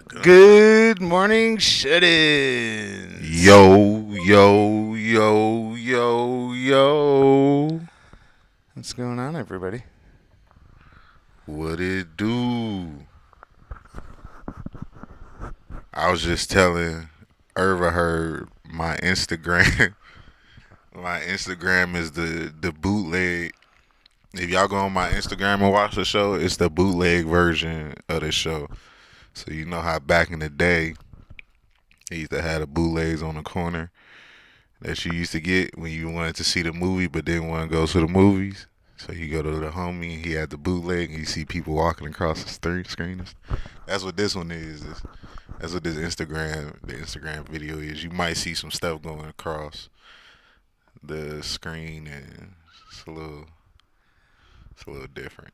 Good morning, shut-ins. Yo. What's going on, everybody? What it do? I was just telling Irva her my Instagram. My Instagram is the bootleg. If y'all go on my Instagram and watch the show, it's the bootleg version of the show. So you know how back in the day, he used to have the bootlegs on the corner that you used to get when you wanted to see the movie but didn't want to go to the movies. So you go to the homie, he had the bootleg, and you see people walking across the screen. That's what this one is. That's what the Instagram video is. You might see some stuff going across the screen, and it's a little different.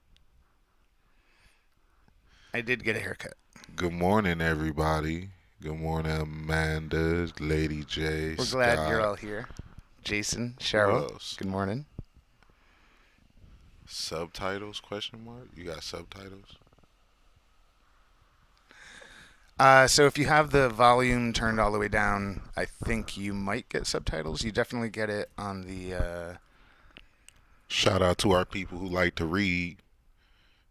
I did get a haircut. Good morning, everybody. Good morning, Amanda, Lady J, We're Scott. glad you're all here. Jason, Who Cheryl, else? good morning. Subtitles? Question mark. You got subtitles? So if you have the volume turned all the way down, I think you might get subtitles. You definitely get it on the... Shout out to our people who like to read.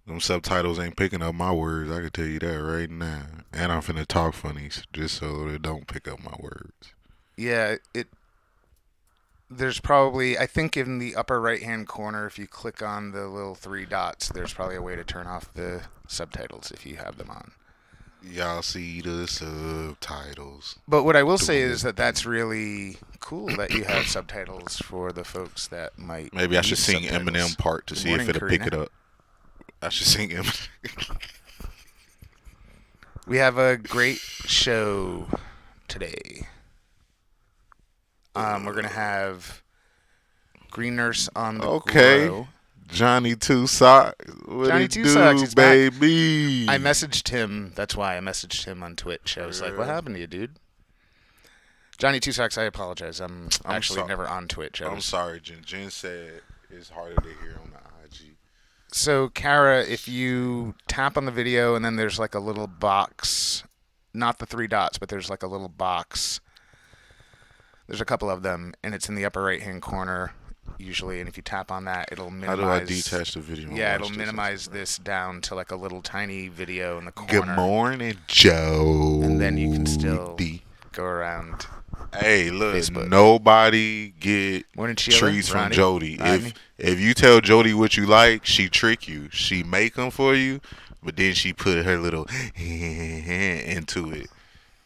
Them subtitles ain't picking up my words. I can tell you that right now. And I'm finna talk funny just so they don't pick up my words. Yeah, there's probably, I think in the upper right-hand corner, if you click on the little three dots, there's probably a way to turn off the subtitles if you have them on. Y'all see the subtitles. But what I will say is that that's really cool that you have subtitles for the folks that might. Maybe I should need sing subtitles. Eminem part to Good see morning, if it'll pick Karina. it up. I should sing Eminem. We have a great show today. We're gonna have Green Nurse on the Okay. Grow. Johnny Two Socks. What Johnny it Two do, Socks, he's back. baby? I messaged him. That's why I messaged him on Twitch. I was like, "What happened to you, dude?" Johnny Two Socks, I apologize. I'm actually never on Twitch. I'm sorry, Jen. Jen said it's harder to hear on the IG. So, Kara, if you tap on the video and then there's like a little box, not the three dots, but there's like a little box. There's a couple of them, and it's in the upper right-hand corner usually. And if you tap on that, it'll minimize. How do I detach the video? Yeah, it'll minimize this down to like a little tiny video in the corner. Good morning, Joe. And then you can still go around. Hey, look, Facebook. Nobody get Morning, Sheila, treats from Ronnie, Jody. Rodney. If you tell Jody what you like, she trick you. She make them for you, but then she put her little into it,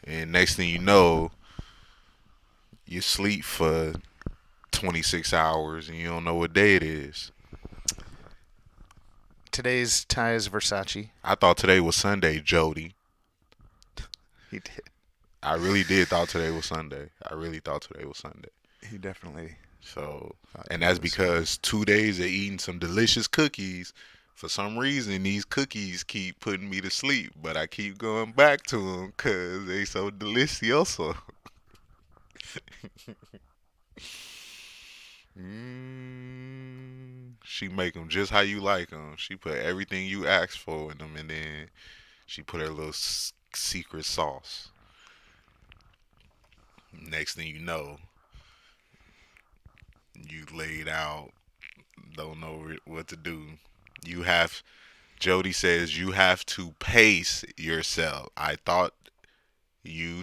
and next thing you know, you sleep for 26 hours and you don't know what day it is. Today's tie is Versace. I thought today was Sunday, Jody. He did. I really did thought today was Sunday. He definitely. So, and that's because 2 days of eating some delicious cookies. For some reason, these cookies keep putting me to sleep, but I keep going back to them because they so delicioso. She make them just how you like them. She put everything you asked for in them, and then she put her little secret sauce. Next thing you know, you laid out, don't know what to do. Jody says you have to pace yourself. I thought you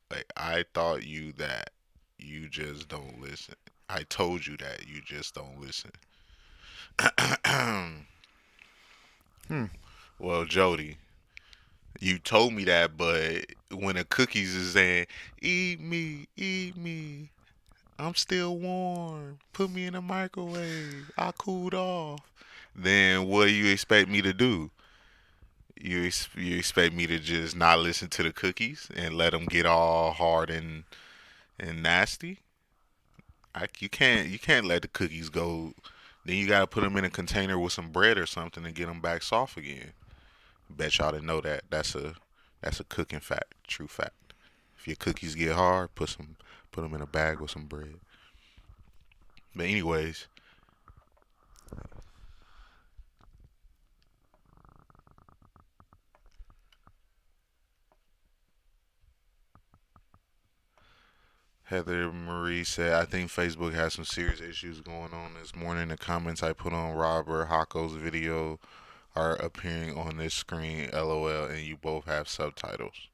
that you just don't listen. I told you that you just don't listen. Well, Jody, you told me that, but when the cookies is saying, eat me, I'm still warm, put me in the microwave, I cooled off, then what do you expect me to do? You expect me to just not listen to the cookies and let them get all hard and nasty? You can't let the cookies go. Then you gotta put them in a container with some bread or something and get them back soft again. Bet y'all didn't know that. That's a cooking fact, true fact. If your cookies get hard, put them in a bag with some bread. But anyways, Heather Marie said, I think Facebook has some serious issues going on this morning. The comments I put on Robert Hako's video are appearing on this screen, LOL, and you both have subtitles.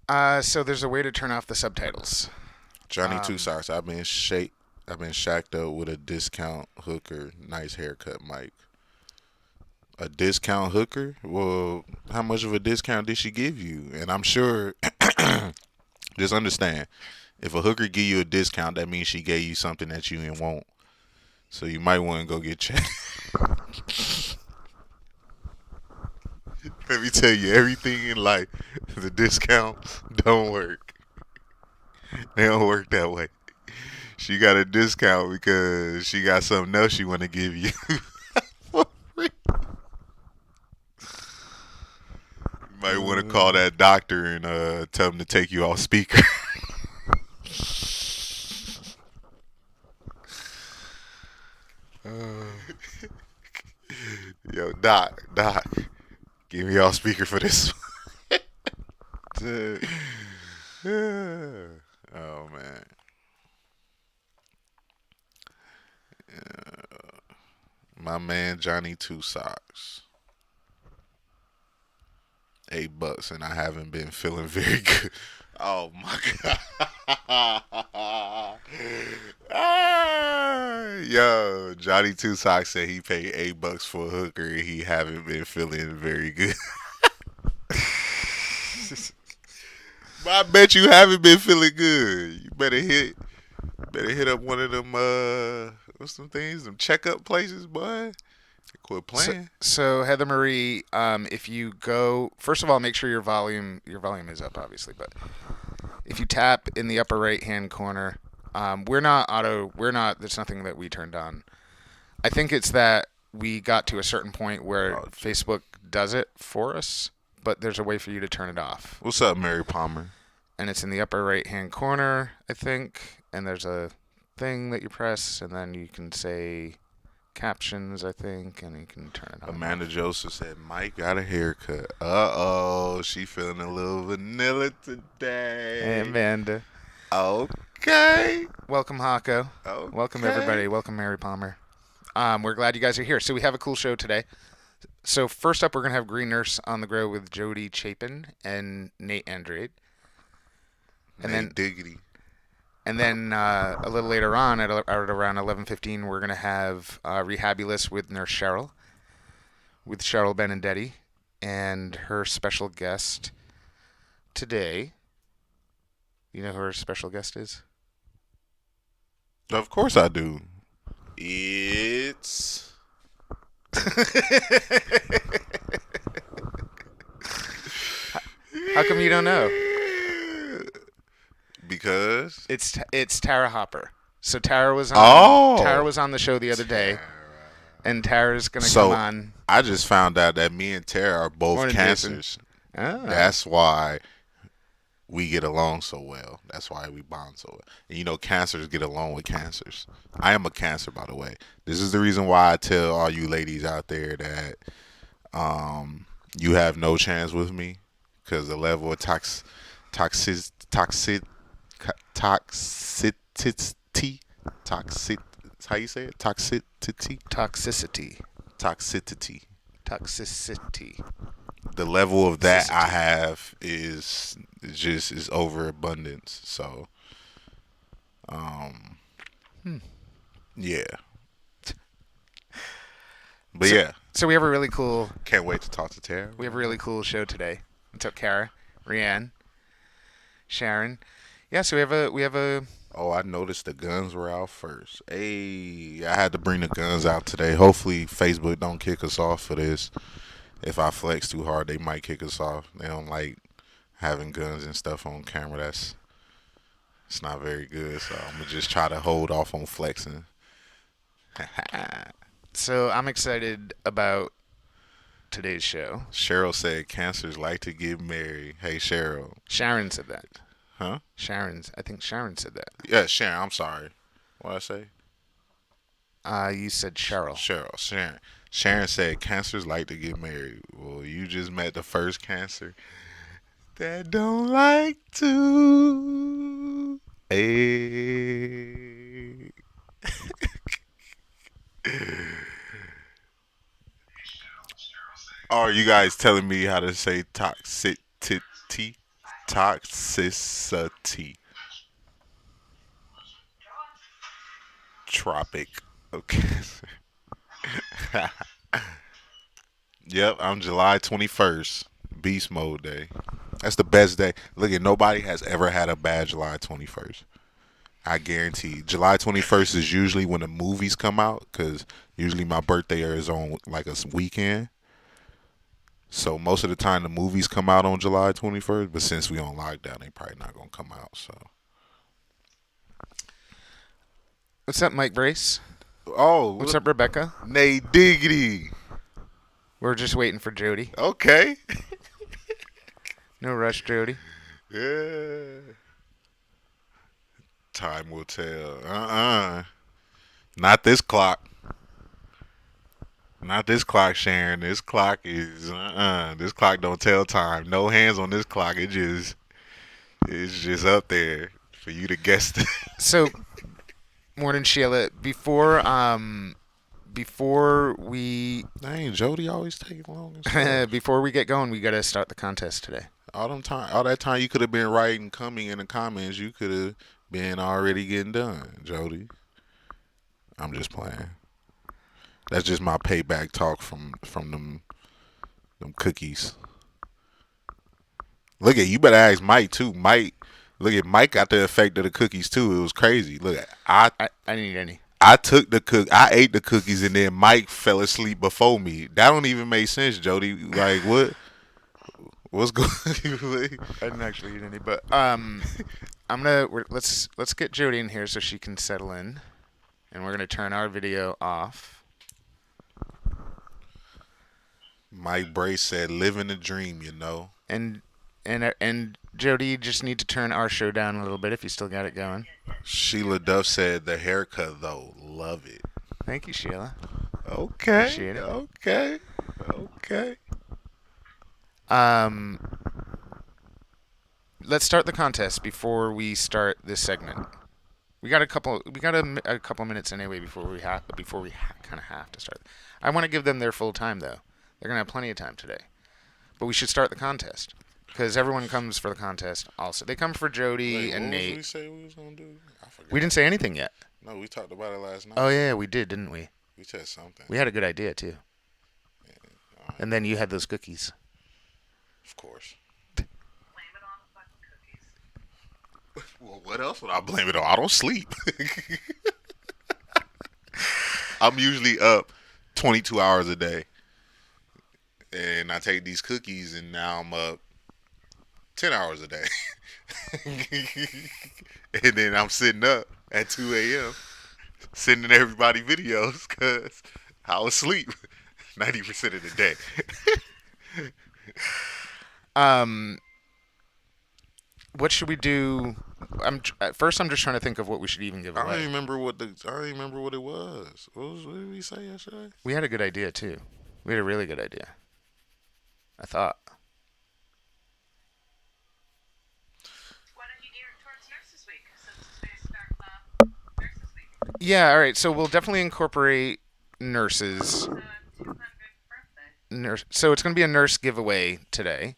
So there's a way to turn off the subtitles. Johnny Two Socks, I've been shacked up with a discount hooker. Nice haircut, Mike. A discount hooker? Well, how much of a discount did she give you? And I'm sure, just understand, if a hooker give you a discount, that means she gave you something that you didn't want. So you might want to go get checked. Let me tell you, everything in life, the discount don't work. They don't work that way. She got a discount because she got something else she want to give you. For free. You might want to call that doctor and tell him to take you off speaker. Yo, doc, give me off speaker for this one. Oh man. My man Johnny Two Socks. $8 and I haven't been feeling very good. Oh my god. Yo, Johnny Two Socks said he paid $8 for a hooker and he haven't been feeling very good. But I bet you haven't been feeling good. You better hit up one of them what's some things, them checkup places, boy. Quit playing. So Heather Marie, if you go, first of all, make sure your volume is up, obviously. But if you tap in the upper right hand corner, there's nothing that we turned on. I think it's that we got to a certain point where Facebook does it for us, but there's a way for you to turn it off. What's up, Mary Palmer? And it's in the upper right hand corner, I think. And there's a thing that you press, and then you can say captions, I think, and you can turn it on. Amanda Joseph said, Mike got a haircut. Uh-oh, she feeling a little vanilla today. Hey, Amanda. Okay. Welcome, Hako. Okay. Welcome, everybody. Welcome, Mary Palmer. We're glad you guys are here. So we have a cool show today. So first up, we're going to have Green Nurse on the Grow with Jodi Chapin and Nate Andrade. And Nate Diggity. And then a little later on, at around 11:15, we're going to have Rehabulous with Nurse Cheryl, with Cheryl Benedetti, and her special guest today. You know who her special guest is? Of course I do. It's... How come you don't know? Because it's Tara Hopper. So Tara was on the show the other day, and Tara's gonna come on. I just found out that me and Tara are both cancers. Oh. That's why we get along so well. That's why we bond so well. And you know, cancers get along with cancers. I am a cancer, by the way. This is the reason why I tell all you ladies out there that you have no chance with me, because the level of toxicity, how you say it? Toxicity. The level of that I have is overabundance. So, yeah. But yeah. So we have a really cool. Can't wait to talk to Tara. We have a really cool show today. What's up, Kara, Rianne, Sharon? Yeah. So we have a. Oh, I noticed the guns were out first. Hey, I had to bring the guns out today. Hopefully, Facebook don't kick us off for this. If I flex too hard, they might kick us off. They don't like having guns and stuff on camera. It's not very good. So I'm gonna just try to hold off on flexing. So I'm excited about today's show. Cheryl said cancers like to get married. Hey, Cheryl. Sharon said that. Huh? I think Sharon said that. Yeah, Sharon. I'm sorry. What did I say? You said Cheryl. Sharon. Sharon said cancers like to get married. Well, you just met the first cancer that don't like to. Hey. Are you guys telling me how to say toxicity? Toxicity. Tropic. Okay. Yep, I'm July 21st. Beast mode day. That's the best day. Look at nobody has ever had a bad July 21st. I guarantee. July 21st is usually when the movies come out because usually my birthday is on like a weekend. So most of the time the movies come out on July 21st, but since we on lockdown, they probably not gonna come out. So What's up, Mike Brace? oh, What's up, Rebecca? Nate Diggity. We're just waiting for Jody. Okay. No rush, Jody. Yeah. Time will tell. Not this clock. Not this clock, Sharon. This clock is This clock don't tell time. No hands on this clock. It's just up there for you to guess. So, morning, Sheila. Before we Dang, Jody always taking long as fuck. before we get going, we gotta start the contest today. All that time you could have been writing, coming in the comments, you could have been already getting done, Jody. I'm just playing. That's just my payback talk from them cookies. Look at you better ask Mike too. Look at Mike got the effect of the cookies too. It was crazy. Look, I didn't eat any. I ate the cookies and then Mike fell asleep before me. That don't even make sense, Jody. Like what? What's going? I didn't actually eat any, but let's get Jody in here so she can settle in, and we're gonna turn our video off. Mike Brace said, "Living the dream," you know. And Jody, you just need to turn our show down a little bit if you still got it going. Sheila Duff said, "The haircut though, love it." Thank you, Sheila. Okay. Appreciate it. Okay. Let's start the contest before we start this segment. We got a couple minutes anyway before we kind of have to start. I want to give them their full time though. They're gonna have plenty of time today, but we should start the contest because everyone comes for the contest. Also, they come for Jody and Nate. What did we say we was gonna do? I forgot. We didn't say anything yet. No, we talked about it last night. Oh yeah, we did, didn't we? We said something. We had a good idea too. All right. And then you had those cookies. Of course. Blame it on the fucking cookies. Well, what else would I blame it on? I don't sleep. I'm usually up 22 hours a day. And I take these cookies and now I'm up 10 hours a day. And then I'm sitting up at 2 a.m. sending everybody videos because I was asleep 90% of the day. What should we do? At first, I'm just trying to think of what we should even give I away. don't even remember what it was. What did we say yesterday? We had a good idea too. We had a really good idea. I thought. Why don't you gear it towards Nurses Week since today's Nurses Week? Yeah, all right. So we'll definitely incorporate nurses. 200th birthday. So it's going to be a nurse giveaway today.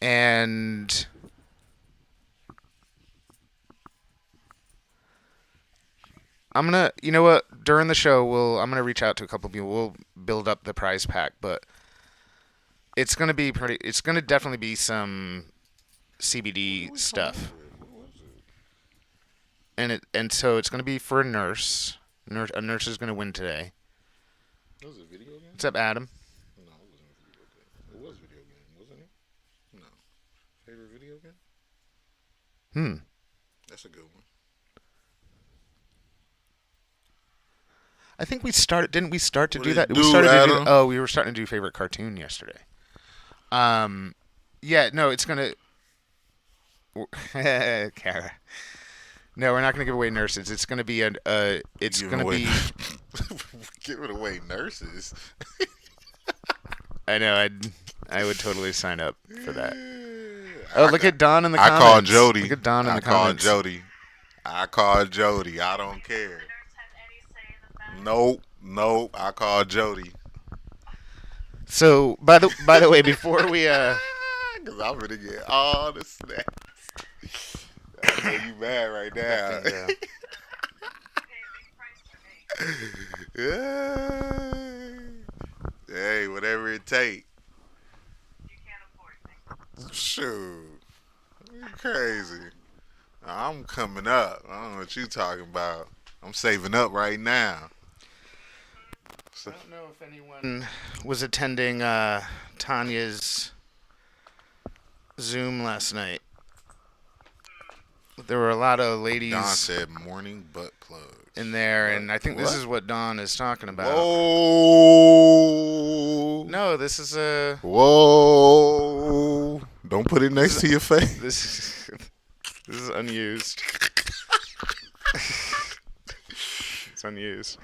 And I'm going to, you know what, during the show, I'm going to reach out to a couple of people. We'll build up the prize pack, but it's going to definitely be some CBD stuff. And so it's going to be for a nurse. A nurse is going to win today. Was it a video game? What's up, Adam? No, it wasn't a video game. It was a video game, wasn't it? No. Favorite video game? That's a good one. I think didn't we start to What do did that? it We do, started to Adam? we were starting to do favorite cartoon yesterday. Yeah, no, it's going to Kara. No, we're not going to give away nurses. It's going to be Giving away nurses. I know. I would totally sign up for that. I, Oh, look at Don in the I comments. called Jody. Look at Don in I the called comments. Jody. I called Jody. I don't Does care. the nurse have any say in the fact? Nope. I called Jody. So, by the way, before we Cause I'm gonna get all the snacks. I know you mad right now. Yeah. Pay a big price for me. Hey, whatever it take. You can't afford me. Shoot, you crazy. I'm coming up. I don't know what you talking about. I'm saving up right now. I don't know if anyone was attending Tanya's Zoom last night. There were a lot of ladies Don said morning butt plugs. in there, and I think this What? is what Don is talking about. Whoa. No, this is a Whoa. Don't put it next to your face. this is unused. It's unused.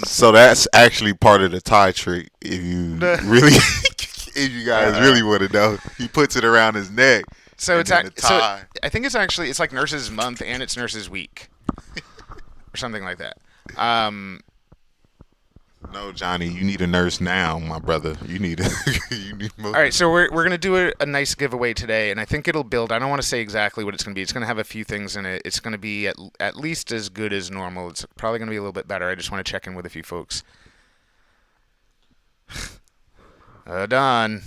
So that's actually part of the tie trick. If you really, if you guys really want to know, he puts it around his neck. So and it's then the tie. so I think it's like Nurses Month and it's Nurses Week, or something like that. No, Johnny, you need a nurse now, my brother. You need more. All right, so we're gonna do a nice giveaway today, and I think it'll build. I don't want to say exactly what it's gonna be. It's gonna have a few things in it. It's gonna be at least as good as normal. It's probably gonna be a little bit better. I just want to check in with a few folks. Done.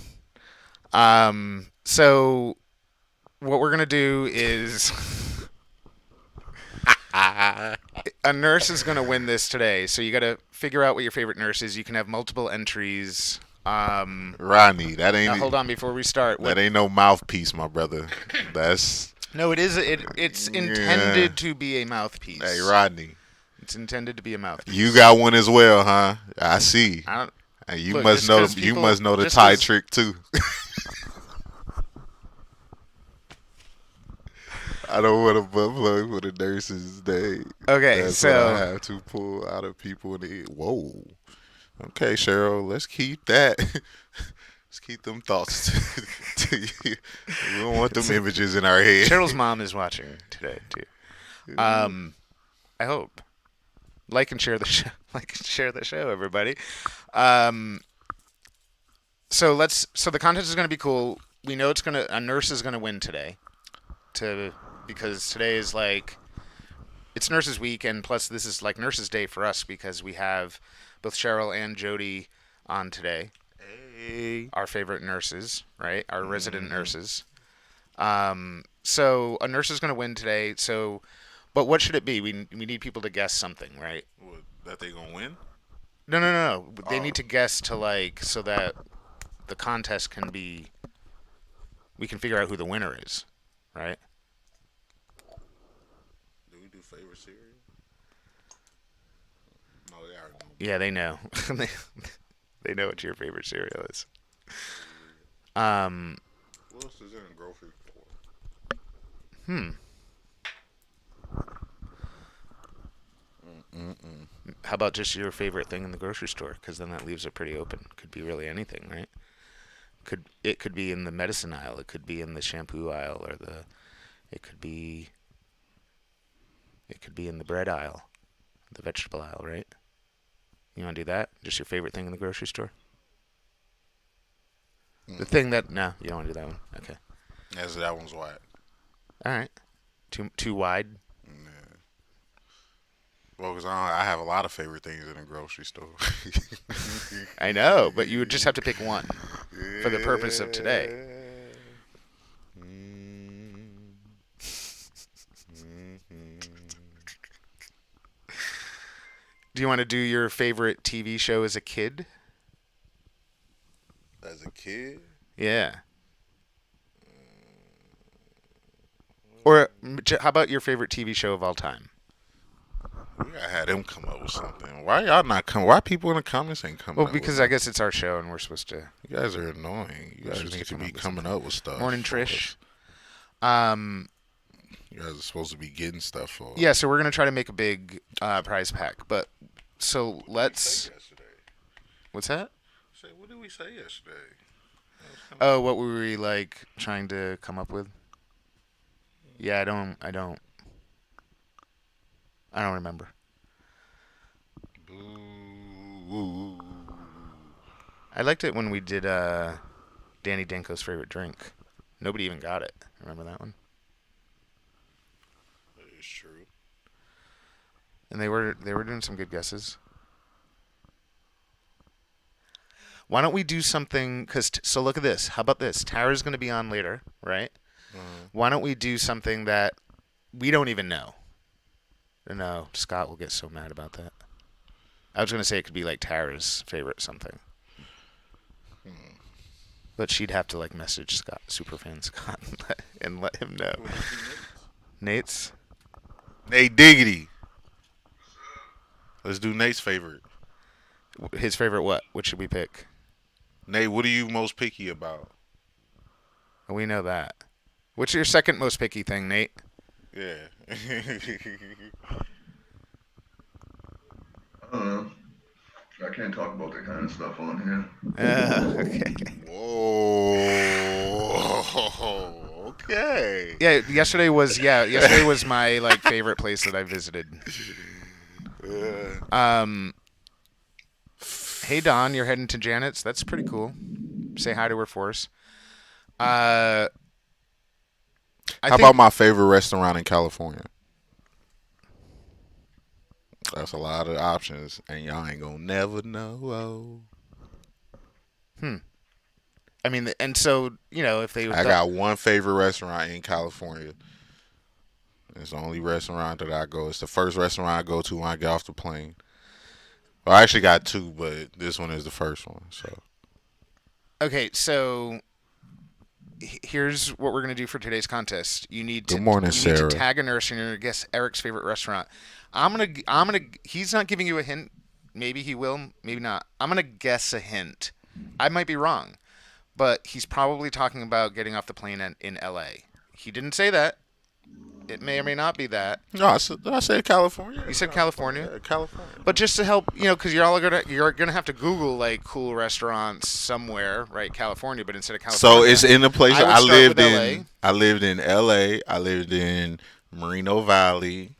So what we're gonna do is a nurse is gonna win this today. So you gotta figure out what your favorite nurse is. You can have multiple entries. Rodney, that ain't. Now, hold on before we start. That ain't no mouthpiece, my brother. That's. No, it is. It's intended to be a mouthpiece. Hey, Rodney, It's intended to be a mouthpiece. you got one as well, huh? I see. I don't. And you Look, must just know. 'cause You people- must know the just tie 'cause- trick too. I don't want to butt plug for the nurses' day. Okay, That's so what I have to pull out of people in the whoa. Okay, Cheryl, let's keep that. Let's keep them thoughts to you. We don't want them images in our head. Cheryl's mom is watching today too. I hope. Like and share the show. Like and share the show, everybody. So the contest is gonna be cool. We know a nurse is gonna win today. Because today is like it's Nurses Week, and plus this is like Nurses Day for us because we have both Cheryl and Jody on today. Hey. Our favorite nurses, right? Our resident nurses. So a nurse is going to win today. So, but what should it be? We need people to guess something, right? What, that they gonna win? No. They Oh. need to guess to like so that the contest can be. We can figure out who the winner is, right? Do we do favorite cereal? No, they already know. Yeah, they know. They know what your favorite cereal is. Um. What else is in a grocery store? How about just your favorite thing in the grocery store? Because then that leaves it pretty open. Could be really anything, right? It could be in the medicine aisle. It could be in the shampoo aisle, or it could be in the bread aisle, the vegetable aisle, right? You want to do that? Just your favorite thing in the grocery store? The thing that no, you don't want to do that one. Okay. Yes, that one's wide. All right. Too wide. Yeah. Well, because I have a lot of favorite things in a grocery store. I know, but you would just have to pick one for the purpose of today. Do you want to do your favorite TV show as a kid? As a kid, Yeah. Or how about your favorite TV show of all time? we gotta have them come up with something. Why y'all not come? Why people in the comments ain't coming? Well, up because with I guess it's our show and we're supposed to. you guys are annoying. You guys Should need to come be up with coming up with stuff. Morning, for Trish. us. You guys are supposed to be getting stuff for. Yeah, so we're gonna try to make a big prize pack. But so let's. Yesterday. What's that? say, what did we say yesterday? Oh, what were we like trying to come up with? Yeah, I don't remember. Boo. I liked it when we did Danny Danko's favorite drink. Nobody even got it. Remember that one? That is true. And they were doing some good guesses. Why don't we do something? So look at this. How about this? Tara's going to be on later, right? Why don't we do something that we don't even know? No, Scott will get so mad about that. I was going to say it could be like Tara's favorite something. But she'd have to like message Scott, superfan Scott, and let him know. Nate's? Nate Diggity. Let's do Nate's favorite. His favorite what? What should we pick? Nate, what are you most picky about? We know that. What's your second most picky thing, Nate? Yeah. I don't know. I can't talk about that kind of stuff on here. Okay. Whoa. Okay. Yeah, yesterday was my like favorite place that I visited. Hey Don, you're heading to Janet's. That's pretty cool. Say hi to her for us. How about my favorite restaurant in California? That's a lot of options, and y'all ain't gonna never know. I mean, and so if they. I got one favorite restaurant in California. It's the only restaurant that I go. It's the first restaurant I go to when I get off the plane. Well, I actually got two, but this one is the first one. So. Okay, so here's what we're gonna do for today's contest. You need to. Good morning, Sarah. Sarah. Need to tag a nurse and you're gonna guess Eric's favorite restaurant. I'm gonna. He's not giving you a hint. Maybe he will. Maybe not. I'm gonna guess a hint. I might be wrong, but he's probably talking about getting off the plane in L.A. He didn't say that. It may or may not be that. No, I said California. You said California? Yeah, California. But just to help, because you're gonna have to Google like cool restaurants somewhere, right? California, but instead of California. So it's in the place I would I start lived with in. LA. I lived in L.A. I lived in Moreno Valley,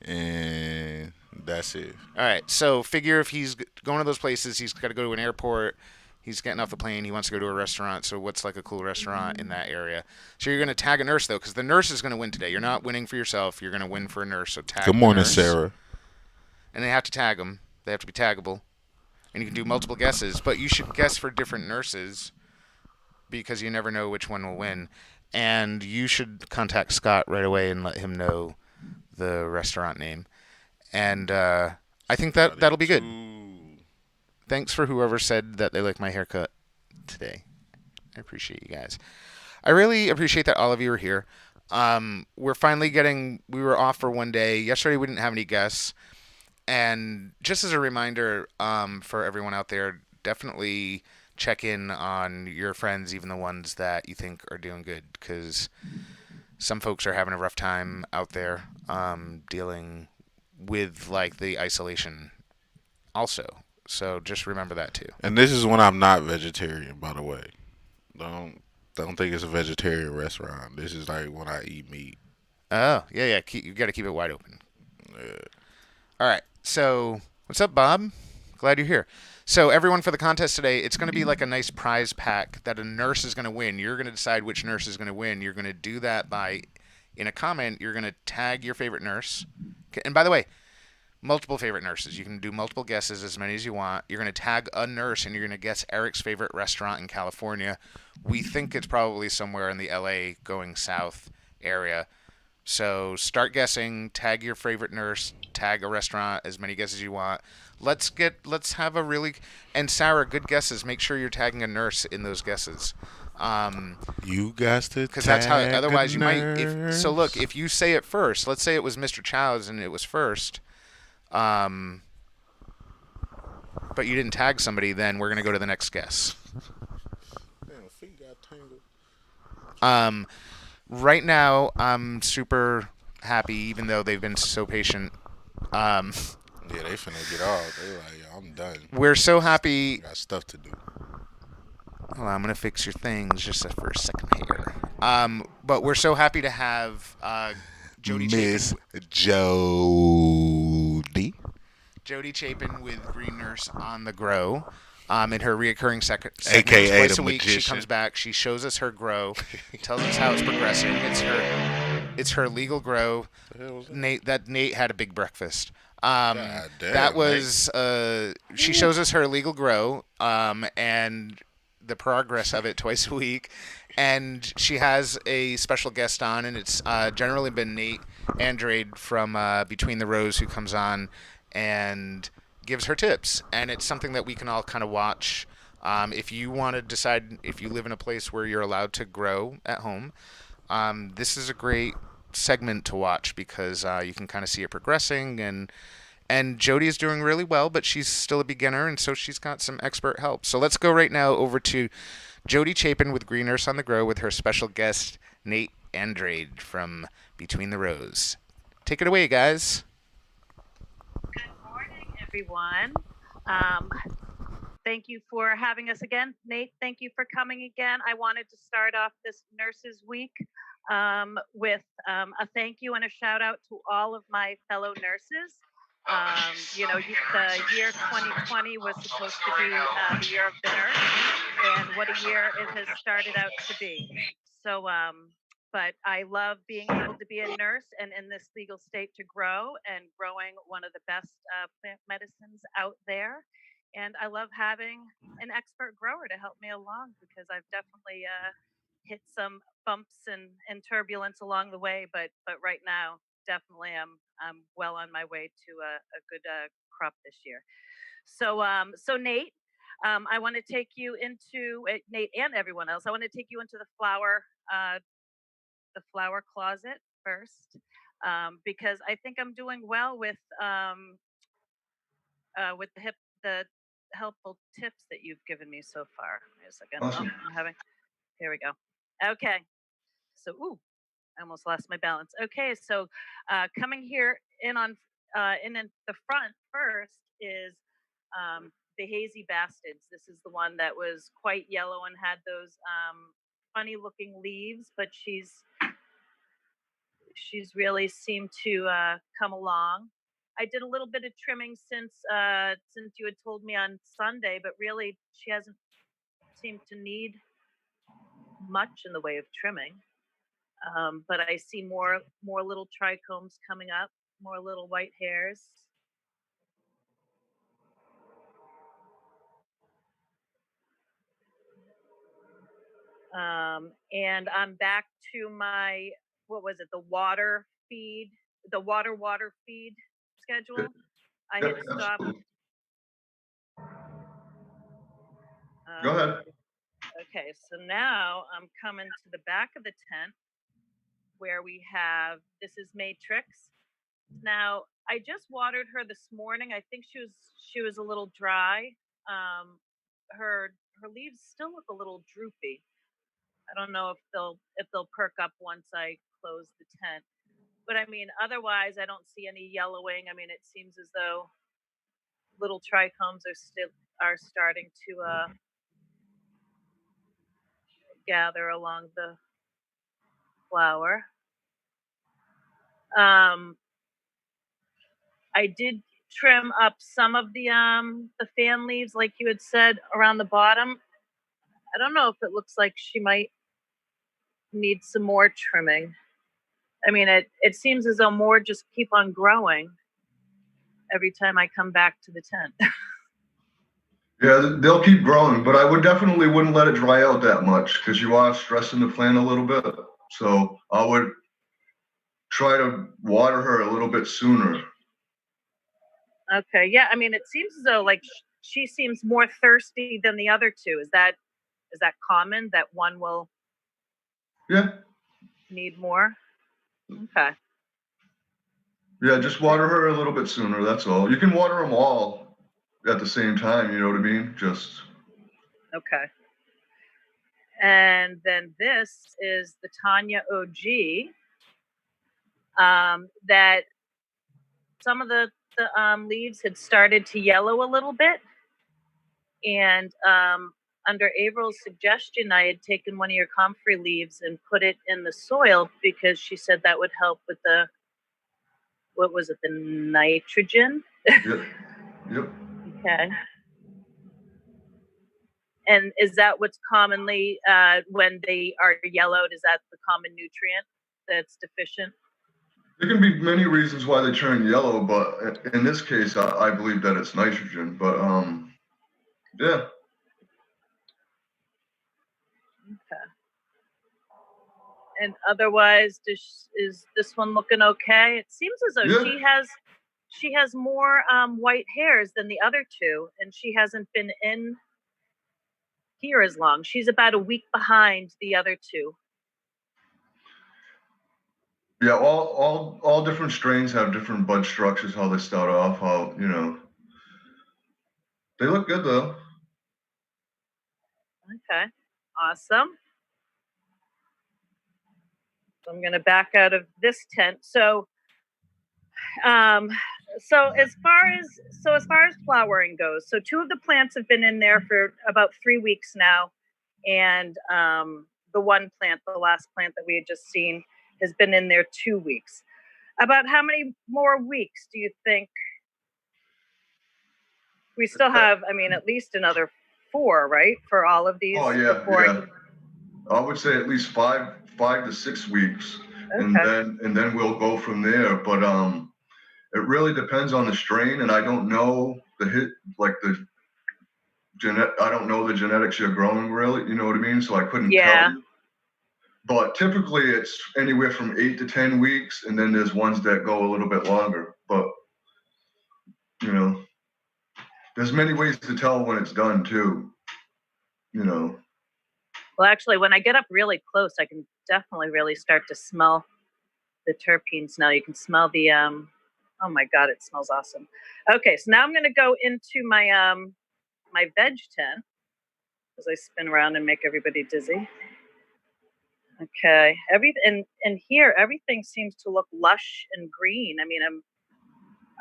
and that's it. All right. So figure if he's going to those places, he's got to go to an airport. He's getting off the plane. He wants to go to a restaurant. So what's like a cool restaurant in that area? So you're going to tag a nurse though, because the nurse is going to win today. You're not winning for yourself. You're going to win for a nurse. So tag. Good the morning, nurse. Sarah. And they have to tag them. They have to be taggable. And you can do multiple guesses, but you should guess for different nurses because you never know which one will win. And you should contact Scott right away and let him know the restaurant name. And I think that'll be good. Thanks for whoever said that they like my haircut today. I appreciate you guys. I really appreciate that all of you are here. We're finally we were off for one day. Yesterday we didn't have any guests. And just as a reminder for everyone out there, definitely check in on your friends, even the ones that you think are doing good, because some folks are having a rough time out there dealing with like the isolation also. So just remember that too. And this is when I'm not vegetarian, by the way. Don't think it's a vegetarian restaurant. This is like when I eat meat. Oh, yeah. You got to keep it wide open. Yeah. All right. So what's up, Bob? Glad you're here. So everyone, for the contest today, it's going to be like a nice prize pack that a nurse is going to win. You're going to decide which nurse is going to win. You're going to do that by, in a comment, you're going to tag your favorite nurse. And by the way, multiple favorite nurses. You can do multiple guesses, as many as you want. You're going to tag a nurse, and you're going to guess Eric's favorite restaurant in California. We think it's probably somewhere in the LA going south area. So start guessing, tag your favorite nurse, tag a restaurant, as many guesses as you want. Let's have a really, and Sarah, good guesses. Make sure you're tagging a nurse in those guesses. You got to, because that's how. Otherwise, you might. So look, if you say it first, let's say it was Mr. Childs and it was first. But you didn't tag somebody, then we're gonna go to the next guess. Right now I'm super happy, even though they've been so patient. Yeah, they finna get off. They like, I'm done. We're so happy. Got stuff to do. Hold on, I'm gonna fix your things just for a second here. But we're so happy to have Jodi Miss Chapin. Jody. Jodi Chapin with Green Nurse on the Grow. In her reoccurring segment, AKA twice the a week, she magician. comes back. She shows us her grow, tells us how it's progressing. It's her legal grow. The hell was that? Nate had a big breakfast. God damn, That was she shows us her legal grow, and the progress of it twice a week. And she has a special guest on, and it's generally been Nate Andrade from Between the Rows who comes on and gives her tips. And it's something that we can all kind of watch. If you want to decide if you live in a place where you're allowed to grow at home, this is a great segment to watch because you can kind of see it progressing, and Jodi is doing really well, but she's still a beginner, and so she's got some expert help. So let's go right now over to Jodi Chapin with Green Nurse on the Grow with her special guest Nate Andrade from Between the Rows. Take it away, guys. Good morning, everyone. Thank you for having us again. Nate, thank you for coming again. I wanted to start off this Nurses Week with a thank you and a shout out to all of my fellow nurses. The year 2020 was supposed to be the year of the nurse, and what a year it has started out to be. So, but I love being able to be a nurse and in this legal state to grow and growing one of the best plant medicines out there. And I love having an expert grower to help me along because I've definitely hit some bumps and turbulence along the way. But right now, definitely I'm well on my way to a good crop this year. So Nate, I want to take you into Nate and everyone else. I want to take you into the flower closet first, because I think I'm doing well with the helpful tips that you've given me so far. Wait a second. Awesome. I'm having. Here we go. Okay. So, I almost lost my balance. Okay, so coming here in the front first is the hazy bastards. This is the one that was quite yellow and had those funny looking leaves, but she's really seemed to come along. I did a little bit of trimming since you had told me on Sunday, but really she hasn't seemed to need much in the way of trimming. But I see more little trichomes coming up, more little white hairs. And I'm back to my, what was it, the water feed schedule. I Yep, had stopped. absolutely. Go ahead. Okay, so now I'm coming to the back of the tent where we have, this is Matrix. Now, I just watered her this morning. I think she was a little dry. Her leaves still look a little droopy. I don't know if they'll perk up once I close the tent. But I mean, otherwise, I don't see any yellowing. I mean, it seems as though little trichomes are starting to gather along the flower. I did trim up some of the fan leaves, like you had said, around the bottom. I don't know if it looks like she might need some more trimming. I mean, it seems as though more just keep on growing every time I come back to the tent. Yeah, they'll keep growing, but I wouldn't let it dry out that much because you are stressing the plant a little bit. So I would try to water her a little bit sooner. Okay, yeah. I mean, it seems as though like she seems more thirsty than the other two. Is that common that one will Yeah. need more? Okay. Yeah, just water her a little bit sooner. That's all. You can water them all at the same time. You know what I mean? Just. Okay. And then this is the Tanya OG. That some of the leaves had started to yellow a little bit, and under April's suggestion, I had taken one of your comfrey leaves and put it in the soil because she said that would help with the, what was it, the nitrogen? Yep. Yep. Okay. And is that what's commonly, when they are yellowed, is that the common nutrient that's deficient? There can be many reasons why they turn yellow, but in this case, I believe that it's nitrogen. But yeah. Okay. And otherwise, is this one looking okay? It seems as though Yeah. she has more white hairs than the other two, and she hasn't been in here as long. She's about a week behind the other two. Yeah, all different strains have different bud structures, how they start off, how, you know. They look good though. Okay, awesome. So I'm going to back out of this tent. So as far as flowering goes, so two of the plants have been in there for about 3 weeks now, and the one plant, the last plant that we had just seen, has been in there 2 weeks. About how many more weeks do you think? We still have, I mean, at least another 4, right, for all of these? Oh yeah, yeah. I would say at least 5 to 6 weeks, Okay. and then we'll go from there. But it really depends on the strain, and I don't know I don't know the genetics you're growing, really. You know what I mean? So I couldn't tell you. But typically it's anywhere from 8 to 10 weeks, and then there's ones that go a little bit longer. But you know, there's many ways to tell when it's done too. You know. Well, actually, when I get up really close, I can definitely really start to smell the terpenes now. You can smell the oh my god, it smells awesome. Okay, so now I'm going to go into my my veg tent as I spin around and make everybody dizzy. Okay, and here everything seems to look lush and green. I mean,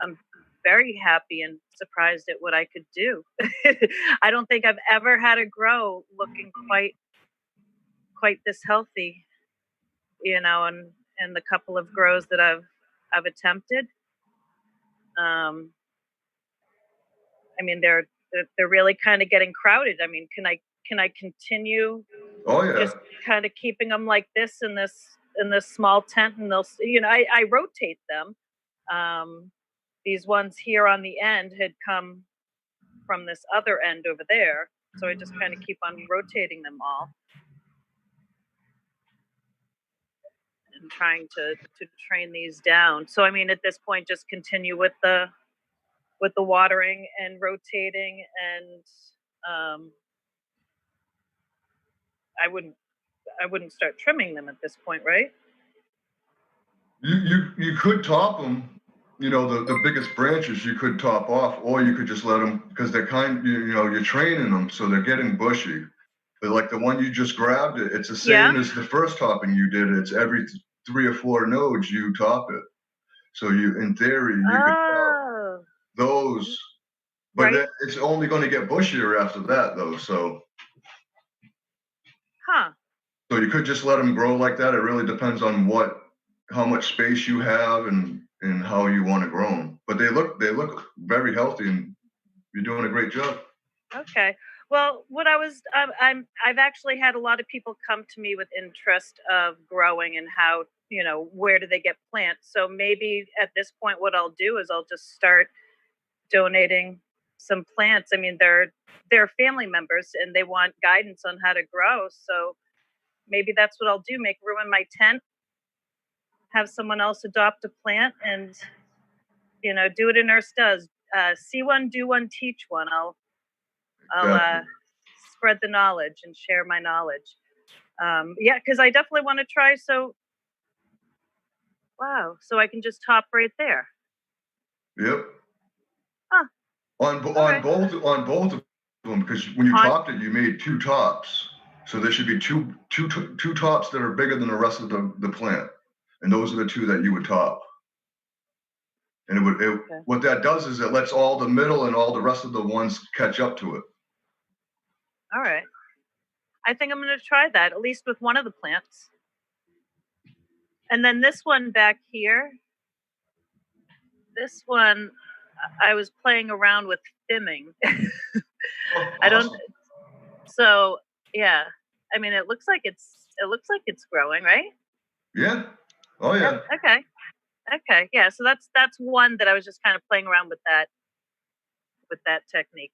I'm very happy and surprised at what I could do. I don't think I've ever had a grow looking quite this healthy, you know, and the couple of grows that I've attempted. I mean, they're really kind of getting crowded. I mean, can I continue? Oh yeah. Just kind of keeping them like this in this small tent, and they'll, you know, I rotate them. These ones here on the end had come from this other end over there, so I just kind of keep on rotating them all and trying to train these down. So I mean, at this point, just continue with the watering and rotating, and I wouldn't start trimming them at this point, right? You could top them. You know, the biggest branches you could top off, or you could just let them, because they're you know, you're training them, so they're getting bushy. But like the one you just grabbed, it's the same as the first topping you did. It's every 3 or 4 nodes you top it. So in theory, you could top those, but it's only going to get bushier after that, though. So. So you could just let them grow like that. It really depends on how much space you have and how you want to grow them. But they look very healthy, and you're doing a great job. Okay. Well, what I've actually had a lot of people come to me with interest of growing and how, you know, where do they get plants? So maybe at this point, what I'll do is I'll just start donating some plants. I mean, they're family members and they want guidance on how to grow. So maybe that's what I'll do. Make room in my tent, have someone else adopt a plant, and, you know, do what a nurse does. See one, do one, teach one. I'll spread the knowledge and share my knowledge. Yeah, because I definitely want to try. So, wow. So I can just top right there. Yep. Huh. On both of them, because when you topped it, you made 2 tops. So there should be two tops that are bigger than the rest of the plant, and those are the 2 that you would top. And what that does is it lets all the middle and all the rest of the ones catch up to it. All right. I think I'm going to try that, at least with one of the plants. And then this one back here, this one, I was playing around with fimming. Oh, I don't. awesome. So yeah, I mean, it looks like it's growing, right? Yeah. Oh yeah. Okay. Okay. Yeah. So that's one that I was just kind of playing around with that technique.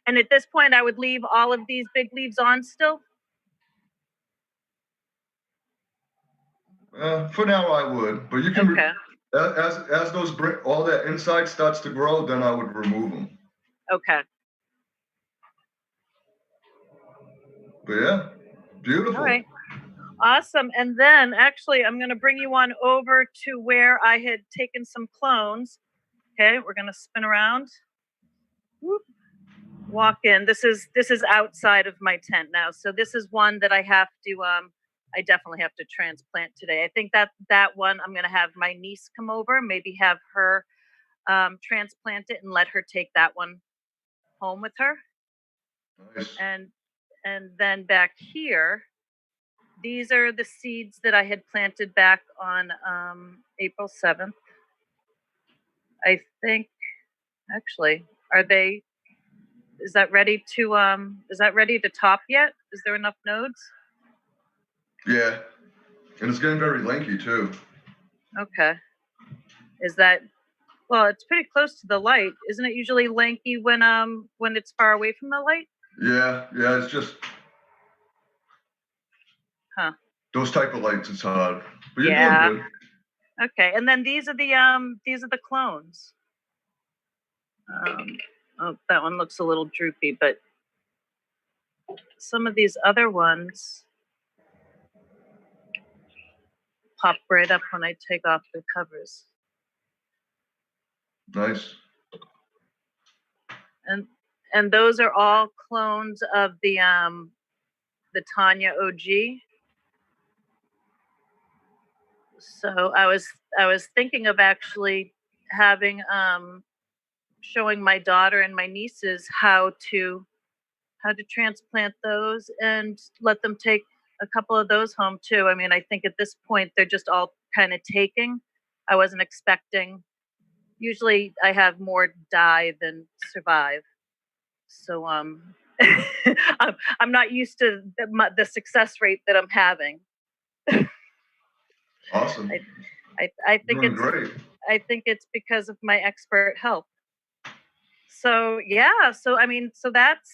And at this point, I would leave all of these big leaves on still. For now, I would, but you can Okay. as those all that inside starts to grow, then I would remove them. Okay. But yeah, beautiful. All right. Awesome. And then actually, I'm going to bring you on over to where I had taken some clones. Okay, we're going to spin around. Whoop. Walk in. This is outside of my tent now. So this is one that I have to I definitely have to transplant today. I think that one I'm going to have my niece come over, maybe have her transplant it and let her take that one home with her. Nice. And then back here, these are the seeds that I had planted back on April 7th. I think actually, is that ready to top yet? Is there enough nodes? Yeah, and it's getting very lanky too. Okay. Is that well, it's pretty close to the light. Isn't it usually lanky when it's far away from the light? Yeah, it's just those type of lights. It's hard, but you're doing good. Okay, and then these are the clones. Oh, that one looks a little droopy, but some of these other ones pop right up when I take off the covers. Nice. And those are all clones of the Tanya OG. So I was thinking of actually having showing my daughter and my nieces how to transplant those and let them take a couple of those home too. I mean, I think at this point they're just all kind of taking. I wasn't expecting. Usually I have more die than survive. So I'm not used to the success rate that I'm having. Awesome. I think doing great. I think it's because of my expert help. So yeah, so I mean, so that's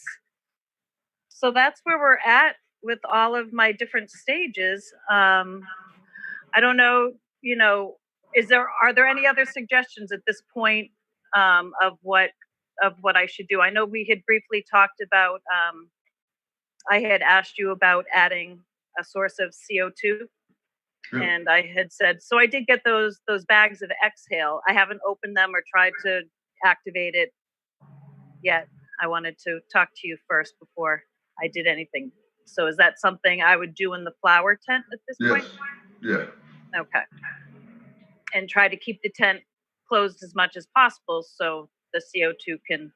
where we're at with all of my different stages. I don't know, are there any other suggestions at this point of what I should do? I know we had briefly talked about. I had asked you about adding a source of CO2. Yeah. And I had said, so I did get those bags of exhale. I haven't opened them or tried to activate it yet. I wanted to talk to you first before I did anything. So is that something I would do in the flower tent at this point? Yeah. Okay. And try to keep the tent closed as much as possible so the CO2 can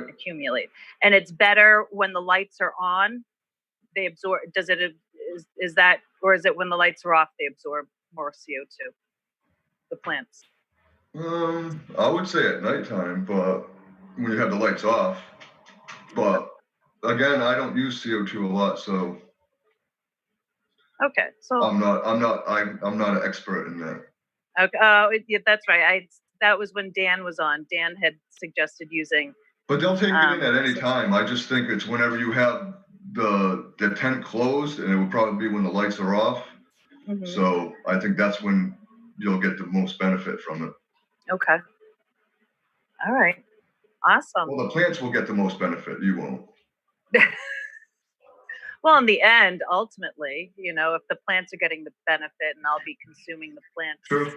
accumulate. And it's better when the lights are on. They absorb. Does it? Is that, or is it when the lights are off they absorb more CO2? The plants. I would say at nighttime, but when you have the lights off. But again, I don't use CO2 a lot, so. Okay, so I'm not an expert in that. Okay, yeah, that's right. That was when Dan was on. Dan had suggested using. But they'll take it in at any time. I just think it's whenever you have the tent closed, and it would probably be when the lights are off. Mm-hmm. So I think that's when you'll get the most benefit from it. Okay. All right. Awesome. Well, the plants will get the most benefit. You won't. Well, in the end, ultimately, if the plants are getting the benefit and I'll be consuming the plants. True.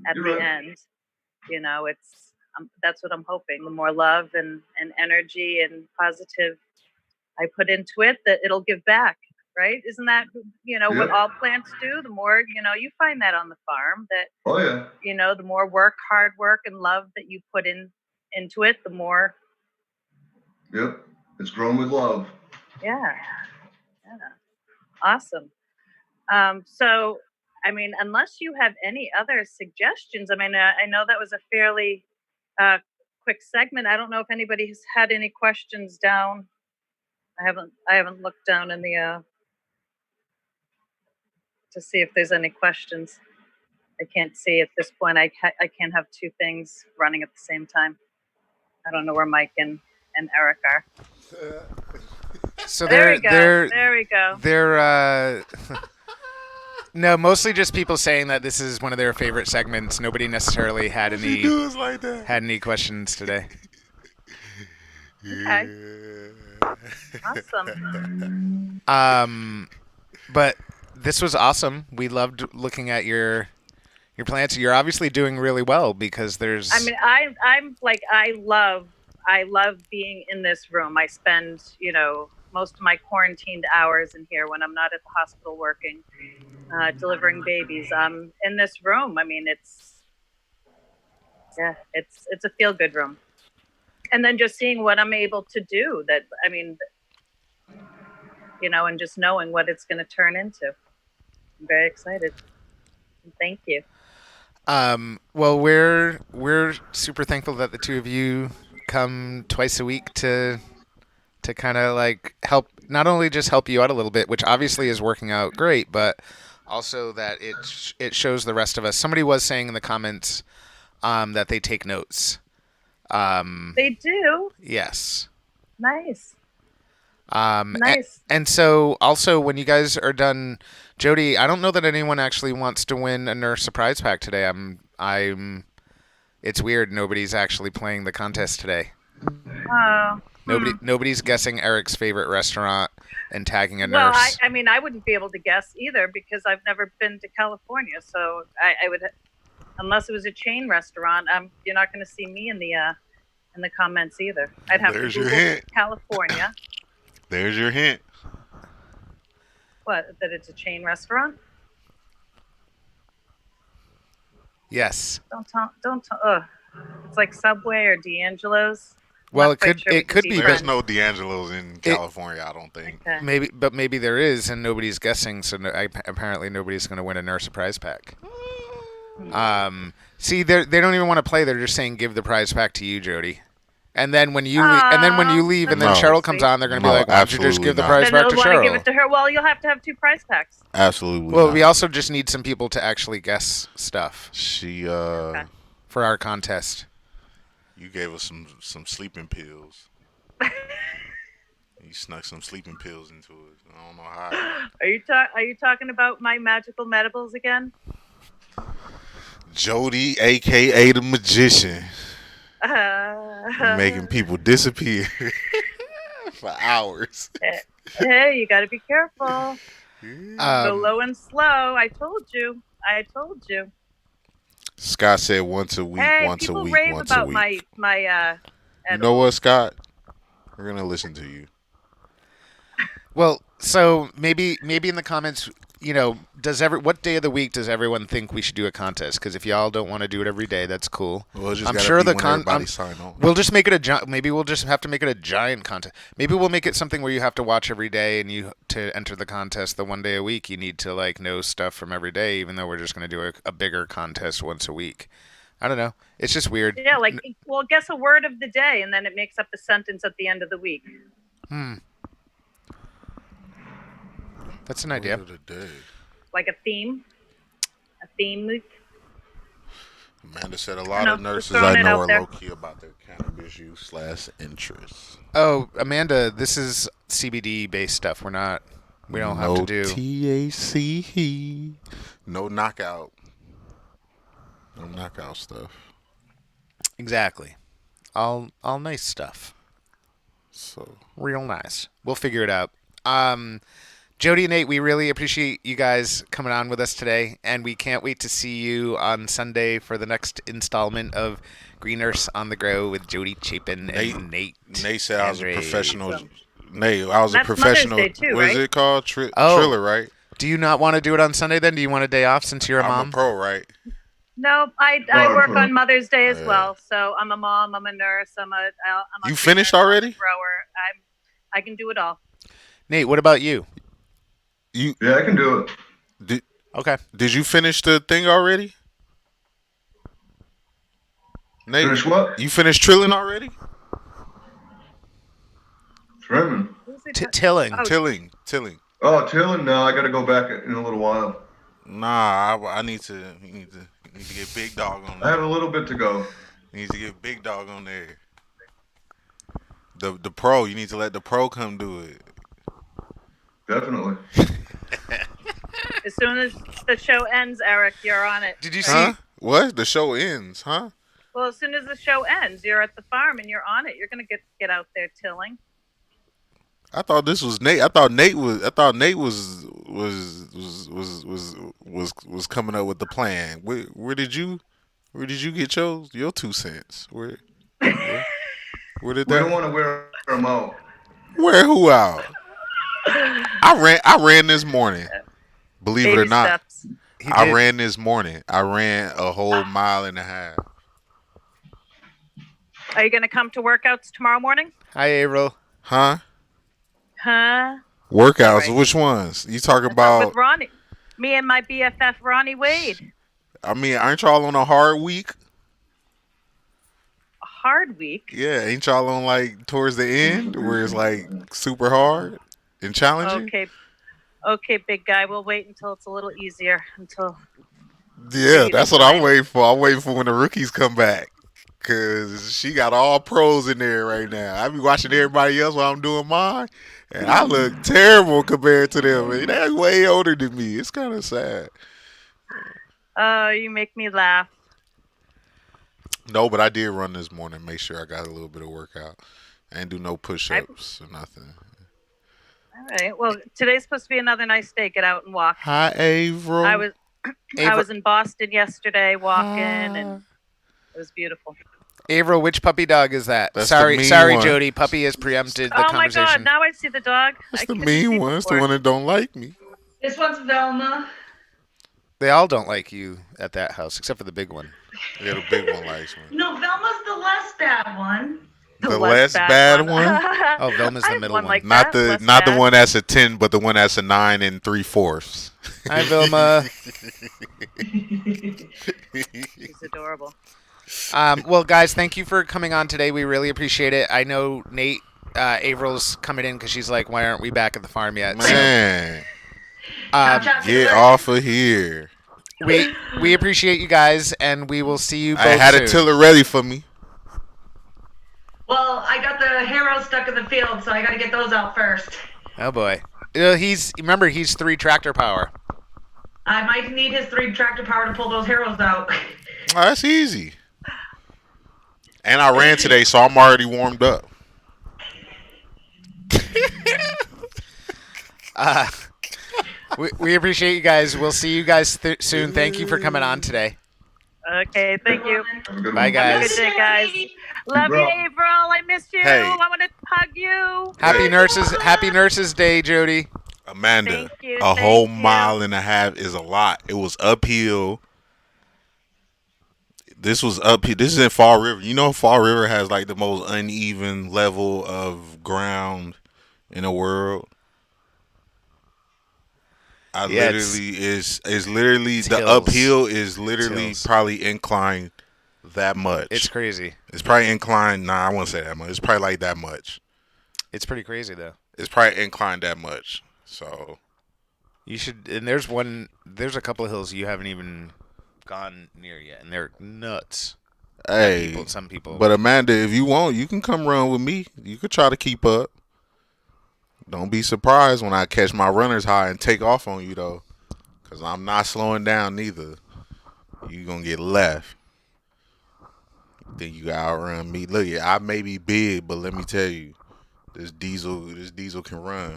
At You're the right. end, it's that's what I'm hoping. The more love and energy and positive I put into it, that it'll give back. Right? Isn't that what all plants do? The more you find that on the farm. That the more hard work and love that you put into it, the more. Yep. It's grown with love. Yeah. Awesome. So, I mean, unless you have any other suggestions, I mean, I know that was a fairly quick segment. I don't know if anybody has had any questions down. I haven't looked down in the to see if there's any questions. I can't see at this point. I can't have two things running at the same time. I don't know where Mike and Eric are. So There we go. There we go. They're no, mostly just people saying that this is one of their favorite segments. Nobody necessarily had any questions today. Okay. Awesome. But this was awesome. We loved looking at your plants. You're obviously doing really well because there's. I mean, I'm like I love being in this room. I spend most of my quarantined hours in here when I'm not at the hospital working, delivering babies. I'm in this room. I mean, it's a feel good room. And then just seeing what I'm able to do, that, I mean, and just knowing what it's going to turn into. I'm very excited. Thank you. Well, we're super thankful that the two of you come twice a week to kind of like help, not only just help you out a little bit, which obviously is working out great, but also that it shows the rest of us. Somebody was saying in the comments that they take notes. They do? Yes. Nice. Nice. And so also when you guys are done, Jodi, I don't know that anyone actually wants to win a Nurse surprise pack today. It's weird. Nobody's actually playing the contest today. Oh. Nobody's guessing Eric's favorite restaurant and tagging a Well, nurse. I mean, I wouldn't be able to guess either because I've never been to California. So I would, unless it was a chain restaurant, you're not going to see me in the comments either. I'd have There's to your Google hint. California. There's your hint. What? That it's a chain restaurant? Yes. Don't. It's like Subway or D'Angelo's. Well, it could be. There's no D'Angelo's in California, I don't think. Okay. Maybe there is, and nobody's guessing. So apparently nobody's going to win a Nurse surprise pack. See, they don't even want to play. They're just saying give the prize pack to you, Jodi. And then when you leave, and then Cheryl comes on, they're going to be like, "Why don't you just give the prize back to Cheryl?" Cheryl? Give it to her. Well, you'll have to have two prize packs. Absolutely. Well, not. we also just need some people to actually guess stuff. Okay. For our contest. You gave us some sleeping pills. You snuck some sleeping pills into it. I don't know how. Are you talking about my magical medibles again? Jodi, aka the magician, making people disappear for hours. Hey, you got to be careful. Go low and slow. I told you. Scott said once a week, once a week, rave once about a week. my You know what, Scott? We're gonna listen to you. Well, so maybe in the comments, what day of the week does everyone think we should do a contest? Because if y'all don't want to do it every day, that's cool. Well, I'm sure everybody sign on. We'll just make it maybe we'll just have to make it a giant contest. Maybe we'll make it something where you have to watch every day, and to enter the contest the one day a week, you need to know stuff from every day, even though we're just going to do a bigger contest once a week. I don't know. It's just weird. Yeah, guess a word of the day, and then it makes up a sentence at the end of the week. That's an idea. Word of the day. Like a theme week. Amanda said a lot of nurses I know are low-key about their cannabis use / interest. Oh, Amanda, this is CBD-based stuff. We don't have to do... THC. No knockout. No knockout stuff. Exactly. All nice stuff. So real nice. We'll figure it out. Jodi and Nate, we really appreciate you guys coming on with us today, and we can't wait to see you on Sunday for the next installment of Green Nurse on the Grow with Jodi Chapin and Nate. Nate said I was a professional. Nate, I was a professional. Mother's Day too, what is right? it called? Triller, right? Do you not want to do it on Sunday then? Do you want a day off since you're a mom? I'm a pro, right? No, I work on Mother's Day as well. So I'm a mom. I'm a nurse. I'm a You finished already? grower. I can do it all. Nate, what about you? You Yeah, I can do it. did Okay. did you finish the thing already, Nate? Finish what? You finished trilling already? Trimming. Who's he Tilling. Oh, Tilling. Oh, tilling? No, I got to go back in a little while. Nah, I need to. You need to get big dog on I have a there. little bit to go. You need to get big dog on there. The pro. You need to let the pro come do it. Definitely. as soon as the show ends, Eric, you're on it. Did you see? Huh? What? The show ends, huh? Well, as soon as the show ends, you're at the farm and you're on it. You're gonna get out there tilling. I thought this was Nate. I thought Nate was coming up with the plan. Where did you get your 2 cents? Where did We don't that? want to wear them out. Where who out? I ran this morning. Believe it or Baby not, steps. He I did. ran this morning. I ran a whole mile and a half. Are you gonna come to workouts tomorrow morning? Hi, April. Huh? Huh? Workouts? Right. Which ones? You talking With about? Ronnie, me and my BFF Ronnie Wade. I mean, aren't y'all on a hard week? A hard week. Yeah, ain't y'all on like towards the end where it's like super hard and challenging? Okay, big guy. We'll wait until it's a little easier. Until Yeah, that's what I'm waiting for. I'm waiting for when the rookies come back. Cause she got all pros in there right now. I be watching everybody else while I'm doing mine, and I look terrible compared to them. And they're way older than me. It's kind of sad. oh, you make me laugh. No, but I did run this morning. Make sure I got a little bit of workout. I ain't do no push-ups or nothing. All right. Well, today's supposed to be another nice day. Get out and walk. Hi, Avro. I was April, in Boston yesterday walking, and it was beautiful. April, which puppy dog is that? That's the sorry, mean sorry, one. Jody. Puppy has preempted the Oh my God! conversation. Now I see the dog. That's I the couldn't see mean one. It's the before. one that don't like me. This one's Velma. They all don't like you at that house, except for the big one. Yeah, the big one likes me. No, Velma's the less bad one. The less bad one? Oh, Velma's I the have middle one. one. Like Not that, the less not the bad. one that's a 10, but the one that's a 9 3/4. Hi, Vilma. He's adorable. Well, guys, thank you for coming on today. We really appreciate it. I know Nate, April's coming in because she's like, why aren't we back at the farm yet? Man, Chop, chop, get chop. off of here. We appreciate you guys, and we will see you both I had soon. a tiller ready for me. Well, I got the harrows stuck in the field, so I got to get those out first. Oh boy, he's 3 tractor power. I might need his 3 tractor power to pull those harrows out. Oh, that's easy. And I ran today, so I'm already warmed up. We appreciate you guys. We'll see you guys soon. Thank you for coming on today. Okay, thank you. Have a good Bye, one. Have a guys. good day, guys. Love you, bro. April. I missed you. Hey. I want to hug you. Happy Nurses Day, Jody. Amanda, Thank you, a whole thank you. mile and a half is a lot. It was uphill. This was uphill. This is in Fall River. You know, Fall River has like the most uneven level of ground in the world. Yeah, it's literally the hills. uphill is literally hills. probably inclined that much. It's crazy. It's probably inclined. Nah, I won't say that much. It's probably like that much. It's pretty crazy though. It's probably inclined that much. So You should. And there's a couple of hills you haven't even gone near yet, and they're nuts. hey, Some people. but Amanda, if you want, you can come run with me. You could try to keep up. Don't be surprised when I catch my runner's high and take off on you though, cause I'm not slowing down neither. You gonna get left. Think you can outrun me? Look, I may be big, but let me tell you, this diesel can run.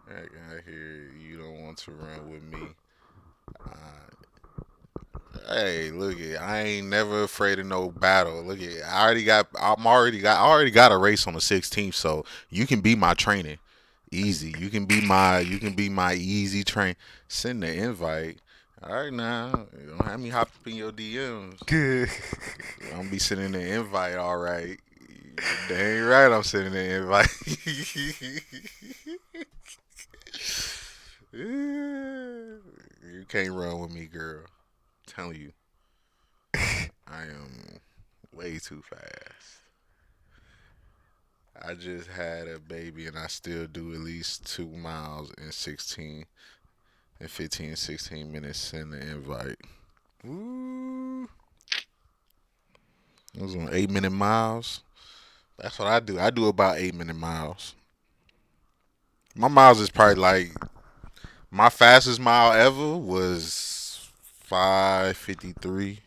I hear you don't want to run with me. Hey, look it. I ain't never afraid of no battle. Look it. I already got a race on the 16th, so you can be my training. Easy. You can be my easy train. Send the invite. All right now. You don't have me hop up in your DMs. I'm be sending the invite, all right. Dang right, I'm sending the invite. You can't run with me, girl. I'm telling you, I am way too fast. I just had a baby and I still do at least 2 miles in 15, 16 minutes. Send the invite. Ooh. Those are 8-minute miles. That's what I do. I do about 8-minute miles. My miles is probably like my fastest mile ever was 5:53.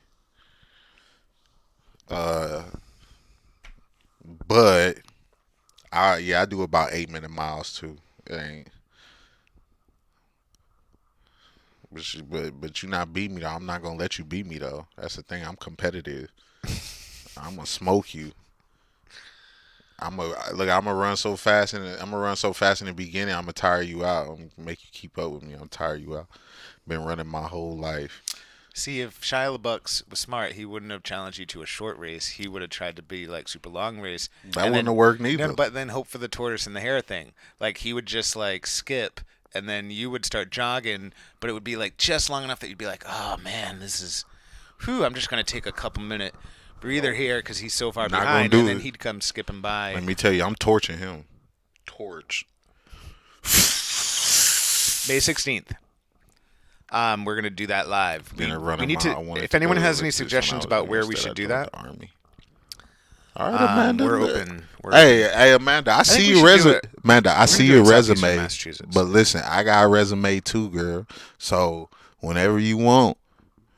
Uh, but I do about 8-minute miles too. It ain't. But you not beat me though. I'm not gonna let you beat me though. That's the thing. I'm competitive. I'm gonna smoke you. I'm gonna run so fast and I'm gonna run so fast in the beginning. I'm gonna tire you out. I'm gonna make you keep up with me. I'm gonna tire you out. Been running my whole life. See, if Shia LaBeouf was smart, he wouldn't have challenged you to a short race. He would have tried to be like super long race. That and wouldn't then, have worked no, neither. but then hope for the tortoise and the hare thing. Like he would just like skip, and then you would start jogging, but it would be like just long enough that you'd be like, oh man, this is, whew, I'm just gonna take a couple minute breather here because he's so far Not gonna behind, do and then it. he'd come skipping by. Let me tell you, I'm torching him. Torch. May 16th. We're gonna do that live. We need to. If anyone has any suggestions about where we should do that, Army. All right, Amanda. we're open. Hey, Amanda. I see your resume. Amanda, I see your resume. Massachusetts. But listen, I got a resume too, girl. So whenever you want,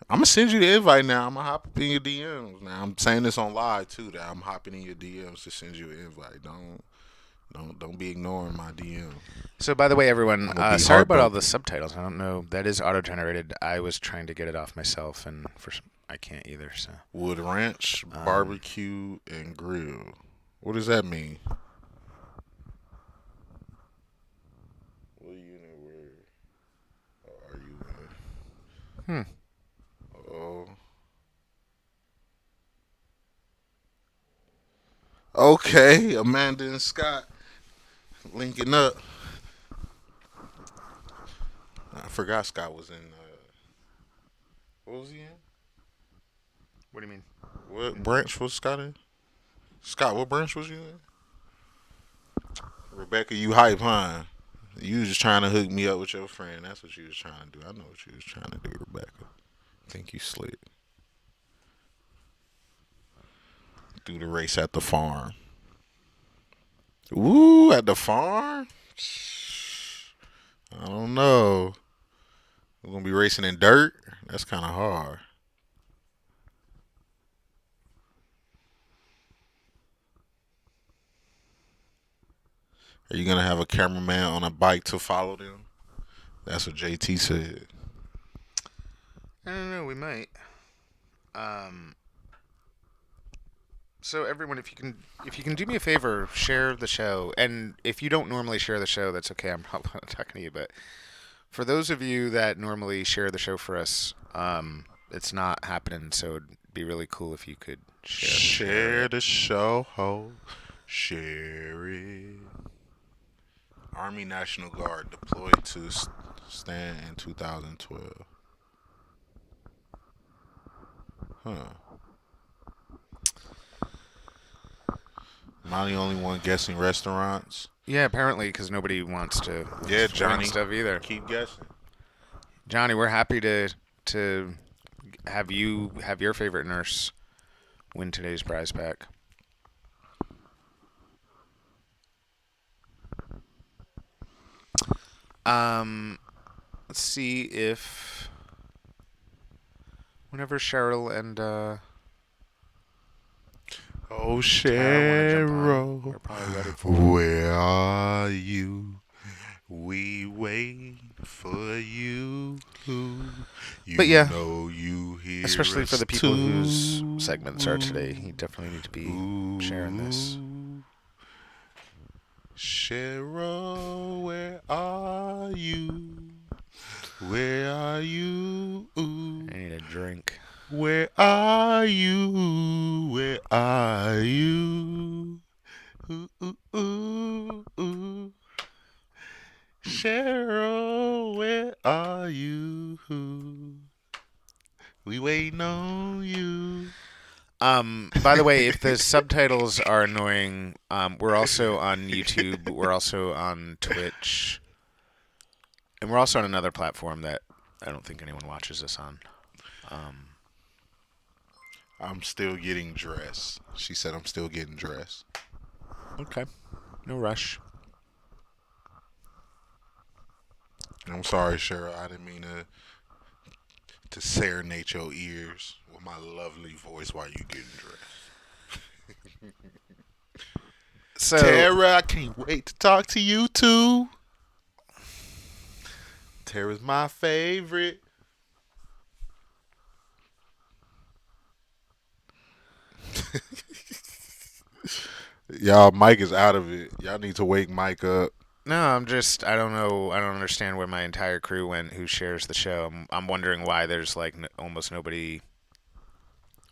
I'm gonna send you the invite now. I'm gonna hop up in your DMs. Now I'm saying this on live too. That I'm hopping in your DMs to send you an invite. Don't be ignoring my DM. So, by the way, everyone, sorry about all the subtitles. I don't know. That is auto-generated. I was trying to get it off myself, and I can't either. So, Wood Ranch, barbecue, and grill. What does that mean? What unit where are you in? Oh. Okay, Amanda and Scott linking up. I forgot Scott was in. What was he in? what do you mean? What branch was Scott in? Scott, what branch was you in? Rebecca, you hype, huh? You was just trying to hook me up with your friend. That's what you was trying to do. I know what you was trying to do, Rebecca. Think you slick. Do the race at the farm. Ooh, at the farm? I don't know. We're going to be racing in dirt? That's kind of hard. Are you going to have a cameraman on a bike to follow them? That's what JT said. I don't know. We might. So everyone, if you can do me a favor, share the show. And if you don't normally share the show, that's okay. I'm not talking to you, but for those of you that normally share the show for us, it's not happening. So it'd be really cool if you could share the show. Ho. Share it. Army National Guard deployed to stand in 2012. Huh. Am I the only one guessing restaurants? Yeah, apparently, because nobody wants to. Yeah, Johnny. Stuff either. Keep guessing. Johnny, we're happy to have you have your favorite nurse win today's prize pack. Let's see if whenever Cheryl and oh, Cheryl, we're probably ready for where are you? We wait for you. But yeah, know you hear especially for the people too. whose segments are today, you definitely need to be sharing this. Cheryl, where are you? Where are you? I need a drink. Where are you? Where are you? Ooh, ooh. Cheryl, where are you? We waiting on you. By the way, if the subtitles are annoying, we're also on YouTube. We're also on Twitch, and we're also on another platform that I don't think anyone watches us on. I'm still getting dressed. She said I'm still getting dressed. Okay, no rush. I'm sorry, Cheryl. I didn't mean to serenade your ears with my lovely voice while you getting dressed. So, Tara, I can't wait to talk to you too. Tara's my favorite. Y'all, Mike is out of it. Y'all need to wake Mike up. no, I don't know. I don't understand where my entire crew went who shares the show. I'm wondering why there's like almost nobody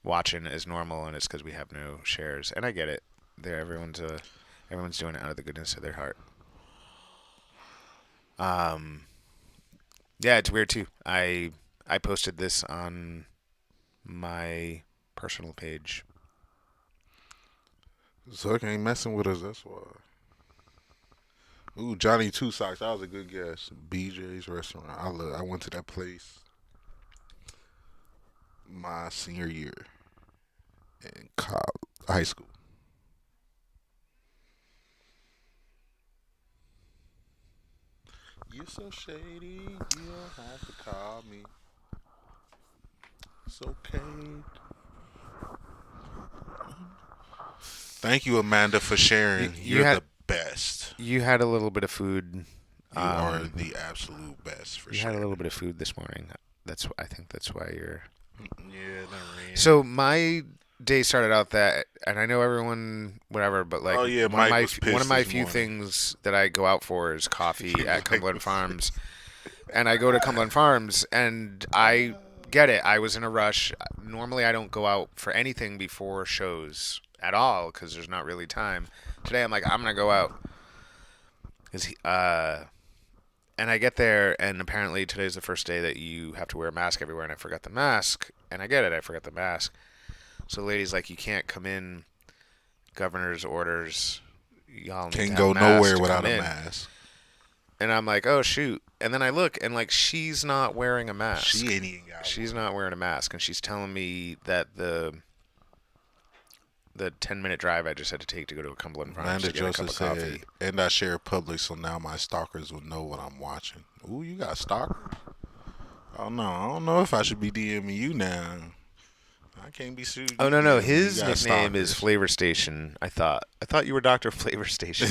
watching as normal, and it's because we have no shares. And I get it. Everyone's doing it out of the goodness of their heart. Yeah, it's weird too. I posted this on my personal page. Zuck ain't messing with us, that's why. Ooh, Johnny Two Socks. That was a good guess. BJ's restaurant. I went to that place my senior year in high school. You're so shady. You don't have to call me. It's okay. Thank you, Amanda, for sharing. You You're had the best. you had a little bit of food. You are the absolute best for You sharing. had a little bit of food this morning. I think that's why you're. Yeah, that ran. So my day started out that, and I know everyone, whatever, but like, Oh, yeah, one Mike of my was pissed one of my this few morning. things that I go out for is coffee at Mike Cumberland was Farms, and I go to Cumberland Farms, and I get it. I was in a rush. Normally, I don't go out for anything before shows at all because there's not really time. Today, I'm like, I'm gonna go out because and I get there, and apparently today's the first day that you have to wear a mask everywhere, and I forgot the mask, and I get it. I forgot the mask. So the lady's like, you can't come in. Governor's orders. Y'all need to Can't have go masks nowhere to without come a in. mask. And I'm like, oh shoot. And then I look, and like, she's not wearing a mask. She ain't even got She's one. not wearing a mask, and she's telling me that the 10-minute drive I just had to take to go to a Cumberland Farms Amanda to get a cup Joseph of said, coffee. and I share public, so now my stalkers will know what I'm watching. Ooh, you got stalkers? Oh no, I don't know if I should be DMing you now. I can't be sued. Oh You no, DM me, his you got nickname is stalkers. Flavor Station. I thought you were Dr. Flavor Station.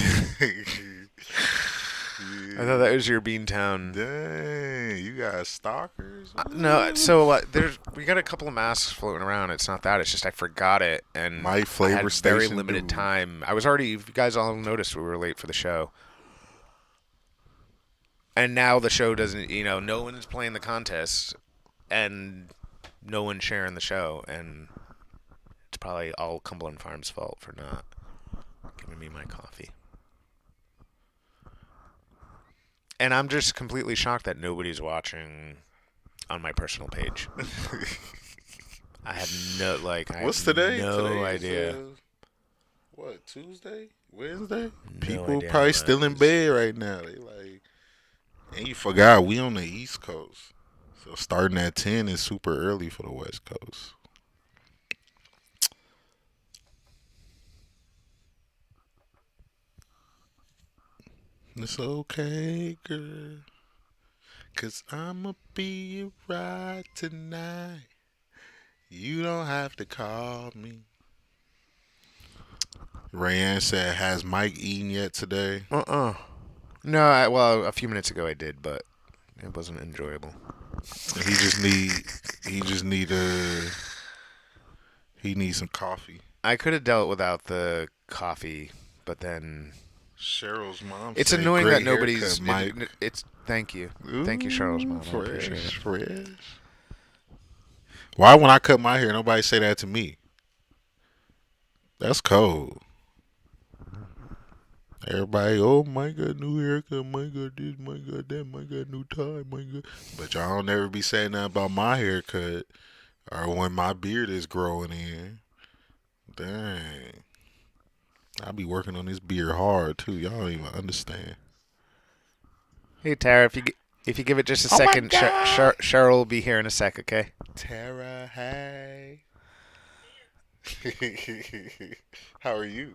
I thought that was your Beantown. Dang, you got stalkers? No, Ooh. so we got a couple of masks floating around. It's not that. It's just I forgot it, and My I Flavor had very Station limited dude. time. I was already. If you guys all noticed, we were late for the show, and now the show doesn't. No one is playing the contest, and no one's sharing the show, and it's probably all Cumberland Farms' fault for not giving me my coffee. And I'm just completely shocked that nobody's watching on my personal page. I have What's today? no Today's, idea. What, Tuesday? Wednesday? No People idea probably what still in is. bed right now. They like, and you forgot we on the East Coast. So starting at 10 is super early for the West Coast. It's okay, girl. 'Cause I'ma be right tonight. You don't have to call me. Rayanne said, has Mike eaten yet today? No, well, a few minutes ago I did, but it wasn't enjoyable. He just need he needs some coffee. I could have dealt without the coffee, but then Cheryl's mom it's said, annoying great that nobody's. haircut, Mike. It's thank you, Cheryl's mom. I appreciate it. Fresh. Why when I cut my hair, nobody say that to me? That's cold. Everybody, oh, Mike got new haircut, Mike got this, Mike got that, Mike got new tie, Mike got... But y'all don't never be saying nothing about my haircut or when my beard is growing in. Dang. I be working on this beard hard, too. Y'all don't even understand. Hey Tara, if you give it just a Oh my second, God. Cheryl will be here in a sec. Okay. Tara, hey. How are you?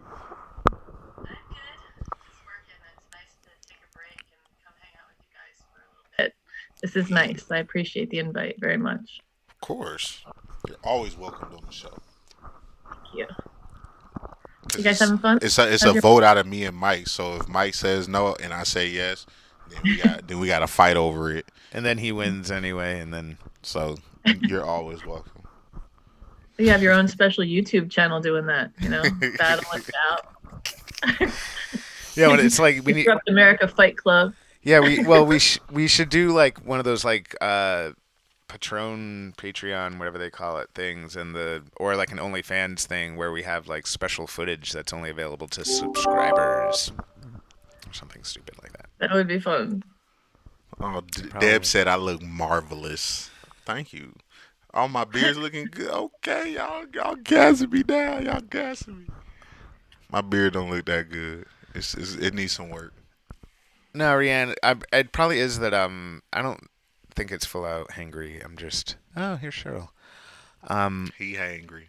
This is nice. I appreciate the invite very much. Of course. You're always welcomed on the show. Thank you. 'Cause You guys having fun? It's a vote out of me and Mike. So if Mike says no and I say yes, then we got to fight over it. And then he wins anyway, and then So you're always welcome. You have your own special YouTube channel doing that, battle it out. yeah, but it's like we need. Disrupt America Fight Club. Yeah, we should do like one of those like Patreon, whatever they call it, things, or like an OnlyFans thing where we have like special footage that's only available to subscribers, or something stupid like that. That would be fun. Oh, Deb said I look marvelous. Thank you. Oh, my beard's looking good. Okay, y'all gassing me down. Y'all gassing me. My beard don't look that good. It needs some work. No, Rianne, it probably is that I don't think it's full out hangry. I'm just here's Cheryl. He hangry.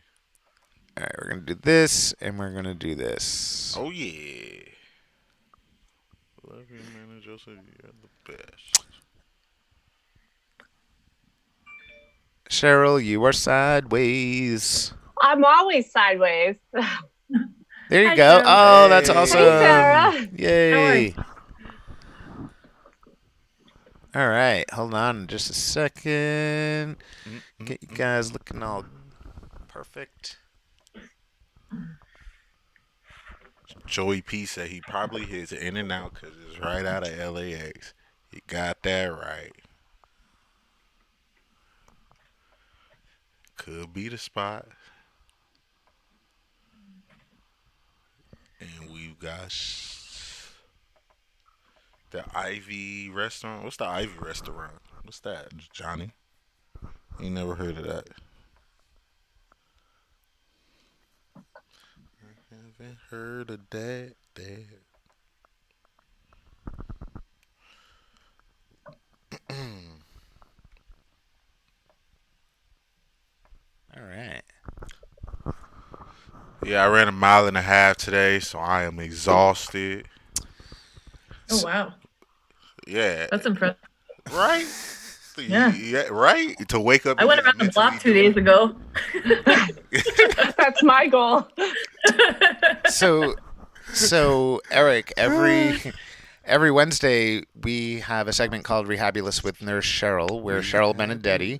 All right, we're gonna do this and we're gonna do this. Oh yeah. Love you, man. Joseph, you're the best. Cheryl, you are sideways. I'm always sideways. There you Hi, go. Cheryl. Oh, that's Hey. awesome. Hey, Sarah. Yay. All right, hold on just a second. Get you guys looking all perfect. Joey P said he probably hits In and Out because it's right out of LAX. You got that right. Could be the spot. And we've got the Ivy restaurant. What's the Ivy restaurant? What's that, Johnny? Ain't never heard of that. I haven't heard of that. All right. Yeah, I ran 1.5 miles today, so I am exhausted. Oh, wow. Yeah. That's impressive. Right? Yeah. Right? To wake up. I went around the block 2 days ago. That's my goal. So Eric, every Wednesday we have a segment called Rehabulous with Nurse Cheryl, where Cheryl Benedetti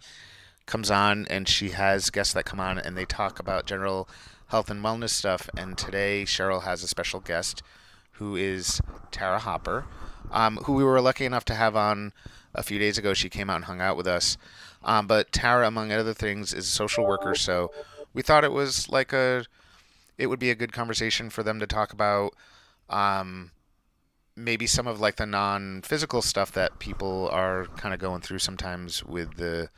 comes on and she has guests that come on and they talk about general health and wellness stuff. And today Cheryl has a special guest who is Tara Hopper, who we were lucky enough to have on a few days ago. She came out and hung out with us. But Tara, among other things, is a social worker, so we thought it was it would be a good conversation for them to talk about maybe some of like the non-physical stuff that people are kind of going through sometimes with the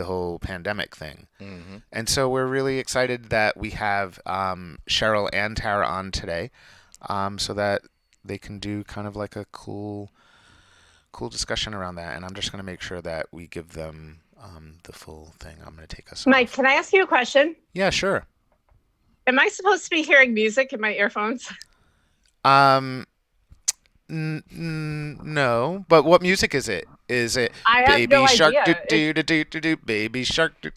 whole pandemic thing. Mm-hmm. And so we're really excited that we have Cheryl and Tara on today, so that they can do kind of like a cool discussion around that. And I'm just going to make sure that we give them the full thing. I'm going to take us Mike, off. can I ask you a question? Yeah, sure. Am I supposed to be hearing music in my earphones? No, but what music is it? Is it I have Baby no Shark idea. do do do do do Baby Shark do?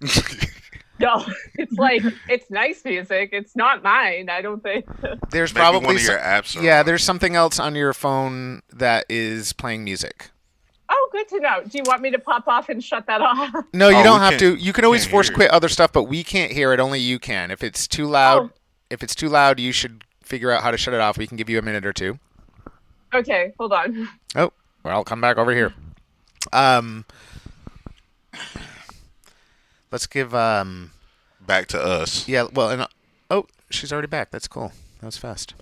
No, it's like, it's nice music. It's not mine, I don't think. There's Maybe probably one of your apps are yeah, on. there's something else on your phone that is playing music. Oh, good to know. Do you want me to pop off and shut that off? No, you Oh, don't we have to. can't- You can always can't force hear it. quit other stuff, but we can't hear it. Only you can. If it's too loud, Oh. you should figure out how to shut it off. We can give you a minute or two. Okay, hold on. Oh, well, I'll come back over here. Let's give Back to us. yeah. Well, and oh, she's already back. That's cool. That was fast.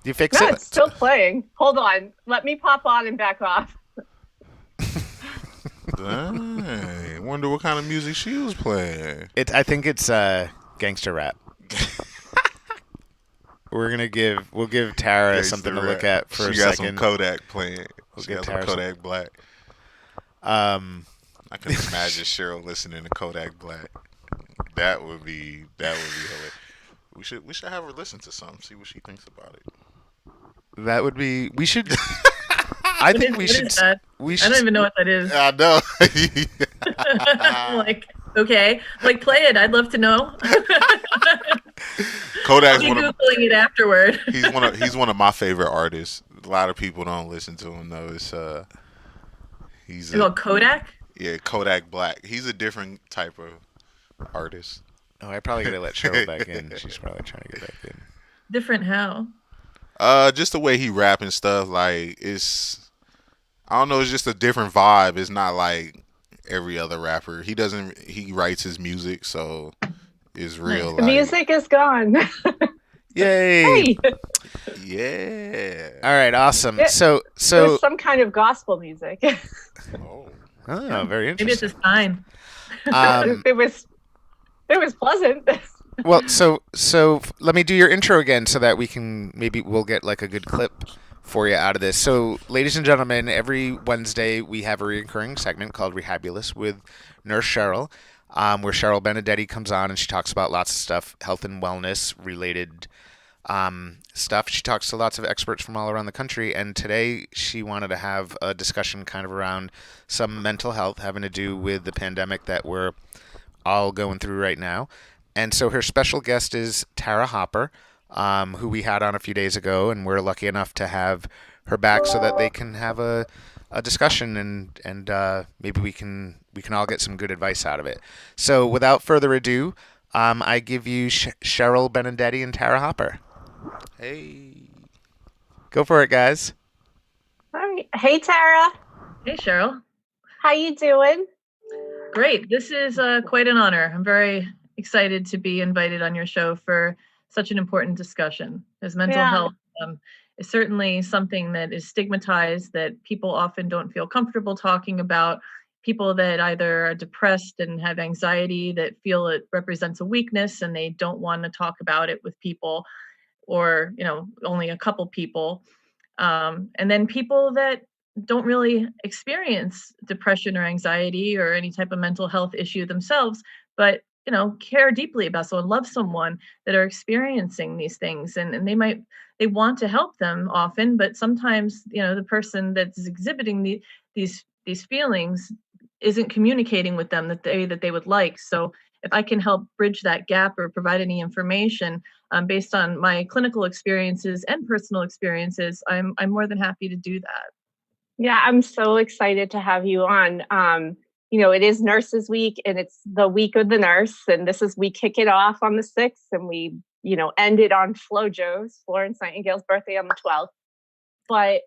You fix No, it? it's still playing. Hold on. Let me pop on and back off. Dang, wonder what kind of music she was playing. I think it's gangster rap. We'll give Tara something to look at for a She got second. some Kodak playing. We'll She give got some Tara Kodak Black. I can imagine Cheryl listening to Kodak Black. That would be hilarious. We should have her listen to something, see what she thinks about it. That would be. We should. I think we should. We should. I don't even know what that is. I know. I'm like, okay, like play it. I'd love to know. Kodak's I'll be Googling it afterward. he's one of my favorite artists. A lot of people don't listen to him though. He's called Kodak. Yeah, Kodak Black. He's a different type of artist. Oh, I probably gotta let Cheryl back in. She's probably trying to get back in. Different how? Just the way he rap and stuff. Like I don't know. It's just a different vibe. It's not like every other rapper. He writes his music, so it's real. The music is gone. Yay! Hey. Yeah. All right, awesome. So It was some kind of gospel music. Oh, very interesting. Maybe it's a sign. It was pleasant. Well, so let me do your intro again so that we'll get like a good clip for you out of this. So, ladies and gentlemen, every Wednesday we have a recurring segment called Rehabulous with Nurse Cheryl, where Cheryl Benedetti comes on and she talks about lots of stuff, health and wellness related stuff. She talks to lots of experts from all around the country, and today she wanted to have a discussion kind of around some mental health having to do with the pandemic that we're all going through right now. And so her special guest is Tara Hopper, who we had on a few days ago, and we're lucky enough to have her back so that they can have a discussion and maybe we can all get some good advice out of it. So without further ado, I give you Cheryl Benedetti and Tara Hopper. Hey. Go for it, guys. All right. Hey, Tara. Hey, Cheryl. How you doing? Great. This is quite an honor. I'm very excited to be invited on your show for such an important discussion, as mental health is certainly something that is stigmatized, that people often don't feel comfortable talking about. People that either are depressed and have anxiety, that feel it represents a weakness and they don't want to talk about it with people, or only a couple people, and then people that don't really experience depression or anxiety or any type of mental health issue themselves, but care deeply about someone, love someone that are experiencing these things, and they want to help them often, but sometimes the person that's exhibiting these feelings isn't communicating with them that they would like. So if I can help bridge that gap or provide any information based on my clinical experiences and personal experiences, I'm more than happy to do that. Yeah, I'm so excited to have you on. It is Nurses Week, and it's the week of the nurse, and we kick it off on the 6th, and we end it on FloJo's, Florence Nightingale's birthday, on the 12th. But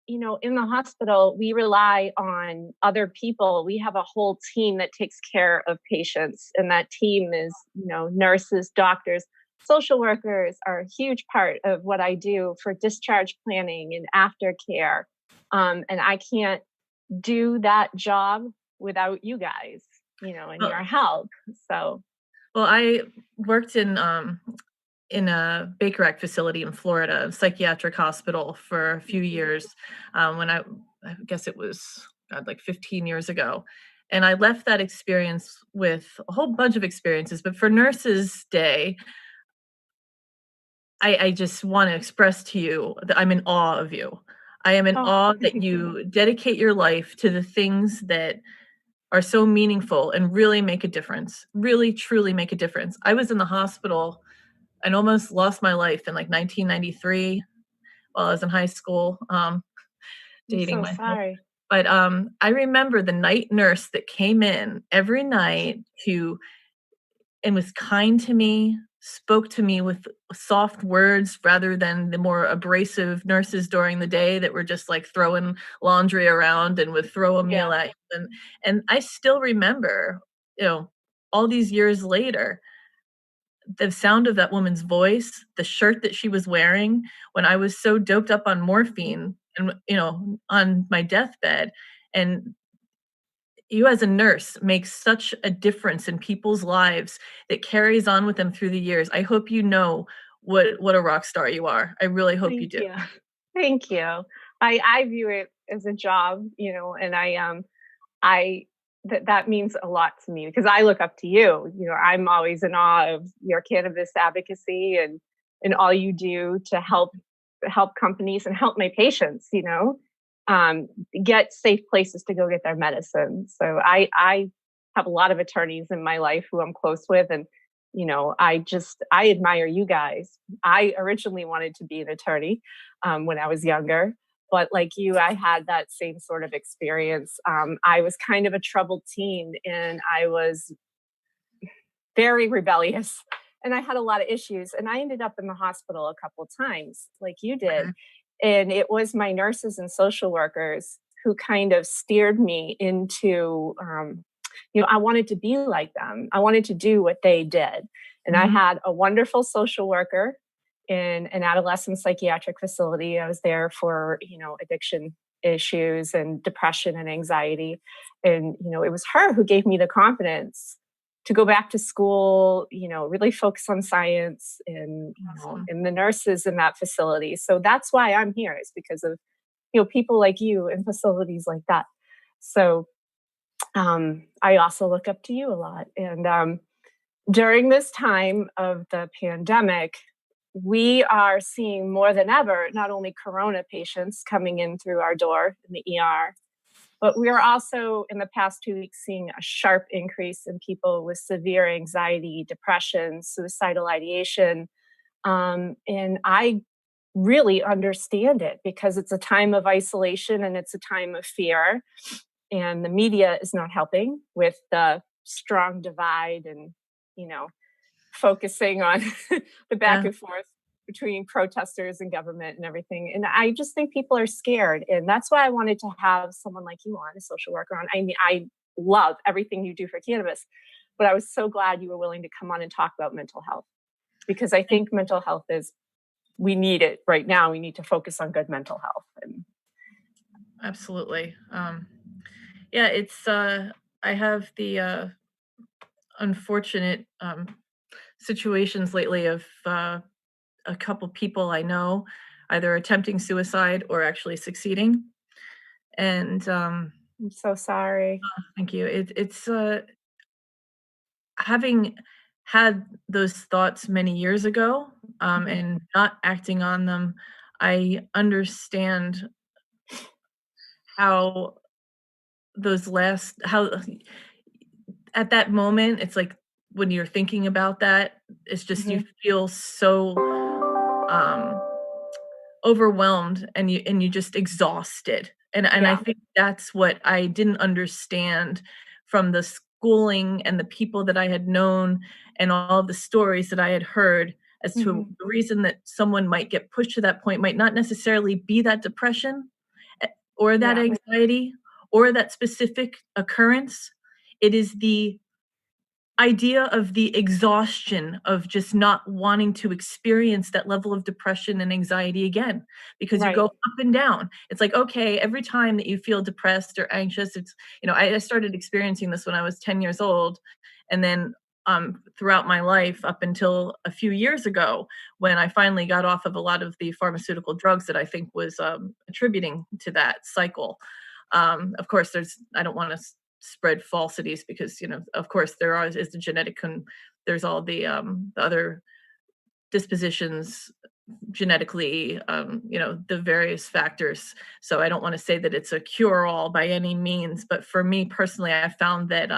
in the hospital, we rely on other people. We have a whole team that takes care of patients, and that team is nurses, doctors, social workers are a huge part of what I do for discharge planning and aftercare. And I can't do that job without you guys, and your help. So, well, I worked in a Baker Act facility in Florida, a psychiatric hospital, for a few years when I guess it was like 15 years ago. And I left that experience with a whole bunch of experiences. But for Nurses Day, I just want to express to you that I'm in awe of you. I am in awe that you dedicate your life to the things that are so meaningful and really make a difference, really, truly make a difference. I was in the hospital and almost lost my life in like 1993 while I was in high school, dating myself. Sorry. But I remember the night nurse that came in every night and was kind to me, spoke to me with soft words rather than the more abrasive nurses during the day that were just like throwing laundry around and would throw a meal at you. And I still remember, all these years later, the sound of that woman's voice, the shirt that she was wearing when I was so doped up on morphine and, on my deathbed. And you as a nurse make such a difference in people's lives that carries on with them through the years. I hope you know what a rock star you are. I really hope you Thank do. you. Thank you. I view it as a job, and that means a lot to me because I look up to you. I'm always in awe of your cannabis advocacy and all you do to help companies and help my patients, get safe places to go get their medicine. So I have a lot of attorneys in my life who I'm close with, and I admire you guys. I originally wanted to be an attorney when I was younger, but like you, I had that same sort of experience. I was kind of a troubled teen, and I was very rebellious, and I had a lot of issues, and I ended up in the hospital a couple times, like you did. And it was my nurses and social workers who kind of steered me into, I wanted to be like them. I wanted to do what they did. And I had a wonderful social worker in an adolescent psychiatric facility. I was there for, addiction issues and depression and anxiety. And, it was her who gave me the confidence to go back to school, really focus on science and, and the nurses in that facility. So that's why I'm here, is because of, people like you in facilities like that. So I also look up to you a lot. And during this time of the pandemic, we are seeing more than ever, not only corona patients coming in through our door in the ER, but we are also in the past 2 weeks seeing a sharp increase in people with severe anxiety, depression, suicidal ideation. And I really understand it because it's a time of isolation and it's a time of fear. And the media is not helping with the strong divide and, focusing on the back and forth between protesters and government and everything. And I just think people are scared. And that's why I wanted to have someone like you on, a social worker on. I mean, I love everything you do for cannabis, but I was so glad you were willing to come on and talk about mental health, because I think mental health we need it right now. We need to focus on good mental health. Absolutely. It's, I have the unfortunate situations lately of a couple people I know either attempting suicide or actually succeeding. And I'm so sorry. thank you. It's having had those thoughts many years ago and not acting on them, I understand how how at that moment, it's like when you're thinking about that, it's just you feel so overwhelmed and you just exhausted. And I think that's what I didn't understand from the schooling and the people that I had known and all the stories that I had heard as to the reason that someone might get pushed to that point might not necessarily be that depression or that anxiety or that specific occurrence. It is the idea of the exhaustion of just not wanting to experience that level of depression and anxiety again, because you go up and down. It's like, okay, every time that you feel depressed or anxious, it's, I started experiencing this when I was 10 years old. And then throughout my life up until a few years ago, when I finally got off of a lot of the pharmaceutical drugs that I think was attributing to that cycle. Of course, I don't want to spread falsities because, of course is the genetic there's all the other dispositions genetically, the various factors. So I don't want to say that it's a cure-all by any means, but for me personally, I found that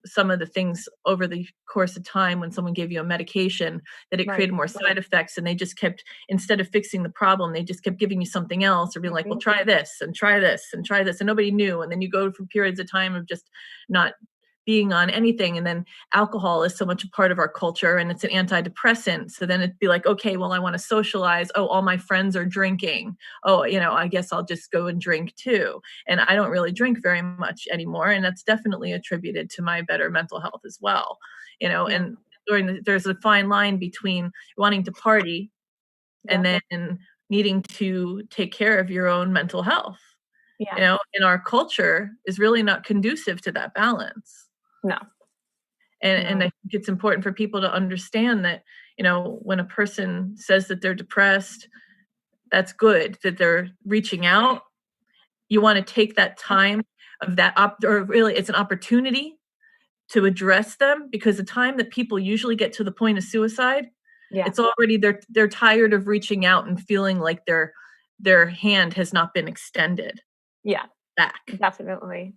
some of the things over the course of time when someone gave you a medication, that it created more side effects, and they just kept, instead of fixing the problem, they just kept giving you something else or being like, well, try this and try this and try this, and nobody knew. And then you go for periods of time of just not being on anything. And then alcohol is so much a part of our culture and it's an antidepressant. So then it'd be like, okay, well, I want to socialize. Oh, all my friends are drinking. Oh, I guess I'll just go and drink too. And I don't really drink very much anymore. And that's definitely attributed to my better mental health as well. And there's a fine line between wanting to party and then needing to take care of your own mental health. Yeah. You know, and our culture is really not conducive to that balance. No. And I think it's important for people to understand that, you know, when a person says that they're depressed, that's good, that they're reaching out. You want to take that time of that, or really it's an opportunity to address them, because the time that people usually get to the point of suicide, it's already, they're tired of reaching out and feeling like their hand has not been extended. Yeah. Back. Definitely.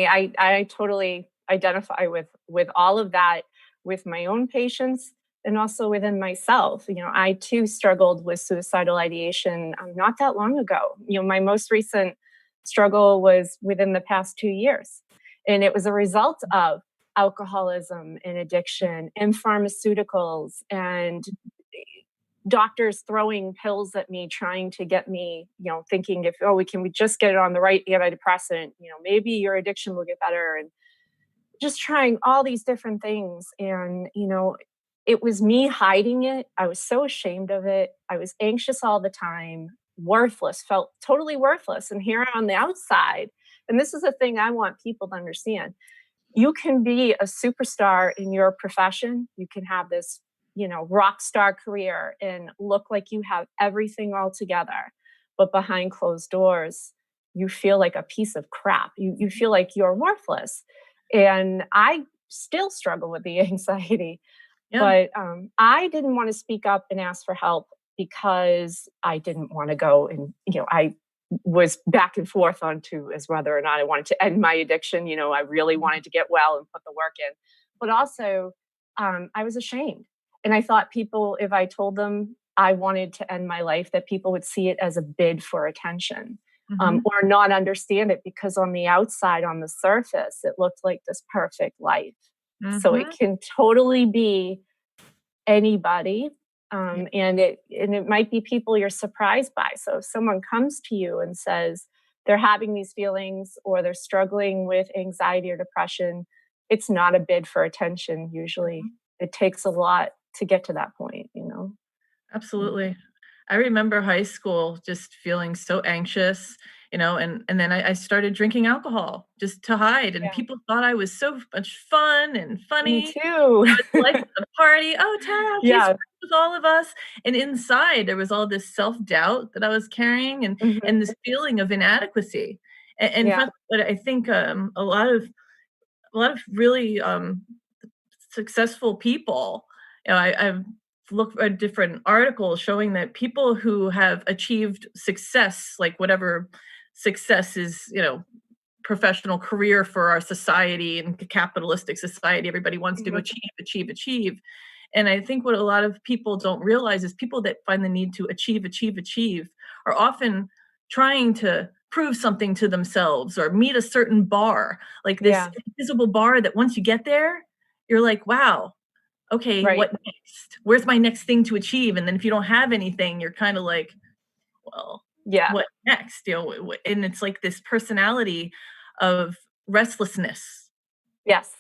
I totally identify with all of that, with my own patients and also within myself. You know, I too struggled with suicidal ideation not that long ago. You know, my most recent struggle was within the past 2 years, and it was a result of alcoholism and addiction and pharmaceuticals and doctors throwing pills at me, trying to get me, you know, thinking if, we just get it on the right antidepressant, you know, maybe your addiction will get better, and just trying all these different things. And, you know, it was me hiding it. I was so ashamed of it. I was anxious all the time, worthless, felt totally worthless. And here on the outside, and this is the thing I want people to understand, you can be a superstar in your profession. You can have this, you know, rock star career and look like you have everything all together. But behind closed doors, you feel like a piece of crap. You feel like you're worthless. And I still struggle with the anxiety. Yeah. But I didn't want to speak up and ask for help because I didn't want to go and, you know, I was back and forth on to as whether or not I wanted to end my addiction. You know, I really wanted to get well and put the work in. But also, I was ashamed. And I thought people, if I told them I wanted to end my life, that people would see it as a bid for attention, or not understand it, because on the outside, on the surface, it looked like this perfect life. So it can totally be anybody. And it might be people you're surprised by. So if someone comes to you and says they're having these feelings or they're struggling with anxiety or depression, it's not a bid for attention. Usually it takes a lot to get to that point, you know? Absolutely. I remember high school just feeling so anxious, you know, and then I started drinking alcohol just to hide. And people thought I was so much fun and funny. Me too. I was like a party. Oh, Tara, she's friends with all of us. And inside there was all this self-doubt that I was carrying, and this feeling of inadequacy. And but I think a lot of really successful people, you know, I've looked at different articles showing that people who have achieved success, like whatever success is, you know, professional career for our society and capitalistic society, everybody wants to achieve. And I think what a lot of people don't realize is people that find the need to achieve are often trying to prove something to themselves or meet a certain bar, like this invisible bar that once you get there, you're like, wow, okay, what next? Where's my next thing to achieve? And then if you don't have anything, you're kind of like, well, what next? You know, and it's like this personality of restlessness. Yes.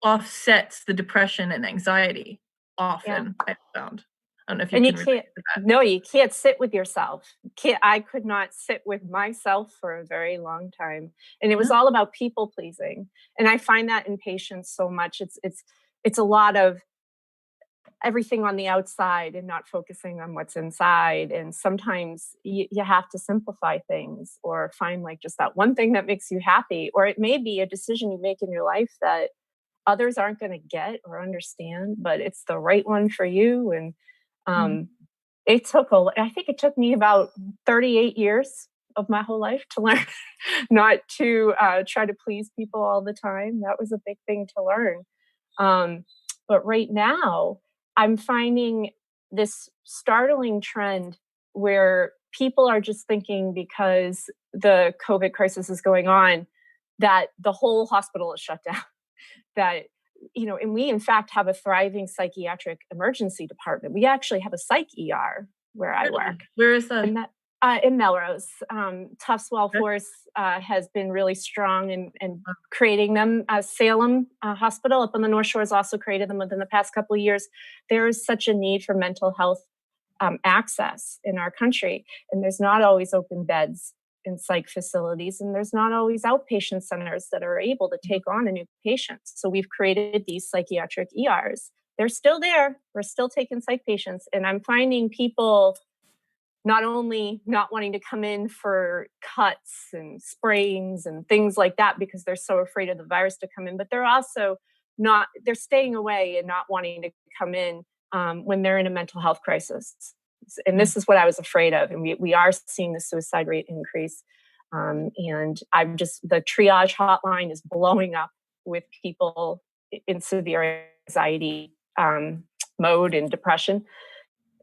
Offsets the depression and anxiety often, I found. I don't know if you and can you relate can't, to that. no, you can't sit with yourself. I could not sit with myself for a very long time. And it was all about people pleasing. And I find that in patients so much. It's a lot of everything on the outside and not focusing on what's inside. And sometimes you have to simplify things or find like just that one thing that makes you happy. Or it may be a decision you make in your life that others aren't going to get or understand, but it's the right one for you. And I think it took me about 38 years of my whole life to learn not to try to please people all the time. That was a big thing to learn. But right now, I'm finding this startling trend where people are just thinking, because the COVID crisis is going on, that the whole hospital is shut down. That, you know, and we in fact have a thriving psychiatric emergency department. We actually have a psych ER where I work. Where is that? In Melrose, Tufts Well Force has been really strong in creating them. Salem Hospital up on the North Shore has also created them within the past couple of years. There is such a need for mental health access in our country, and there's not always open beds in psych facilities, and there's not always outpatient centers that are able to take on a new patient. So we've created these psychiatric ERs. They're still there. We're still taking psych patients, and I'm finding people not only not wanting to come in for cuts and sprains and things like that because they're so afraid of the virus to come in, but they're also they're staying away and not wanting to come in when they're in a mental health crisis. And this is what I was afraid of. And we are seeing the suicide rate increase. And the triage hotline is blowing up with people in severe anxiety mode and depression.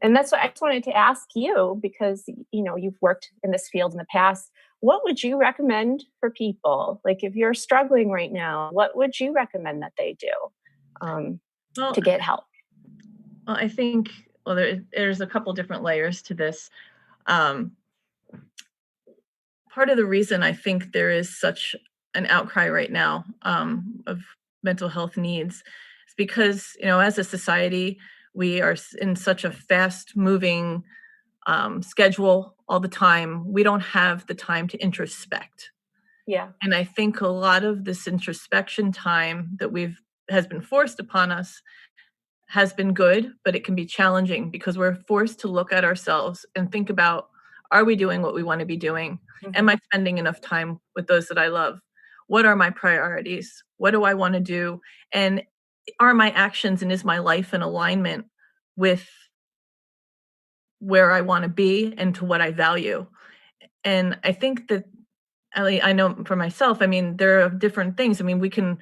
And that's what I just wanted to ask you, because, you've worked in this field in the past. What would you recommend for people? Like, if you're struggling right now, what would you recommend that they do to get help? Well, I think, there's a couple different layers to this. Part of the reason I think there is such an outcry right now of mental health needs is because, as a society, we are in such a fast-moving schedule all the time. We don't have the time to introspect. Yeah. And I think a lot of this introspection time that has been forced upon us has been good, but it can be challenging because we're forced to look at ourselves and think about, are we doing what we want to be doing? Mm-hmm. Am I spending enough time with those that I love? What are my priorities? What do I want to do? And are my actions and is my life in alignment with where I want to be and to what I value? And I think that, I know for myself, there are different things. We can,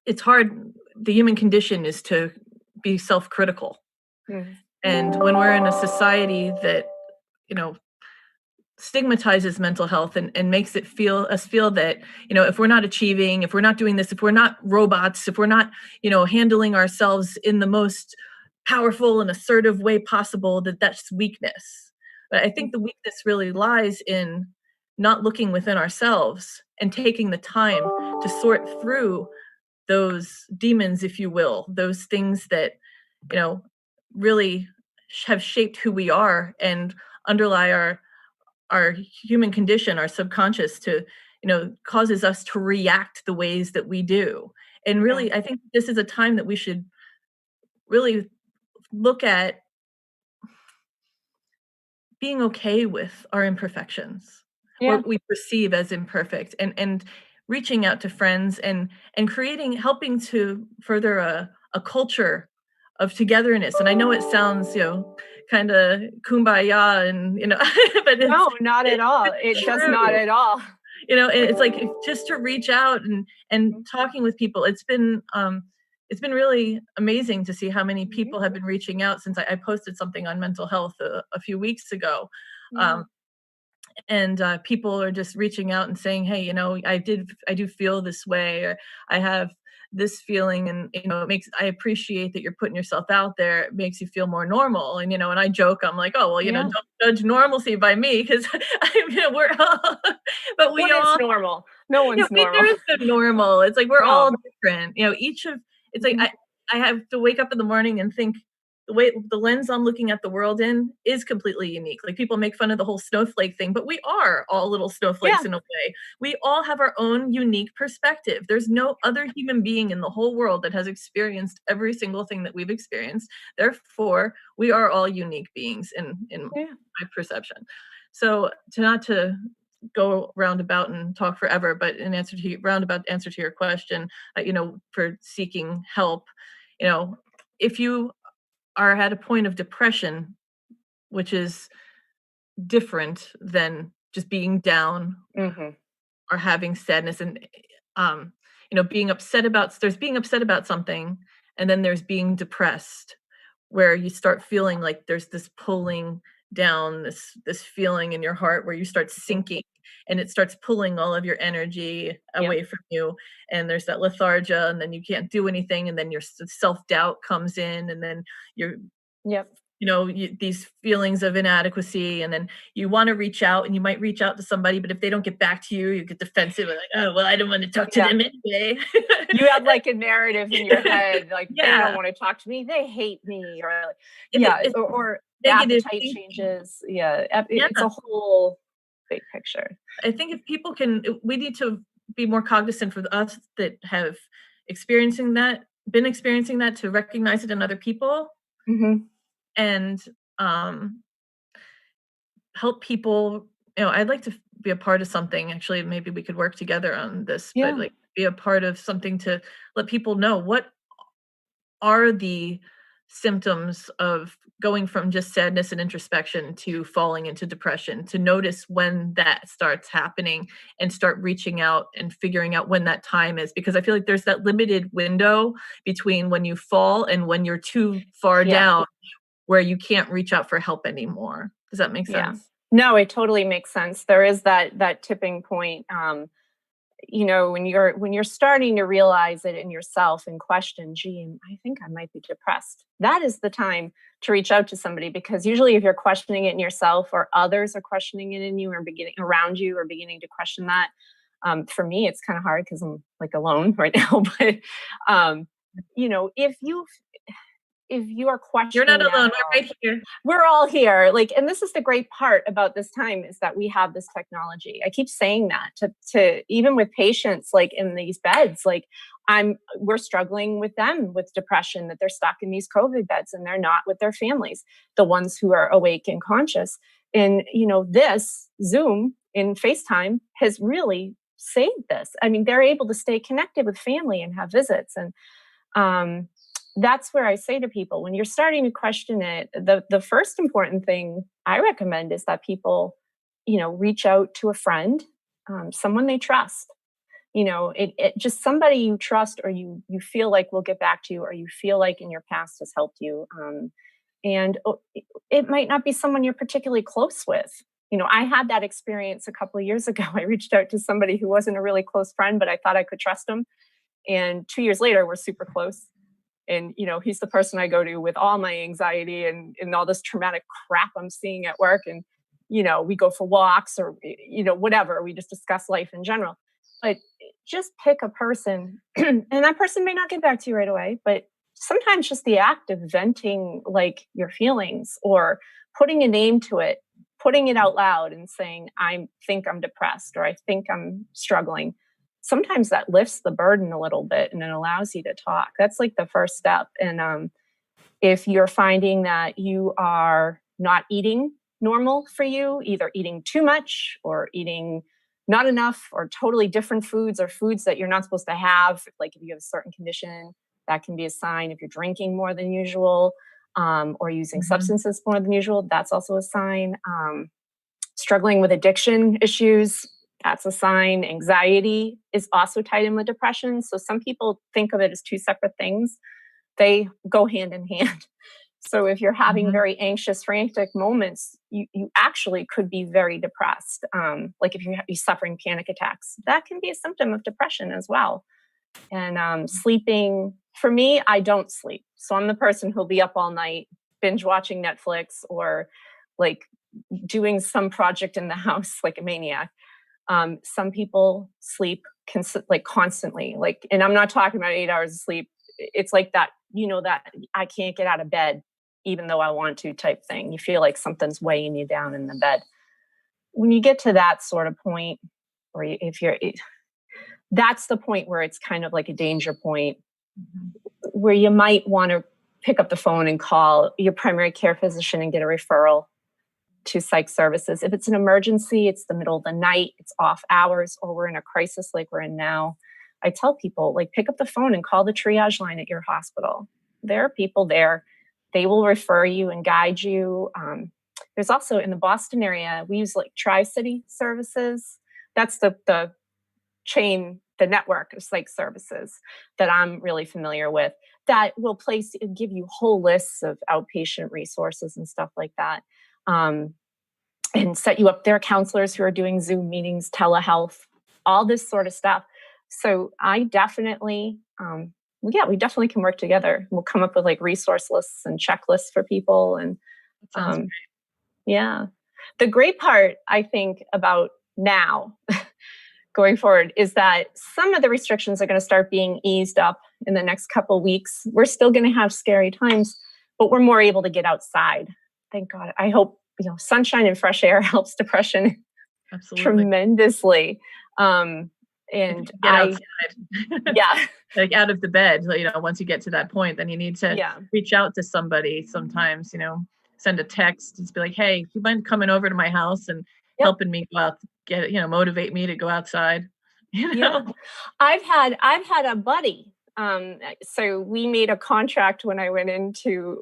it's hard. The human condition is to be self-critical. Mm-hmm. And when we're in a society that, stigmatizes mental health and makes us feel that, if we're not achieving, if we're not doing this, if we're not robots, if we're not, handling ourselves in the most powerful and assertive way possible, that's weakness. But I think the weakness really lies in not looking within ourselves and taking the time to sort through those demons, if you will, those things that, really have shaped who we are and underlie our human condition, our subconscious to, causes us to react the ways that we do. And really, I think this is a time that we should really look at being okay with our imperfections, what we perceive as imperfect, and reaching out to friends and helping to further a culture of togetherness. And I know it sounds, kind of kumbaya and, but no, not at all. It does not at all. It's like just to reach out and talking with people. It's been really amazing to see how many people have been reaching out since I posted something on mental health a few weeks ago. And people are just reaching out and saying, hey, I do feel this way, or I have this feeling, and I appreciate that you're putting yourself out there. It makes you feel more normal. And and I joke, I'm like, oh well, don't judge normalcy by me, because we're all, but we all normal. No one's normal. There is no normal. It's like we're all different. It's like I have to wake up in the morning and think the lens I'm looking at the world in is completely unique. Like, people make fun of the whole snowflake thing, but we are all little snowflakes in a way. We all have our own unique perspective. There's no other human being in the whole world that has experienced every single thing that we've experienced. Therefore, we are all unique beings in my perception. So not to go roundabout and talk forever, but roundabout answer to your question, for seeking help, if you are at a point of depression, which is different than just being down or having sadness, and being upset about something, and then there's being depressed, where you start feeling like there's this pulling down, this feeling in your heart where you start sinking, and it starts pulling all of your energy away from you, and there's that lethargia, and then you can't do anything, and then your self-doubt comes in, and then you're these feelings of inadequacy, and then you want to reach out, and you might reach out to somebody, but if they don't get back to you, you get defensive, like, oh, well, I don't want to talk to them anyway. You have like a narrative in your head, like they don't want to talk to me, they hate me, or or appetite changes. It's a whole big picture. I think if people we need to be more cognizant for us that have been experiencing that, to recognize it in other people, and help people. I'd like to be a part of something. Actually, maybe we could work together on this, but like be a part of something to let people know what are the symptoms of going from just sadness and introspection to falling into depression, to notice when that starts happening and start reaching out and figuring out when that time is, because I feel like there's that limited window between when you fall and when you're too far down where you can't reach out for help anymore. Does that make sense? No, it totally makes sense. There is that tipping point. When you're starting to realize it in yourself and question, gee, I think I might be depressed. That is the time to reach out to somebody, because usually if you're questioning it in yourself, or others are questioning it in you, or beginning to question that. For me, it's kind of hard because I'm like alone right now. But if you are questioning, you're not alone. We're right here. We're all here. And this is the great part about this time, is that we have this technology. I keep saying that to even with patients, like in these beds, we're struggling with them with depression, that they're stuck in these COVID beds and they're not with their families, the ones who are awake and conscious. And, this Zoom in FaceTime has really saved this. I mean, they're able to stay connected with family and have visits. And, that's where I say to people, when you're starting to question it, the first important thing I recommend is that people, reach out to a friend, someone they trust, it just somebody you trust, or you feel like will get back to you, or you feel like in your past has helped you. And it might not be someone you're particularly close with. I had that experience a couple of years ago. I reached out to somebody who wasn't a really close friend, but I thought I could trust him. And 2 years later, we're super close. And, he's the person I go to with all my anxiety and all this traumatic crap I'm seeing at work. And, we go for walks, or, whatever. We just discuss life in general. But just pick a person, and that person may not get back to you right away. But sometimes just the act of venting, your feelings, or putting a name to it, putting it out loud and saying, I think I'm depressed, or I think I'm struggling. Sometimes that lifts the burden a little bit, and it allows you to talk. That's like the first step. And if you're finding that you are not eating normal for you, either eating too much or eating not enough, or totally different foods, or foods that you're not supposed to have, like if you have a certain condition, that can be a sign. If you're drinking more than usual, or using substances more than usual, that's also a sign. Struggling with addiction issues, that's a sign. Anxiety is also tied in with depression. So some people think of it as two separate things. They go hand in hand. So if you're having very anxious, frantic moments, you actually could be very depressed. Like if you're suffering panic attacks, that can be a symptom of depression as well. And sleeping, for me, I don't sleep. So I'm the person who'll be up all night, binge watching Netflix, or like doing some project in the house like a maniac. Some people sleep constantly, and I'm not talking about 8 hours of sleep. It's like that, that I can't get out of bed, even though I want to type thing. You feel like something's weighing you down in the bed. When you get to that sort of point, or that's the point where it's kind of like a danger point, where you might want to pick up the phone and call your primary care physician and get a referral to psych services. If it's an emergency, it's the middle of the night, it's off hours, or we're in a crisis like we're in now, I tell people, pick up the phone and call the triage line at your hospital. There are people there. They will refer you and guide you. There's also, in the Boston area, we use Tri-City services. That's the chain, the network of psych services that I'm really familiar with, that will give you whole lists of outpatient resources and stuff like that. And set you up. There are counselors who are doing Zoom meetings, telehealth, all this sort of stuff. So I definitely yeah, we definitely can work together. We'll come up with like resource lists and checklists for people. And That sounds great. yeah, the great part I think about now going forward is that some of the restrictions are going to start being eased up in the next couple of weeks. We're still going to have scary times, but we're more able to get outside. Thank God. I hope, sunshine and fresh air helps depression tremendously. And get outside. Yeah. Like out of the bed, once you get to that point, then you need to reach out to somebody sometimes, send a text, just be like, hey, you mind coming over to my house and helping me go out, motivate me to go outside. Yeah. I've had a buddy. So we made a contract when I went into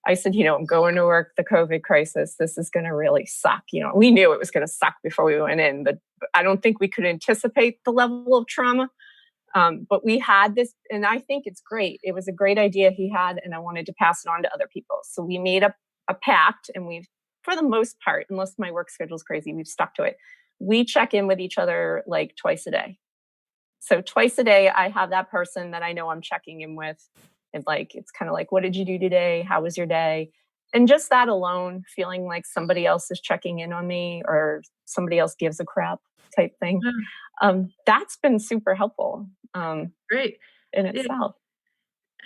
I said, I'm going to work the COVID crisis. This is going to really suck. We knew it was going to suck before we went in, but I don't think we could anticipate the level of trauma. But we had this, and I think it's great. It was a great idea he had, and I wanted to pass it on to other people. So we made a pact, and we've, for the most part, unless my work schedule is crazy, we've stuck to it. We check in with each other like twice a day. So twice a day, I have that person that I know I'm checking in with. And it's kind of like, what did you do today? How was your day? And just that alone, feeling like somebody else is checking in on me or somebody else gives a crap type thing. That's been super helpful. Great. In itself.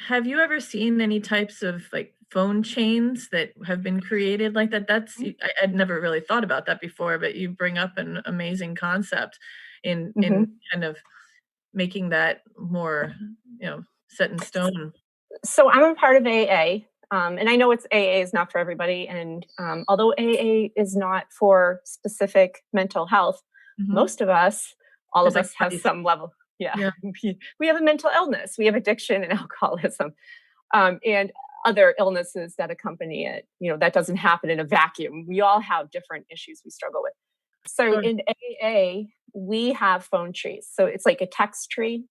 Have you ever seen any types of phone chains that have been created like that? I'd never really thought about that before, but you bring up an amazing concept in kind of making that more, set in stone. So I'm a part of AA, and I know AA is not for everybody. And although AA is not for specific mental health, most of us, all of us have some level. Yeah. We have a mental illness. We have addiction and alcoholism, and other illnesses that accompany it. That doesn't happen in a vacuum. We all have different issues we struggle with. So in AA, we have phone trees. So it's like a text tree.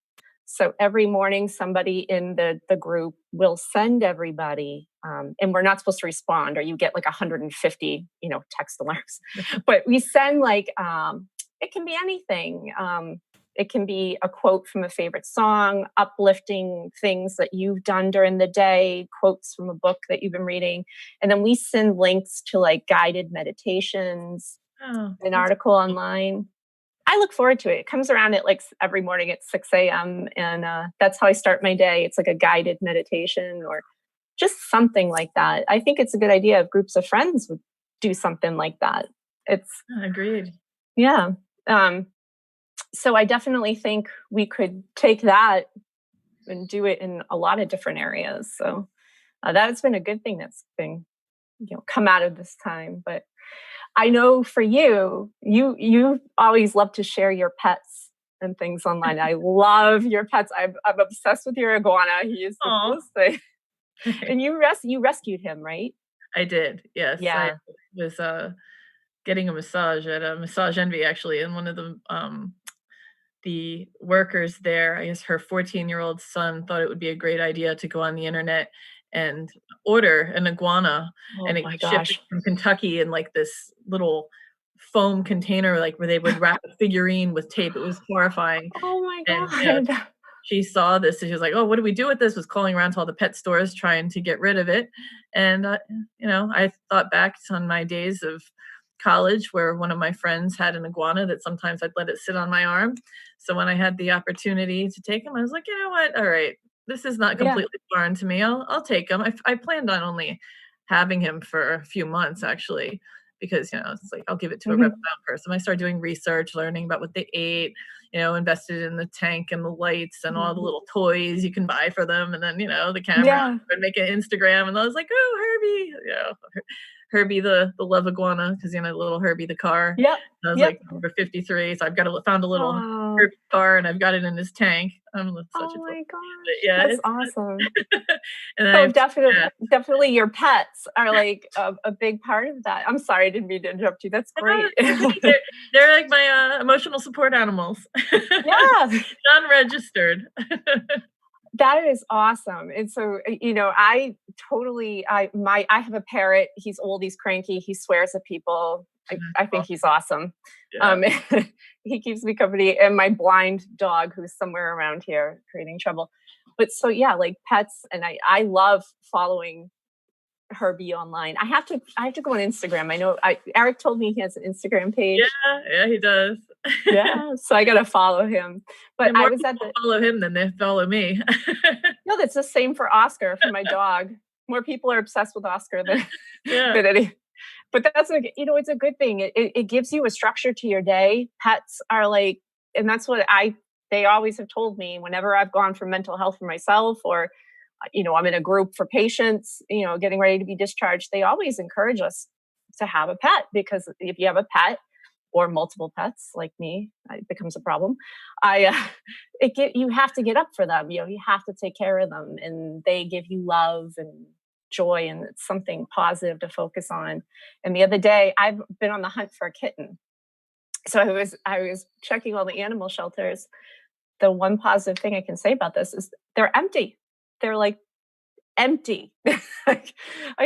So every morning, somebody in the group will send everybody, and we're not supposed to respond, or you get 150, text alerts. But we send it can be anything. It can be a quote from a favorite song, uplifting things that you've done during the day, quotes from a book that you've been reading. And then we send links to guided meditations, an article online. I look forward to it. It comes around at every morning at 6 a.m. And that's how I start my day. It's like a guided meditation or just something like that. I think it's a good idea if groups of friends would do something like that. Agreed. Yeah. So I definitely think we could take that and do it in a lot of different areas. So that's been a good thing that's been, come out of this time. But I know for you always love to share your pets and things online. I love your pets. I'm obsessed with your iguana. He is the coolest thing. And you rescued him, right? I did. Yes. Yeah. I was getting a massage at a Massage Envy, actually, and one of the workers there, I guess her 14-year-old son thought it would be a great idea to go on the internet and order an iguana, and it shipped from Kentucky in this little foam container, where they would wrap a figurine with tape. It was horrifying. Oh my God. And, she saw this and she was like, oh, what do we do with this? Was calling around to all the pet stores trying to get rid of it. And, I thought back on my days of college where one of my friends had an iguana that sometimes I'd let it sit on my arm. So when I had the opportunity to take him, I was like, you know what? All right, this is not completely foreign to me. I'll take him. I planned on only having him for a few months, actually, because, it's I'll give it to a reptile person. I started doing research, learning about what they ate, invested in the tank and the lights and all the little toys you can buy for them. And then, the camera would make an Instagram, and I was like, oh, Herbie, Herbie the love iguana, because little Herbie the car. Yeah. I was like over 53, so I've found a little Herbie car, and I've got it in his tank. I'm such oh my gosh, yeah, that's awesome. And so definitely your pets are a big part of that. I'm sorry, I didn't mean to interrupt you. That's great. They're like my emotional support animals. Yeah. Non-registered. That is awesome. And so, I have a parrot. He's old, he's cranky, he swears at people. I think he's awesome. Yeah. He keeps me company, and my blind dog who's somewhere around here creating trouble. But so yeah, like pets, and I love following Herbie online. I have to go on Instagram. I know Eric told me he has an Instagram page. Yeah, he does. Yeah, so I gotta follow him. But And more I was at people the follow him than they follow me. no, that's the same for Oscar, for my dog. More people are obsessed with Oscar than Yeah. than any. But that's it's a good thing. It gives you a structure to your day. Pets are like, and that's what they always have told me whenever I've gone for mental health for myself, or I'm in a group for patients, getting ready to be discharged. They always encourage us to have a pet, because if you have a pet or multiple pets like me, it becomes a problem. You have to get up for them. You have to take care of them, and they give you love and joy, and it's something positive to focus on. And the other day, I've been on the hunt for a kitten. So I was checking all the animal shelters. The one positive thing I can say about this is they're empty. They're like empty. I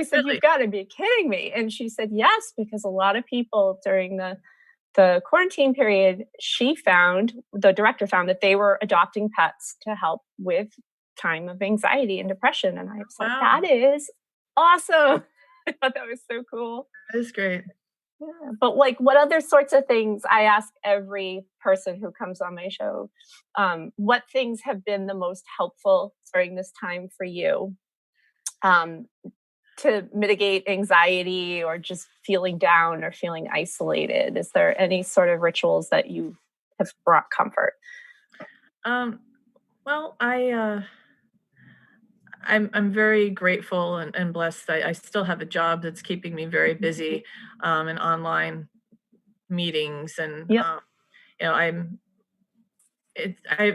said, Really? "You've got to be kidding me." And she said, "Yes, because a lot of people during the quarantine period, the director found that they were adopting pets to help with time of anxiety and depression." And I was like, Wow. that is awesome. I thought that was so cool. That is great. Yeah. But like, what other sorts of things, I ask every person who comes on my show, what things have been the most helpful during this time for you, to mitigate anxiety or just feeling down or feeling isolated? Is there any sort of rituals that you have brought comfort? Well, I'm very grateful and blessed. I still have a job that's keeping me very busy, in online meetings, and Yep.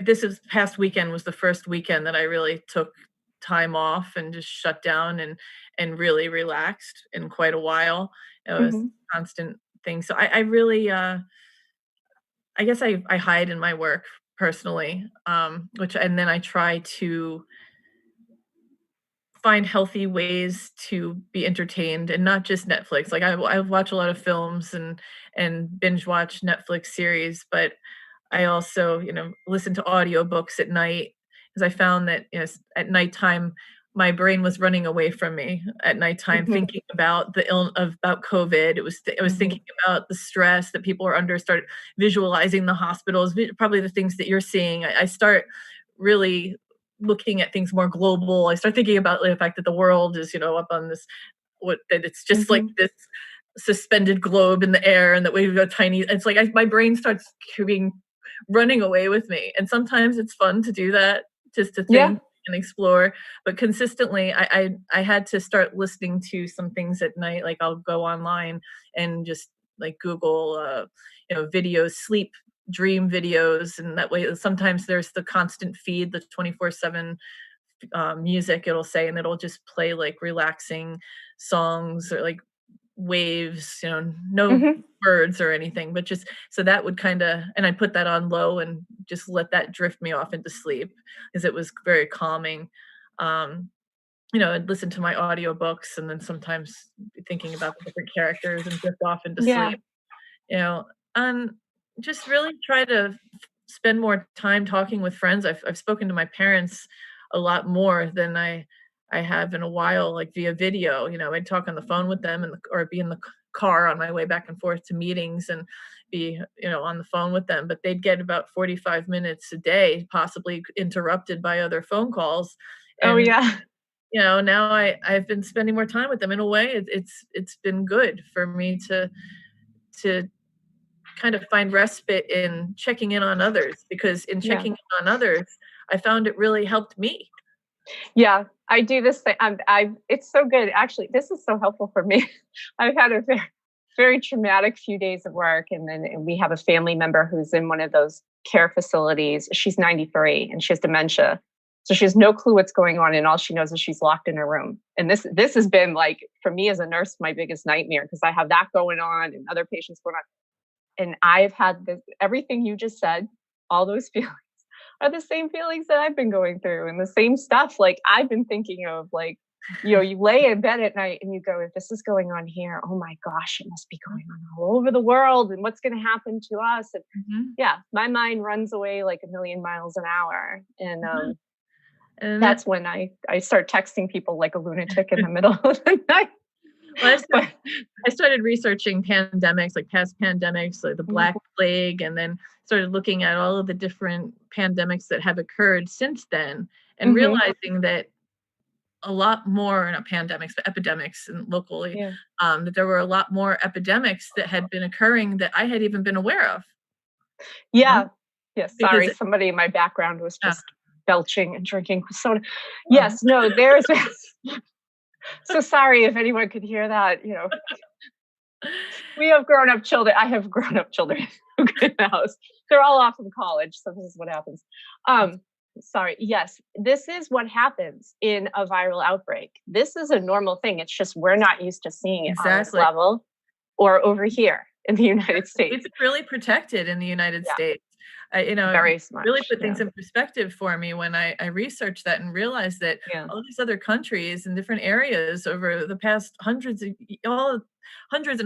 this past weekend was the first weekend that I really took time off and just shut down and really relaxed in quite a while. It was Mm-hmm. a constant thing. So I really, I guess I hide in my work personally, and then I try to find healthy ways to be entertained, and not just Netflix. Like I watch a lot of films and binge watch Netflix series, but I also, listen to audiobooks at night, because I found that, at nighttime, my brain was running away from me at nighttime, Mm-hmm. thinking about about COVID. I was Mm-hmm. thinking about the stress that people were under, start visualizing the hospitals, probably the things that you're seeing. I start really looking at things more global. I start thinking about the fact that the world is, up on this, that it's just like Mm-hmm. this suspended globe in the air, and that we've got tiny, it's like my brain starts running away with me. And sometimes it's fun to do that, just to Yeah. think and explore. But consistently, I had to start listening to some things at night. Like I'll go online and just like Google, videos, sleep dream videos, and that way sometimes there's the constant feed, the 24/7 music it'll say, and it'll just play like relaxing songs, or like waves, no Mm-hmm. words or anything, but just so that would and I put that on low and just let that drift me off into sleep, because it was very calming. Um, I'd listen to my audiobooks, and then sometimes be thinking about the different characters and drift off into Yeah. sleep, and just really try to spend more time talking with friends. I've spoken to my parents a lot more than I have in a while, like via video. I'd talk on the phone with them, or be in the car on my way back and forth to meetings, and be, on the phone with them. But they'd get about 45 minutes a day, possibly interrupted by other phone calls. Oh And yeah. now I've been spending more time with them. In a way, it's been good for me to kind of find respite in checking in on others, because in Yeah. checking in on others, I found it really helped me. Yeah, I do this thing. It's so good. Actually, this is so helpful for me. I've had a very, very traumatic few days at work. And then we have a family member who's in one of those care facilities. She's 93 and she has dementia. So she has no clue what's going on. And all she knows is she's locked in her room. And this has been like, for me as a nurse, my biggest nightmare, because I have that going on and other patients going on. And I've had everything you just said, all those feelings are the same feelings that I've been going through, and the same stuff. Like I've been thinking of like you lay in bed at night and you go, if this is going on here, oh my gosh, it must be going on all over the world. And what's going to happen to us? And yeah, my mind runs away like a million miles an hour. And that's when I start texting people like a lunatic in the middle of the night. Well, I started researching pandemics, like past pandemics, like the Black Plague, and then started looking at all of the different pandemics that have occurred since then, and realizing that a lot more, not pandemics, but epidemics, and locally, that there were a lot more epidemics that had been occurring that I had even been aware of. Yeah. Yes. Sorry, somebody in my background was just belching and drinking soda. Yes. No, there's. So sorry if anyone could hear that, we have grown-up children. I have grown-up children in the house. They're all off in college, so this is what happens. Sorry. Yes, this is what happens in a viral outbreak. This is a normal thing. It's just we're not used to seeing it on this level or over here in the United States. It's really protected in the United States. Very much, really put things in perspective for me when I researched that and realized that all these other countries in different areas over the past hundreds and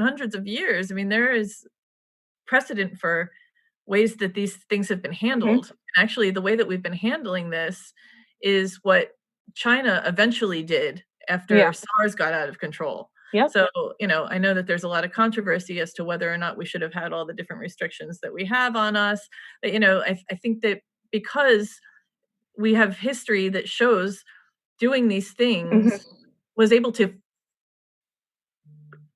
hundreds of years, I mean, there is precedent for ways that these things have been handled. Actually, the way that we've been handling this is what China eventually did after SARS got out of control. So, I know that there's a lot of controversy as to whether or not we should have had all the different restrictions that we have on us. But, I think that because we have history that shows doing these things was able to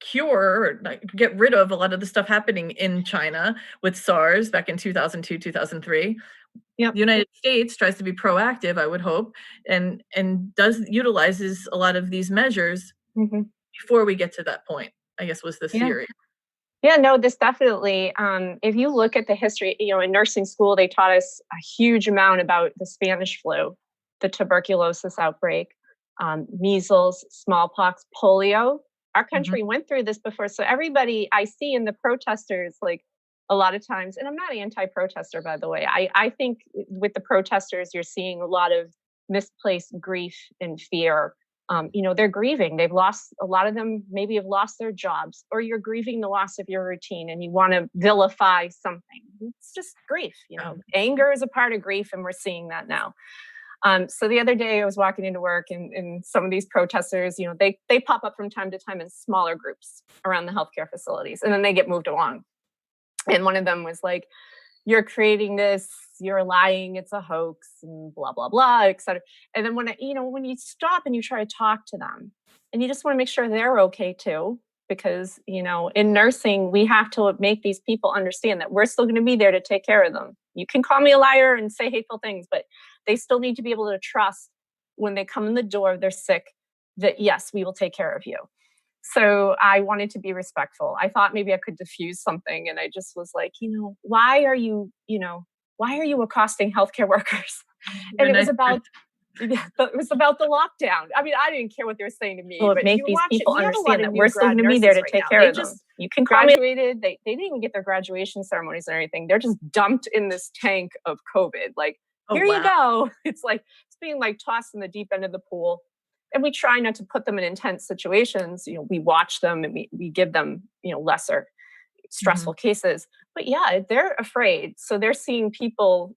cure or get rid of a lot of the stuff happening in China with SARS back in 2002, 2003. The United States tries to be proactive, I would hope, and utilizes a lot of these measures before we get to that point, I guess was the theory. Yeah, no, this definitely, if you look at the history, in nursing school, they taught us a huge amount about the Spanish flu, the tuberculosis outbreak, measles, smallpox, polio. Our country went through this before. So everybody I see in the protesters, like a lot of times, and I'm not anti-protester, by the way. I think with the protesters, you're seeing a lot of misplaced grief and fear. They're grieving. A lot of them maybe have lost their jobs, or you're grieving the loss of your routine and you want to vilify something. It's just grief. Anger is a part of grief, and we're seeing that now. So the other day I was walking into work and some of these protesters, they pop up from time to time in smaller groups around the healthcare facilities, and then they get moved along. And one of them was like, you're creating this, you're lying, it's a hoax, and blah, blah, blah, et cetera. And then when you stop and you try to talk to them, and you just want to make sure they're okay too, because, in nursing, we have to make these people understand that we're still going to be there to take care of them. You can call me a liar and say hateful things, but they still need to be able to trust when they come in the door, they're sick, that yes, we will take care of you. So I wanted to be respectful. I thought maybe I could diffuse something. And I just was like, why are you accosting healthcare workers? And it was about the lockdown. I mean, I didn't care what they were saying to me. Well, make these people understand that we're still going to be there to take care of them. You can graduated. They didn't even get their graduation ceremonies or anything. They're just dumped in this tank of COVID. Like, here you go. It's like, it's being like tossed in the deep end of the pool. And we try not to put them in intense situations. We watch them and we give them, lesser stressful cases. But yeah, they're afraid. So they're seeing people,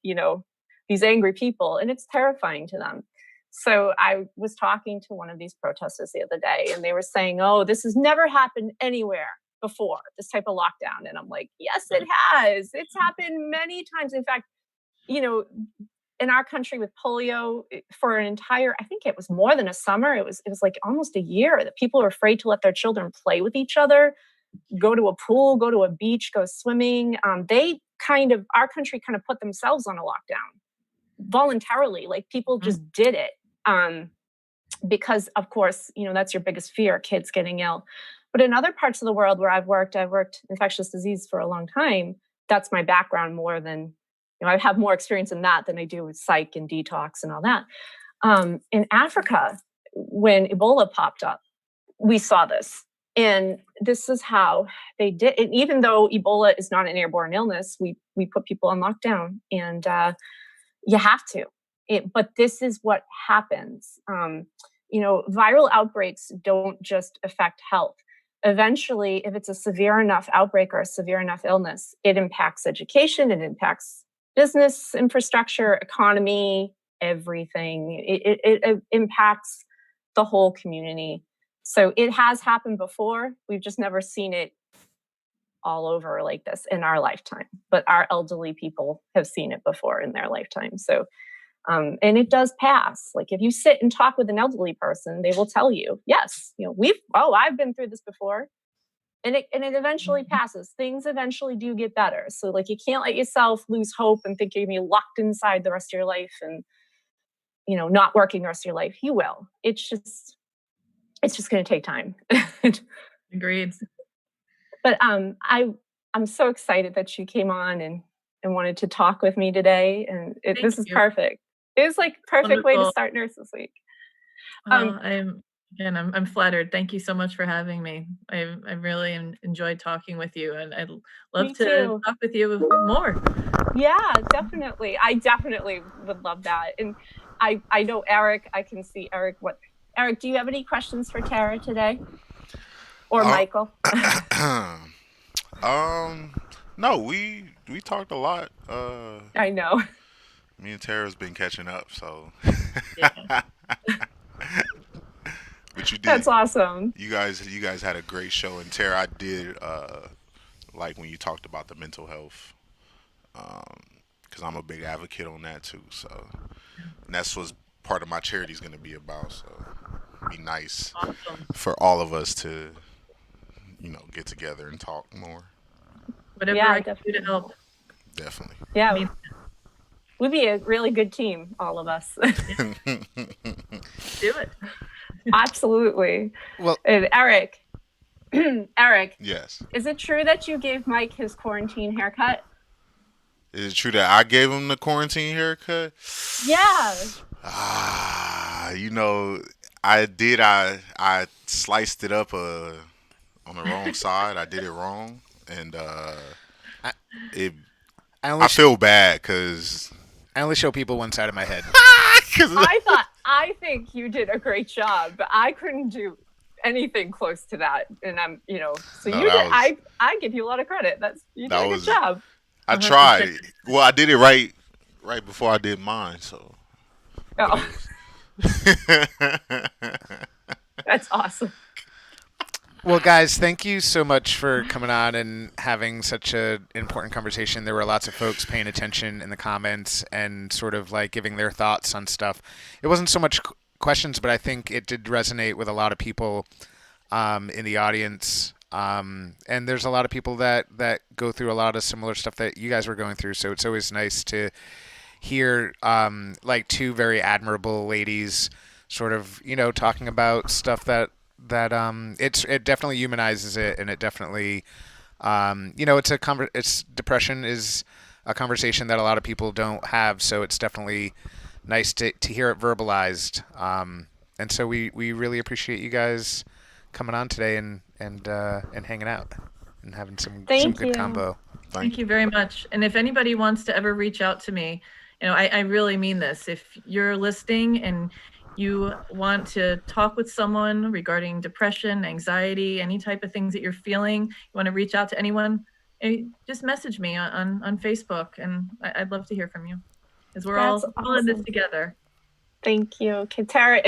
these angry people, and it's terrifying to them. So I was talking to one of these protesters the other day, and they were saying, oh, this has never happened anywhere before, this type of lockdown. And I'm like, yes, it has. It's happened many times. In fact, in our country with polio for an entire, I think it was more than a summer. It was like almost a year that people were afraid to let their children play with each other, go to a pool, go to a beach, go swimming. Our country kind of put themselves on a lockdown voluntarily. Like people just did it. Because of course, that's your biggest fear, kids getting ill. But in other parts of the world where I've worked infectious disease for a long time. That's my background more than, I have more experience in that than I do with psych and detox and all that. In Africa, when Ebola popped up, we saw this. And this is how they did. And even though Ebola is not an airborne illness, we put people on lockdown, and you have to. But this is what happens. viral outbreaks don't just affect health. Eventually, if it's a severe enough outbreak or a severe enough illness, it impacts education, it impacts business infrastructure, economy, everything. It impacts the whole community. So it has happened before. We've just never seen it all over like this in our lifetime. But our elderly people have seen it before in their lifetime. So, and it does pass. Like if you sit and talk with an elderly person, they will tell you, yes, I've been through this before. And it eventually passes. Things eventually do get better. So like you can't let yourself lose hope and think you're gonna be locked inside the rest of your life and not working the rest of your life. You will. It's just gonna take time. Agreed. But I'm so excited that you came on and wanted to talk with me today. And this is perfect. It was like perfect way to start Nurses Week. I'm flattered. Thank you so much for having me. I really enjoyed talking with you, and I'd love to talk with you more. Yeah, definitely. I definitely would love that. And I know Eric. I can see Eric. Eric, do you have any questions for Tara today? Or Michael? No, we talked a lot. I know. Me and Tara's been catching up, so. Yeah. But you did. That's awesome. You guys had a great show, and Tara, I did like when you talked about the mental health, because I'm a big advocate on that too. So, and that's what part of my charity is going to be about. So, it'd be nice for all of us to, get together and talk more. Whatever I can do to help. Definitely. Yeah. We'd be a really good team, all of us. Do it. Absolutely. Well, and Eric. Yes. Is it true that you gave Mike his quarantine haircut? Is it true that I gave him the quarantine haircut? Yeah. I did. I sliced it up on the wrong side. I did it wrong, and I feel bad because I only show people one side of my head. I think you did a great job, but I couldn't do anything close to that. And I'm, so no, you did. I give you a lot of credit. You did a good job. I tried. Well, I did it right before I did mine. So. Oh. That's awesome. Well, guys, thank you so much for coming on and having such an important conversation. There were lots of folks paying attention in the comments and sort of like giving their thoughts on stuff. It wasn't so much questions, but I think it did resonate with a lot of people in the audience. And there's a lot of people that go through a lot of similar stuff that you guys were going through. So it's always nice to hear like two very admirable ladies sort of, talking about stuff that it definitely humanizes it, and it definitely it's depression is a conversation that a lot of people don't have, so it's definitely nice to hear it verbalized, and so we really appreciate you guys coming on today and hanging out and having some good combo. Thank you very much. And if anybody wants to ever reach out to me, I really mean this. If you're listening and you want to talk with someone regarding depression, anxiety, any type of things that you're feeling, you want to reach out to anyone, just message me on Facebook, and I'd love to hear from you, because we're all in this together. Thank you. Okay, Tara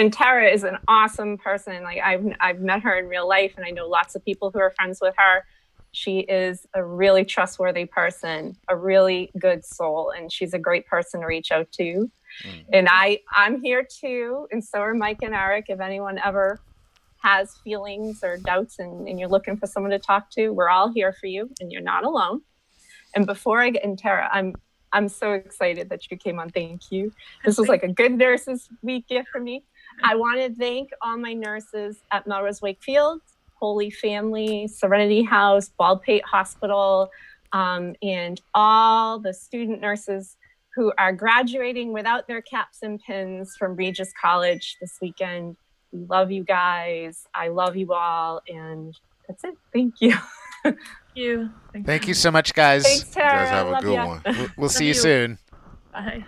is an awesome person. Like I've met her in real life, and I know lots of people who are friends with her. She is a really trustworthy person, a really good soul, and she's a great person to reach out to. And I'm here too, and so are Mike and Eric. If anyone ever has feelings or doubts and you're looking for someone to talk to, we're all here for you, and you're not alone. And before I get in, Tara, I'm so excited that you came on. Thank you. This was like a good Nurses Week gift for me. I want to thank all my nurses at Melrose Wakefield, Holy Family, Serenity House, Baldpate Hospital, and all the student nurses who are graduating without their caps and pins from Regis College this weekend. We love you guys. I love you all. And that's it. Thank you. Thank you. Thank you so much, guys. Thanks, Tara. You guys have a good one. We'll see you soon. Bye.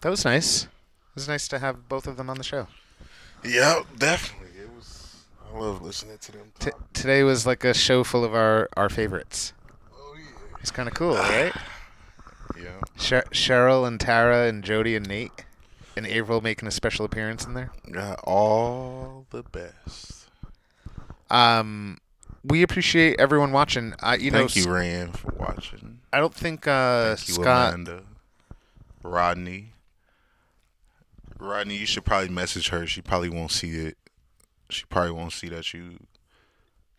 That was nice. It was nice to have both of them on the show. Yep, definitely. It was. I love listening to them. Today was like a show full of our favorites. Oh yeah. It's kind of cool, right? Yeah. Cheryl and Tara and Jody and Nate and April making a special appearance in there. Got all the best. We appreciate everyone watching. Thank you, Rand, for watching. I don't think Thank you, Scott. Amanda. Rodney, you should probably message her. She probably won't see it. She probably won't see that you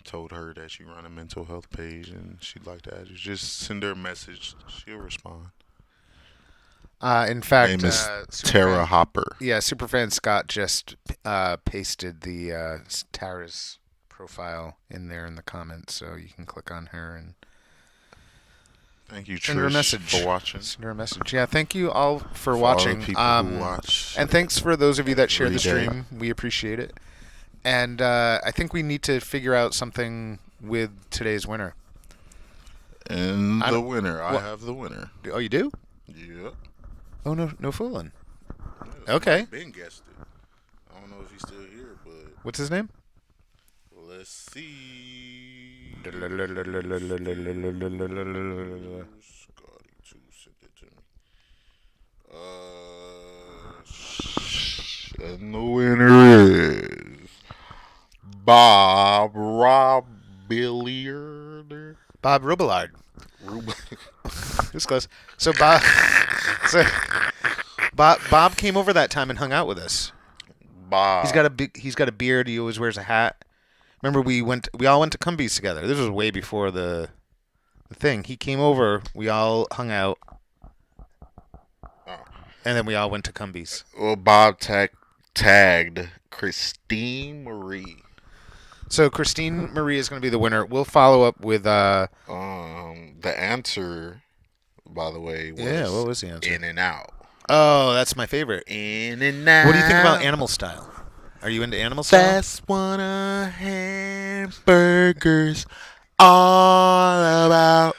told her that you run a mental health page and she'd like to add you. Just send her a message. She'll respond. In fact, name is Tara Hopper. Yeah, Superfan Scott just pasted the Tara's profile in there in the comments, so you can click on her and thank you, send her a Trish, message. for watching. Send her a message. Yeah, thank you all for All watching. the people who watch. And thanks for those of you that shared the every day. stream. We appreciate it. And I think we need to figure out something with today's winner. And the winner. I have the winner. Oh, you do? Yep. Oh, no fooling. Yeah, Okay. Ben guessed it. I don't know if he's still here, but What's his name? let's see. Scotty 2 sent it to me. And the winner is Bob Robilliard. Bob Rubillard. It was close. So Bob came over that time and hung out with us. Bob. He's got a beard. He always wears a hat. Remember we all went to Cumbies together. This was way before the thing. He came over. We all hung out, and then we all went to Cumbies. Well, Bob tagged Christine Marie. So Christine Marie is going to be the winner. We'll follow up with the answer, by the way, was what was the answer? In and Out. Oh, that's my favorite. In and Out. What do you think about Animal Style? Are you into Animal Style? That's what a hamburger's all about.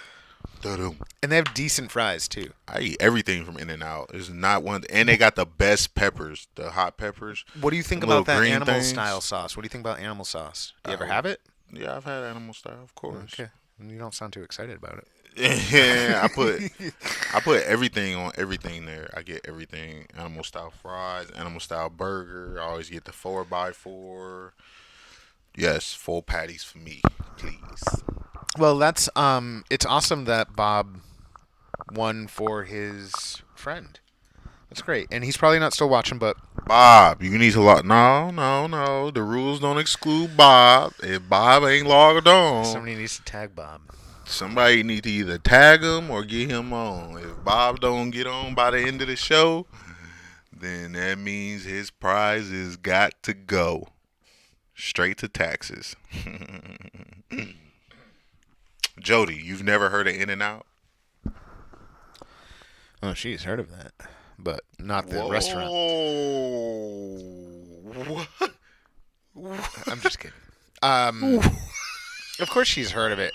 And they have decent fries too. I eat everything from In and Out. It's not one, and they got the best peppers, the hot peppers. What do you think The about little that green Animal things. Style sauce? What do you think about Animal sauce? Do you ever have it? Yeah, I've had Animal Style, of course. Okay. You don't sound too excited about it. Yeah, I put everything on everything there. I get everything. Animal Style fries, Animal Style burger. I always get the 4x4. Yes, 4 patties for me, please. Well, that's it's awesome that Bob won for his friend. That's great. And he's probably not still watching, but Bob, you need to log. No. The rules don't exclude Bob. If Bob ain't logged on, somebody needs to tag Bob. somebody need to either tag him or get him on. If Bob don't get on by the end of the show, then that means his prize has got to go straight to taxes. Jody, you've never heard of In and Out? Oh, she's heard of that, but not the restaurant. What? I'm just kidding. Of course she's heard of it.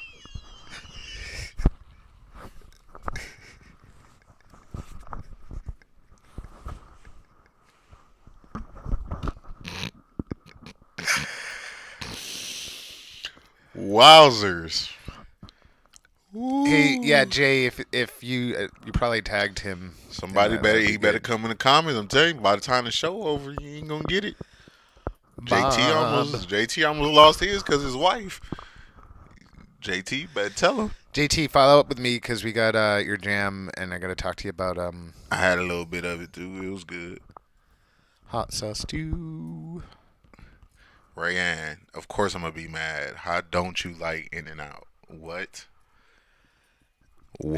Wowzers. Hey, yeah, Jay, if you probably tagged him. Somebody in that, better that'd be he better good. come in the comments. I'm telling you, by the time the show over, you ain't gonna get it. JT almost lost his because his wife. JT, better tell him. JT, follow up with me because we got your jam, and I got to talk to you about I had a little bit of it too. It was good. hot sauce stew. Rayanne, of course I'm gonna be mad. How don't you like In and Out? What?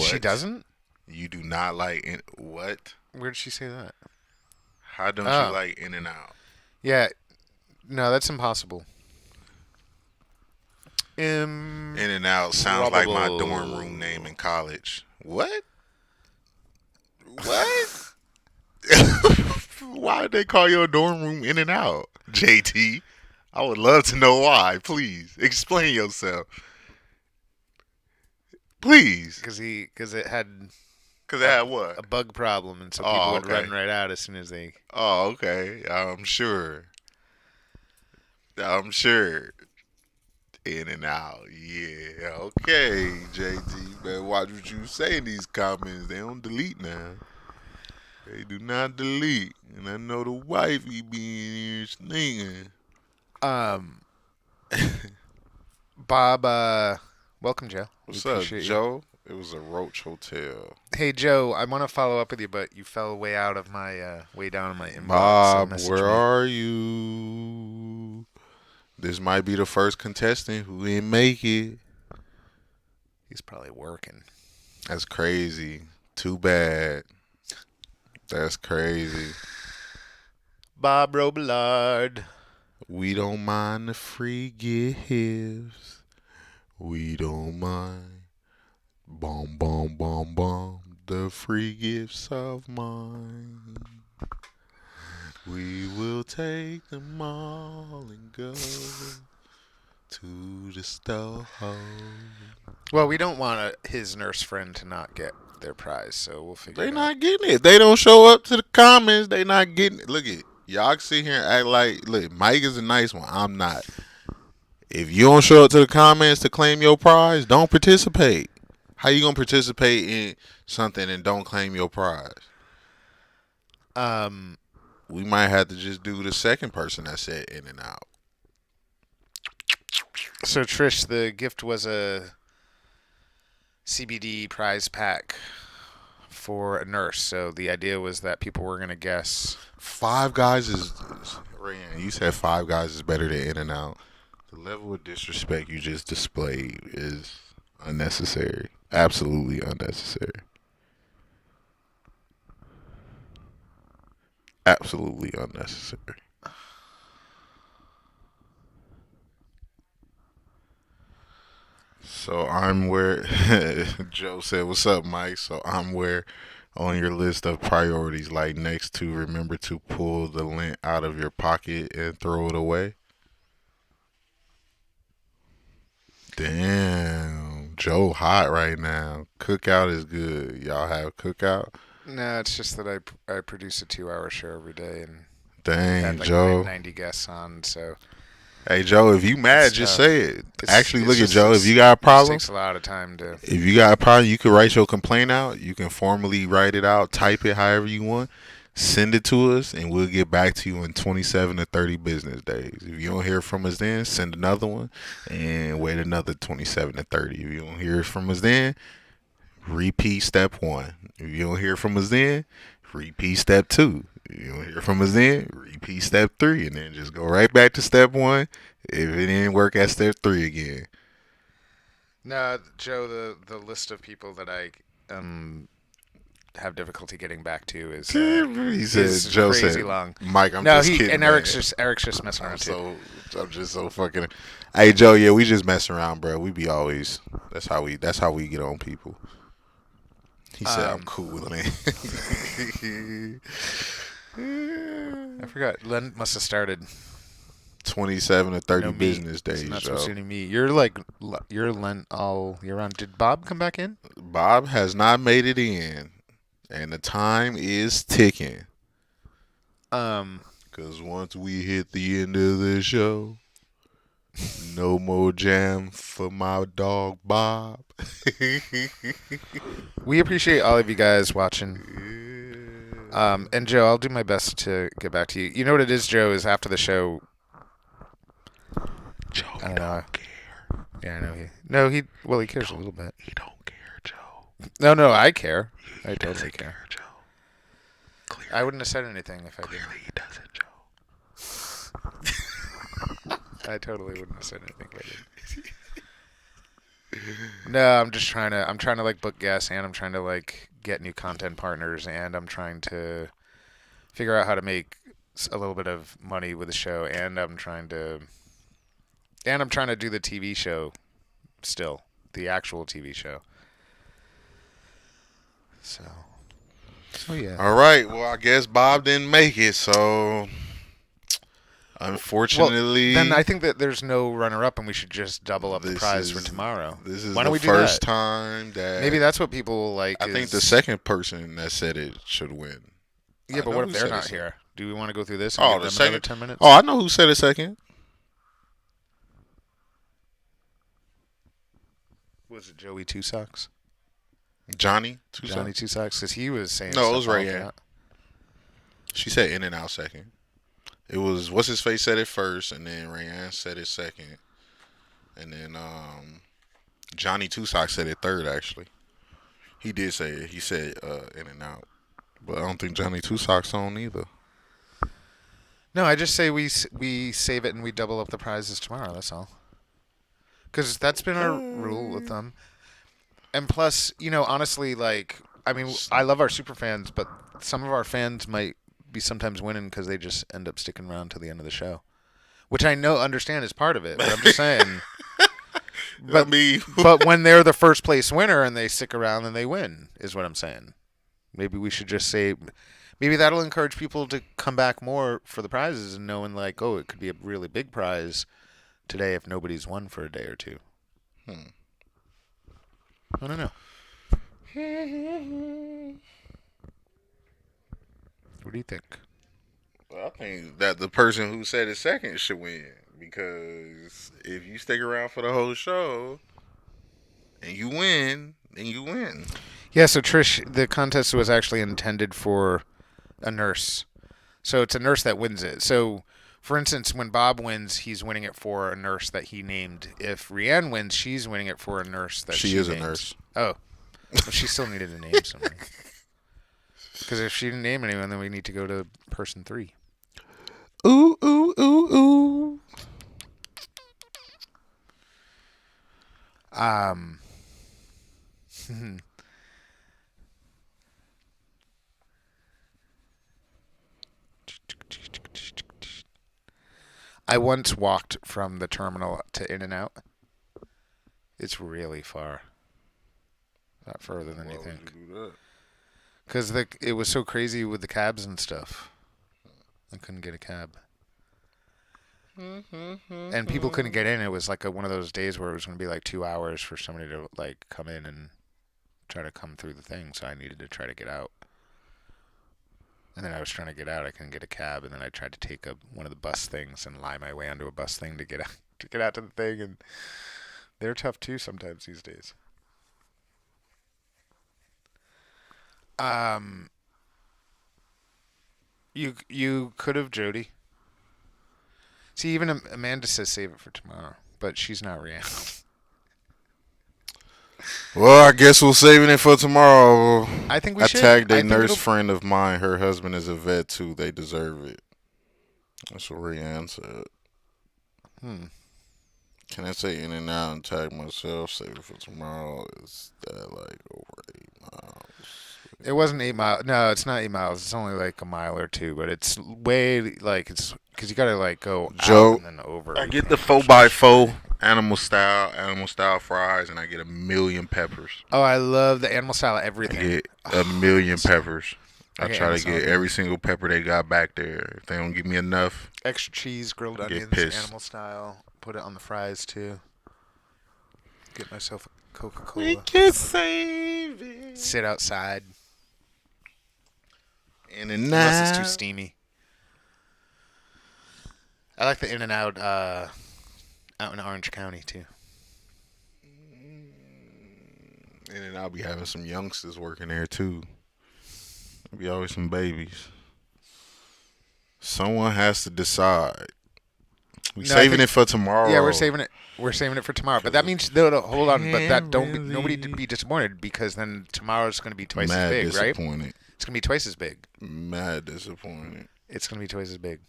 She doesn't? You do not like what? Where did she say that? How don't you like In and Out? Yeah, no, that's impossible. In and Out sounds like my dorm room name in college. What? What? Why did they call your dorm room In and Out? JT, I would love to know why. Please explain yourself. Please. Because it had Cause they had what? a bug problem, and so Oh, people would okay. run right out as soon as they. Oh, okay. I'm sure. I'm sure. In and out. Yeah. Okay, JD. Better watch what you say in these comments. They don't delete now. They do not delete. And I know the wifey be in here sneaking. Um, Bob, welcome, Joe. What's We up, appreciate you. Joe? It was a Roach Hotel. Hey, Joe, I want to follow up with you, but you fell way out of my, way down in my inbox. Bob, so where me. are you? This might be the first contestant who didn't make it. He's probably working. That's crazy. Too bad. That's crazy. Bob Robillard. We don't mind the free gifts. We don't mind. Bomb, bomb, bomb, bomb. The free gifts of mine. We will take them all and go to the store. Well, we don't want his nurse friend to not get their prize, so we'll figure They it out. not getting it. They don't show up to the comments. They not getting it. Look at y'all sit here and act like, look, Mike is a nice one. I'm not. If you don't show up to the comments to claim your prize, don't participate. How you gonna participate in something and don't claim your prize? We might have to just do the second person that said in and out. So, Trish, the gift was a CBD prize pack for a nurse. So the idea was that people were going to guess. Five Guys is Ryan, you said Five Guys is better than In and Out. The level of disrespect you just displayed is unnecessary. Absolutely unnecessary. Absolutely unnecessary. So I'm where Joe said, "What's up, Mike?" So I'm where on your list of priorities, like next to remember to pull the lint out of your pocket and throw it away. Damn, Joe hot right now. Cookout is good. Y'all have cookout? No, it's just that I produce a 2-hour show every day and Dang, had like Joe. 90 guests on. So Hey, Joe, if you mad, It's just tough. say it. Actually, look at just- Joe. If you got a it just problem, takes a lot of time to. if you got a problem, you can write your complaint out. You can formally write it out, type it however you want, send it to us, and we'll get back to you in 27 to 30 business days. If you don't hear from us then, send another one and wait another 27 to 30. If you don't hear from us then, repeat step 1. If you don't hear from us then, repeat step 2. If you don't hear from us then, repeat step 3, and then just go right back to step 1 if it didn't work at step 3 again. No, Joe, the list of people that I have difficulty getting back to is He said, is Joe crazy said, long. Mike, I'm No, just kidding. and man. Eric's just messing around too. I'm just so fucking. Hey, Joe, yeah, we just mess around, bro. We be always. That's how we get on people. He said, I'm cool with it. I forgot. Len must have started 27 to 30 no, me. business days, It's not Joe. supposed to be me. You're like you're Len all year round. Did Bob come back in? Bob has not made it in, and the time is ticking. Cause once we hit the end of the show, no more jam for my dog Bob. We appreciate all of you guys watching. And Joe, I'll do my best to get back to you. You know what it is, Joe, is after the show. Joe, I don't know. Yeah, I know he cares a little bit. He don't care, Joe. No, I care. I totally care. Joe. Clearly, I wouldn't have said anything if I didn't. he doesn't, Joe. I totally wouldn't have said anything if I didn't. No, I'm trying to like book guests, and I'm trying to like get new content partners, and I'm trying to figure out how to make a little bit of money with the show, and I'm trying to do the TV show still, the actual TV show. So yeah. All right. Well, I guess Bob didn't make it, so Unfortunately, then I think that there's no runner-up, and we should just double up the this prize for is tomorrow. this is Why don't the we do first that? time that Maybe that's what people will like. I think the second person that said it should win. Yeah, I but know what who if they're said it not second. here? Do we want to go through this and Oh, give the them another second. 10 minutes? Oh, I know who said it second. Was it Joey Two Socks? Johnny. Johnny Two Socks? Because he was saying No, it was stuff right off here. that. She said In and Out second. It was what's his face said it first, and then Rayanne said it second, and then Johnny Two Socks said it third. Actually, he did say it. He said In and Out, but I don't think Johnny Two Socks on either. No, I just say we save it and we double up the prizes tomorrow. That's all. Because that's been our rule with them. And plus, honestly, I mean, I love our super fans, but some of our fans might be sometimes winning because they just end up sticking around to the end of the show, which I understand is part of it. But I'm just saying. I mean, But when they're the first place winner and they stick around, then they win, is what I'm saying. Maybe we should just say, maybe that'll encourage people to come back more for the prizes and knowing oh, it could be a really big prize today if nobody's won for a day or two. I don't know. What do you think? I think that the person who said it second should win because if you stick around for the whole show and you win, then you win. Yeah, so Trish, the contest was actually intended for a nurse. So it's a nurse that wins it. So, for instance, when Bob wins, he's winning it for a nurse that he named. If Rianne wins, she's winning it for a nurse that she is named. a nurse. Oh. Well, she still needed to name someone. Because if she didn't name anyone, then we need to go to person 3. Ooh, ooh, ooh, ooh. I once walked from the terminal to In and Out. It's really far. Not further than you think. Because it was so crazy with the cabs and stuff. I couldn't get a cab. And people couldn't get in. It was like one of those days where it was going to be 2 hours for somebody to come in and try to come through the thing. So I needed to try to get out. And then I was trying to get out. I couldn't get a cab. And then I tried to take one of the bus things and lie my way onto a bus thing to get out to the thing. And they're tough too sometimes these days. You could have Jody. See, even Amanda says save it for tomorrow, but she's not real. Well, I guess we're saving it for tomorrow. I think we I should. tagged I a think nurse friend of mine. Her husband is a vet too. They deserve it. That's what Rianne said. Can I say In and Out and tag myself? Save it for tomorrow. Is that over 8 miles? It wasn't 8 miles. No, it's not 8 miles. It's only a mile or two, but it's way it's because you gotta go Joe, out and then over. I get the 4x4 animal style fries, and I get 1,000,000 peppers. Oh, I love the animal style I everything. get 1,000,000 peppers. I Okay, try to animal get every single pepper they got back there. If they don't give me enough, Extra cheese, grilled Get onions, pissed. animal style. Put it on the fries too. Get myself a we Coca-Cola. can save it. Sit outside. In and Unless it's too Out. steamy. I like the In and Out out in Orange County too. And then I'll be having some youngsters working there too. There'll be always some babies. Someone has to decide. We No, I saving think- it for tomorrow. Yeah, we're saving it. We're saving it for tomorrow. But that means hold on. But that nobody to be disappointed because then tomorrow's going to be twice Mad as big, right? disappointed. It's going to be twice as big. Mad disappointed. It's going to be twice as big.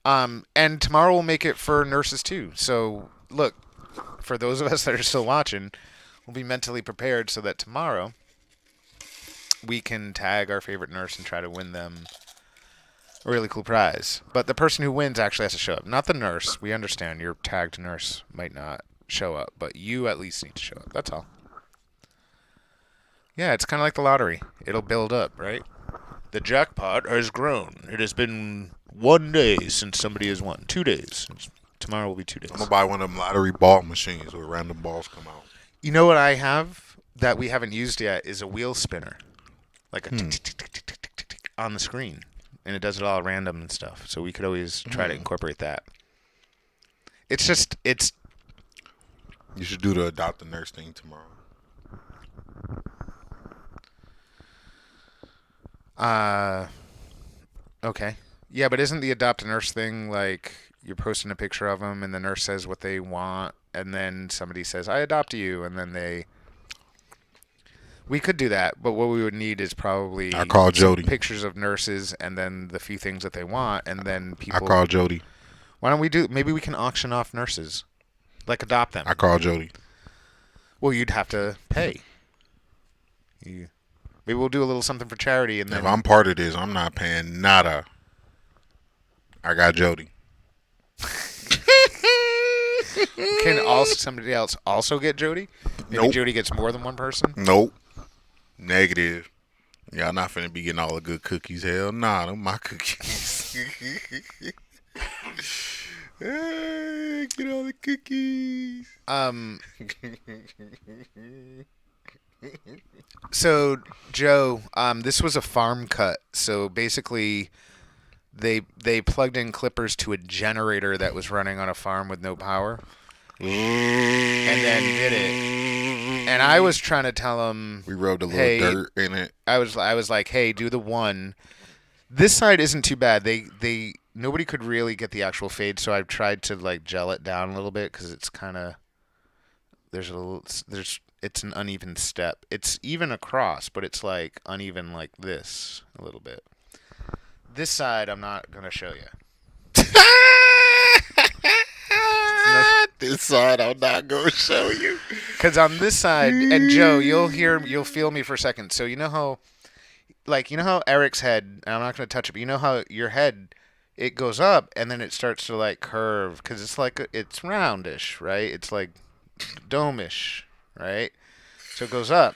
And tomorrow we'll make it for nurses too. So look, for those of us that are still watching, we'll be mentally prepared so that tomorrow we can tag our favorite nurse and try to win them a really cool prize. But the person who wins actually has to show up. Not the nurse. We understand your tagged nurse might not show up, but you at least need to show up. That's all. Yeah, it's kind of like the lottery. It'll build up, right? The jackpot has grown. It has been 1 day since somebody has won. 2 days. Tomorrow will be 2 days. I'm gonna buy one of them lottery ball machines where random balls come out. You know what I have that we haven't used yet is a wheel spinner, like a tick, tick, tick, tick, tick, tick, tick, tick, tick on the screen, and it does it all random and stuff. So we could always try to incorporate that. It's just You should do the adopt a nurse thing tomorrow. Okay. Yeah, but isn't the adopt a nurse thing like you're posting a picture of them and the nurse says what they want and then somebody says, I adopt you, and then we could do that, but what we would need is probably I call Jody. pictures of nurses and then the few things that they want, and then people. I call Jody. Why don't we do? Maybe we can auction off nurses, like adopt them. I call Jody. Well, you'd have to pay. Maybe we'll do a little something for charity, and then If I'm part of this, I'm not paying nada. I got Jody. can also somebody else also get Jody? Maybe Nope. Jody gets more than one person. Nope. Negative. Y'all not finna be getting all the good cookies. Hell nah, them my cookies. Get all the cookies. So Joe, this was a farm cut. So basically, they plugged in clippers to a generator that was running on a farm with no power, and then did it. And I was trying to tell them, We rubbed a little hey, dirt in it. I was like, hey, do the one. This side isn't too bad. Nobody could really get the actual fade, so I've tried to like gel it down a little bit because it's kind of it's an uneven step. It's even across, but it's like uneven like this a little bit. This side I'm not gonna show you. This side I'm not gonna show you. Because on this side, and Joe, you'll feel me for a second. So you know how Eric's head, and I'm not gonna touch it, but you know how your head, it goes up and then it starts to like curve because it's roundish, right? It's like dome-ish, right? So it goes up.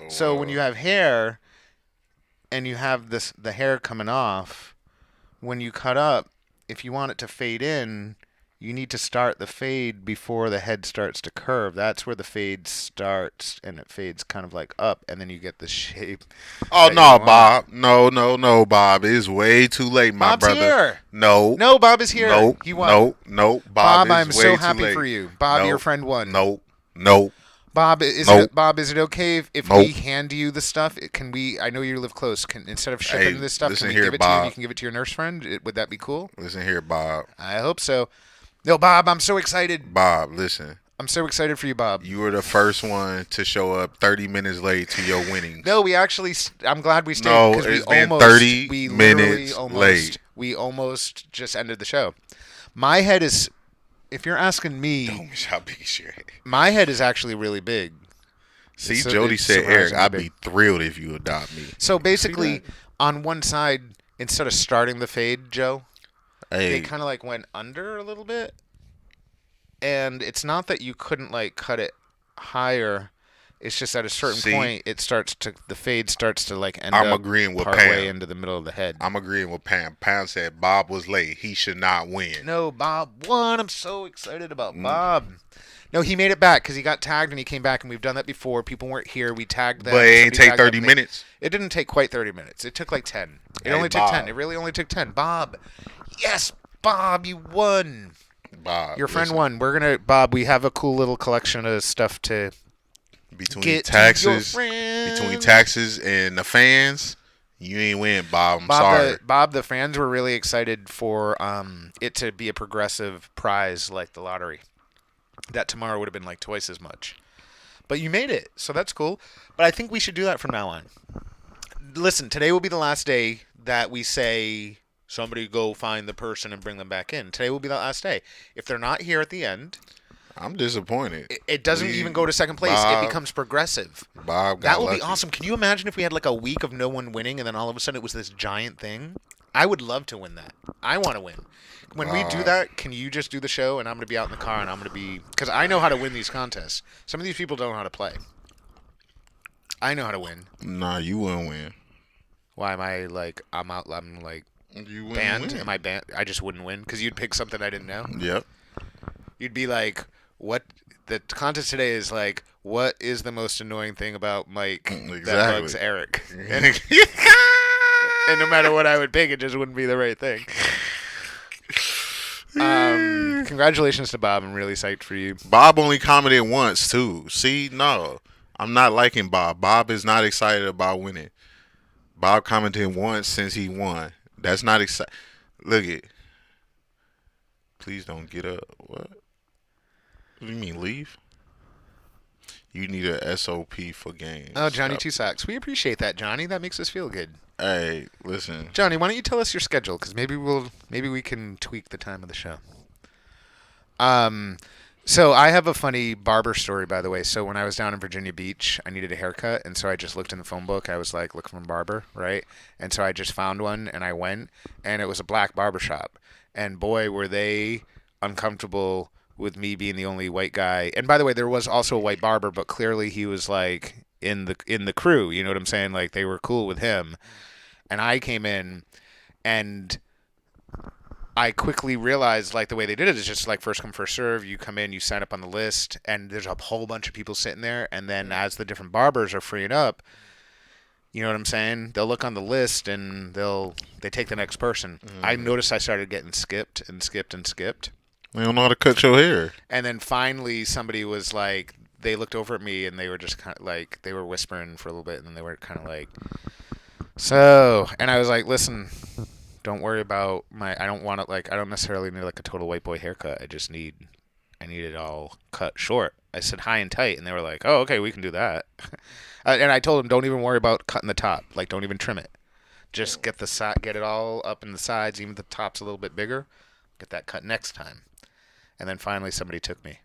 So when you have hair and you have the hair coming off, when you cut up, if you want it to fade in, you need to start the fade before the head starts to curve. That's where the fade starts, and it fades kind of like up, and then you get the shape. Oh that no, you want. Bob. No, Bob. It's way too late, my Bob's brother. here. No. No, Bob is here. Nope. He won. Nope. Bob, Bob, I'm is way so too happy late. for you. Bob, Nope. your friend won. Nope. Bob, is Nope. it okay if Nope. we hand you the stuff? Can we? I know you live close. Instead of shipping Hey, this stuff, listen can we here, give it to you? And Bob. you can give it to your nurse friend. Would that be cool? Listen here, Bob. I hope so. No, Bob, I'm so excited. Bob, listen. I'm so excited for you, Bob. You were the first one to show up 30 minutes late to your winnings. No, we actually. I'm glad we stayed. No, 'cause it's we been almost, 30 we literally minutes almost, late. We almost just ended the show. My head is. If you're asking me, Don't miss how big is your head. my head is actually really big. See, It's- Jody it's said, Eric, surprisingly I'd big. be thrilled if you adopt me. So basically, on one side, instead of starting the fade, Joe, Hey, they kind of like went under a little bit. And it's not that you couldn't like cut it higher. It's just at a certain See? point, the fade starts to like end I'm up agreeing with partway Pam. into the middle of the head. I'm agreeing with Pam. Pam said Bob was late. He should not win. No, Bob won. I'm so excited about Bob. No, he made it back because he got tagged and he came back, and we've done that before. People weren't here. We tagged them. But it ain't somebody take tagged them, 30 they- minutes. It didn't take quite 30 minutes. It took like 10. It Hey, only took Bob. 10. It really only took 10. Bob. Yes, Bob, you won. Bob, Your friend listen, won. Bob, we have a cool little collection of stuff to Between get taxes, to your friends. between taxes and the fans, you ain't win, Bob. I'm sorry. Bob, the fans were really excited for it to be a progressive prize like the lottery. That tomorrow would have been like twice as much. But you made it, so that's cool. But I think we should do that from now on. Listen, today will be the last day that we say somebody go find the person and bring them back in. Today will be the last day. If they're not here at the end, I'm disappointed. it doesn't even go to second place. Bob- It becomes progressive. Bob got That would lucky. be awesome. Can you imagine if we had like a week of no one winning and then all of a sudden it was this giant thing? I would love to win that. I want to win. When we do that, can you just do the show and I'm going to be out in the car and I'm going to be... Because I know how to win these contests. Some of these people don't know how to play. I know how to win. Nah, you wouldn't win. Why am I like... I'm You wouldn't banned. win. Am I banned? I just wouldn't win because you'd pick something I didn't know. Yep. You'd be like, "What?" The contest today is like, "What is the most annoying thing about Mike that Exactly. bugs Eric?" And no matter what I would pick, it just wouldn't be the right thing. Congratulations to Bob. I'm really psyched for you. Bob only commented once too. See, no, I'm not liking Bob. Bob is not excited about winning. Bob commented once since he won. That's not exciting. Look it. Please don't get up. What? What do you mean leave? You need a SOP for games. Oh, Johnny Stop. Two Socks. We appreciate that, Johnny. That makes us feel good. Hey, listen. Johnny, why don't you tell us your schedule? Because maybe we can tweak the time of the show. So I have a funny barber story, by the way. So when I was down in Virginia Beach, I needed a haircut, and so I just looked in the phone book. I was like, looking for a barber, right? And so I just found one, and I went, and it was a black barber shop. And boy, were they uncomfortable with me being the only white guy. And by the way, there was also a white barber, but clearly he was like in the crew. You know what I'm saying? Like they were cool with him. And I came in, and I quickly realized like the way they did it is just like first come first serve. You come in, you sign up on the list, and there's a whole bunch of people sitting there. And then as the different barbers are freeing up, you know what I'm saying? They'll look on the list and they take the next person. I noticed I started getting skipped and skipped and skipped. They don't know how to cut your hair. And then finally somebody was like, they looked over at me and they were just kind of like, they were whispering for a little bit, and then they were kind of like, so, and I was like, listen, don't worry about I don't want it, like, I don't necessarily need like a total white boy haircut. I need it all cut short. I said high and tight, and they were like, oh, okay, we can do that. And I told them, don't even worry about cutting the top. Like, don't even trim it. Just get get it all up in the sides, even if the top's a little bit bigger. Get that cut next time. And then finally somebody took me.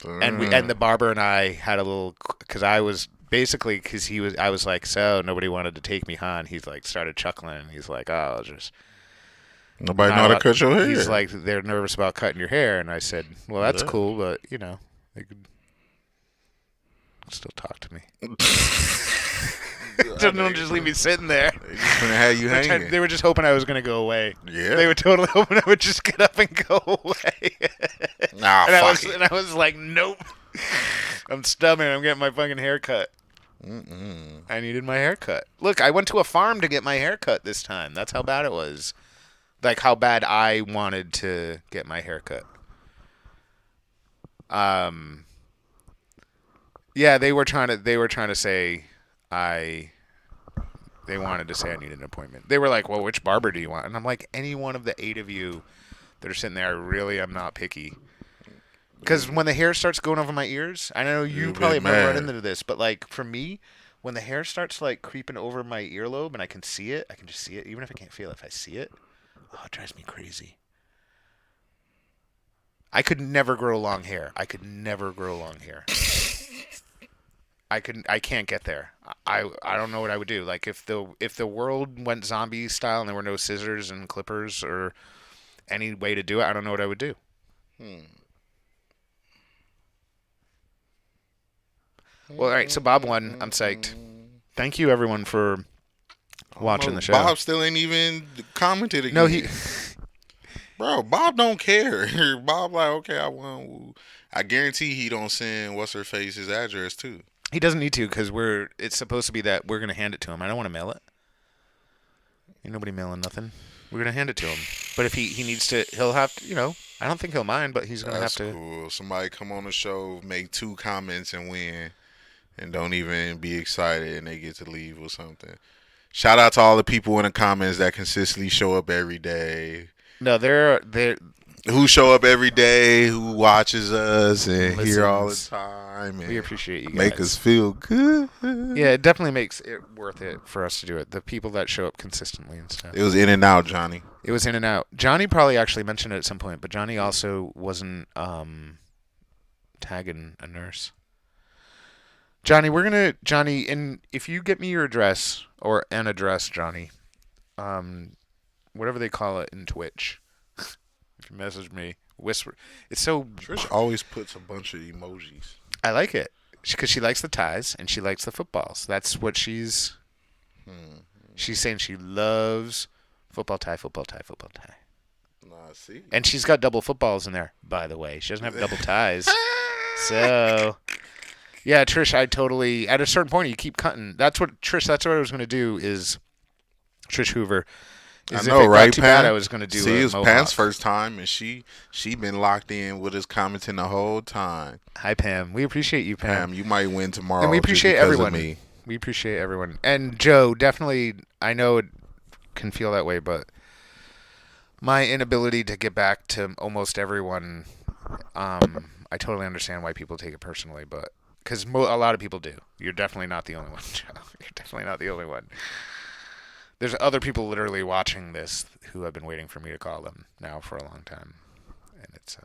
And the barber and I had a little, because I was basically, I was like, so nobody wanted to take me, huh? And he's like, started chuckling, and he's like, oh, just. Nobody know how to cut your hair. He's like, they're nervous about cutting your hair. And I said, well, that's cool, but, you know, they could still talk to me. Don't just leave me sitting there. They just gonna have you hanging. They were just hoping I was going to go away. Yeah. They were totally hoping I would just get up and go away. Nah, And I was like, nope. I'm stubborn. I'm getting my fucking hair cut. I needed my hair cut. Look, I went to a farm to get my hair cut this time. That's how bad it was. Like how bad I wanted to get my hair cut. Yeah, they were trying to say they wanted to say I needed an appointment. They were like, well, which barber do you want? And I'm like, any one of the 8 of you that are sitting there, really, I'm not picky. Because when the hair starts going over my ears, I know you probably have never run into this, but like for me, when the hair starts like creeping over my earlobe and I can see it, I can just see it, even if I can't feel it, if I see it, oh, it drives me crazy. I could never grow long hair. I can't get there. I don't know what I would do. Like if the world went zombie style and there were no scissors and clippers or any way to do it, I don't know what I would do. Well, all right. So Bob won. I'm psyched. Thank you everyone for watching the show. Bob still ain't even commented again. No, Bro, Bob don't care. Bob like, okay, I won. I guarantee he don't send what's her face his address too. He doesn't need to because it's supposed to be that we're gonna hand it to him. I don't want to mail it. Ain't nobody mailing nothing. We're gonna hand it to him. But if he needs to, he'll have to. You know, I don't think he'll mind, but he's gonna have to. Cool. Somebody come on the show, make 2 comments and win, and don't even be excited, and they get to leave or something. Shout out to all the people in the comments that consistently show up every day. No, they're who show up every day, who watches us and Listens. here all the time. And we appreciate you guys. Make us feel good. Yeah, it definitely makes it worth it for us to do it. The people that show up consistently and stuff. It was in and out, Johnny. It was in and out. Johnny probably actually mentioned it at some point, but Johnny also wasn't tagging a nurse. Johnny, and if you get me your address or an address, Johnny, whatever they call it in Twitch. If you message me, whisper. It's so. Trish always puts a bunch of emojis. I like it because she likes the ties and she likes the footballs. That's what she's saying. She loves Football tie, football tie, football tie. Nah, see. And she's got double footballs in there, by the way. She doesn't have double ties. So, yeah, Trish, I totally, at a certain point, you keep cutting. That's what I was going to do is, Trish Hoover, I is know, if it right, got too Pam? bad, I was going to do See, a it was mohawk. Pam's first time, and she been locked in with us commenting the whole time. Hi, Pam. We appreciate you, Pam. Pam, you might win tomorrow. And we appreciate just because everyone. Of me. We appreciate everyone. And Joe, definitely, I know it can feel that way, but my inability to get back to almost everyone, I totally understand why people take it personally, but because a lot of people do. You're definitely not the only one, Joe. You're definitely not the only one. There's other people literally watching this who have been waiting for me to call them now for a long time, and it's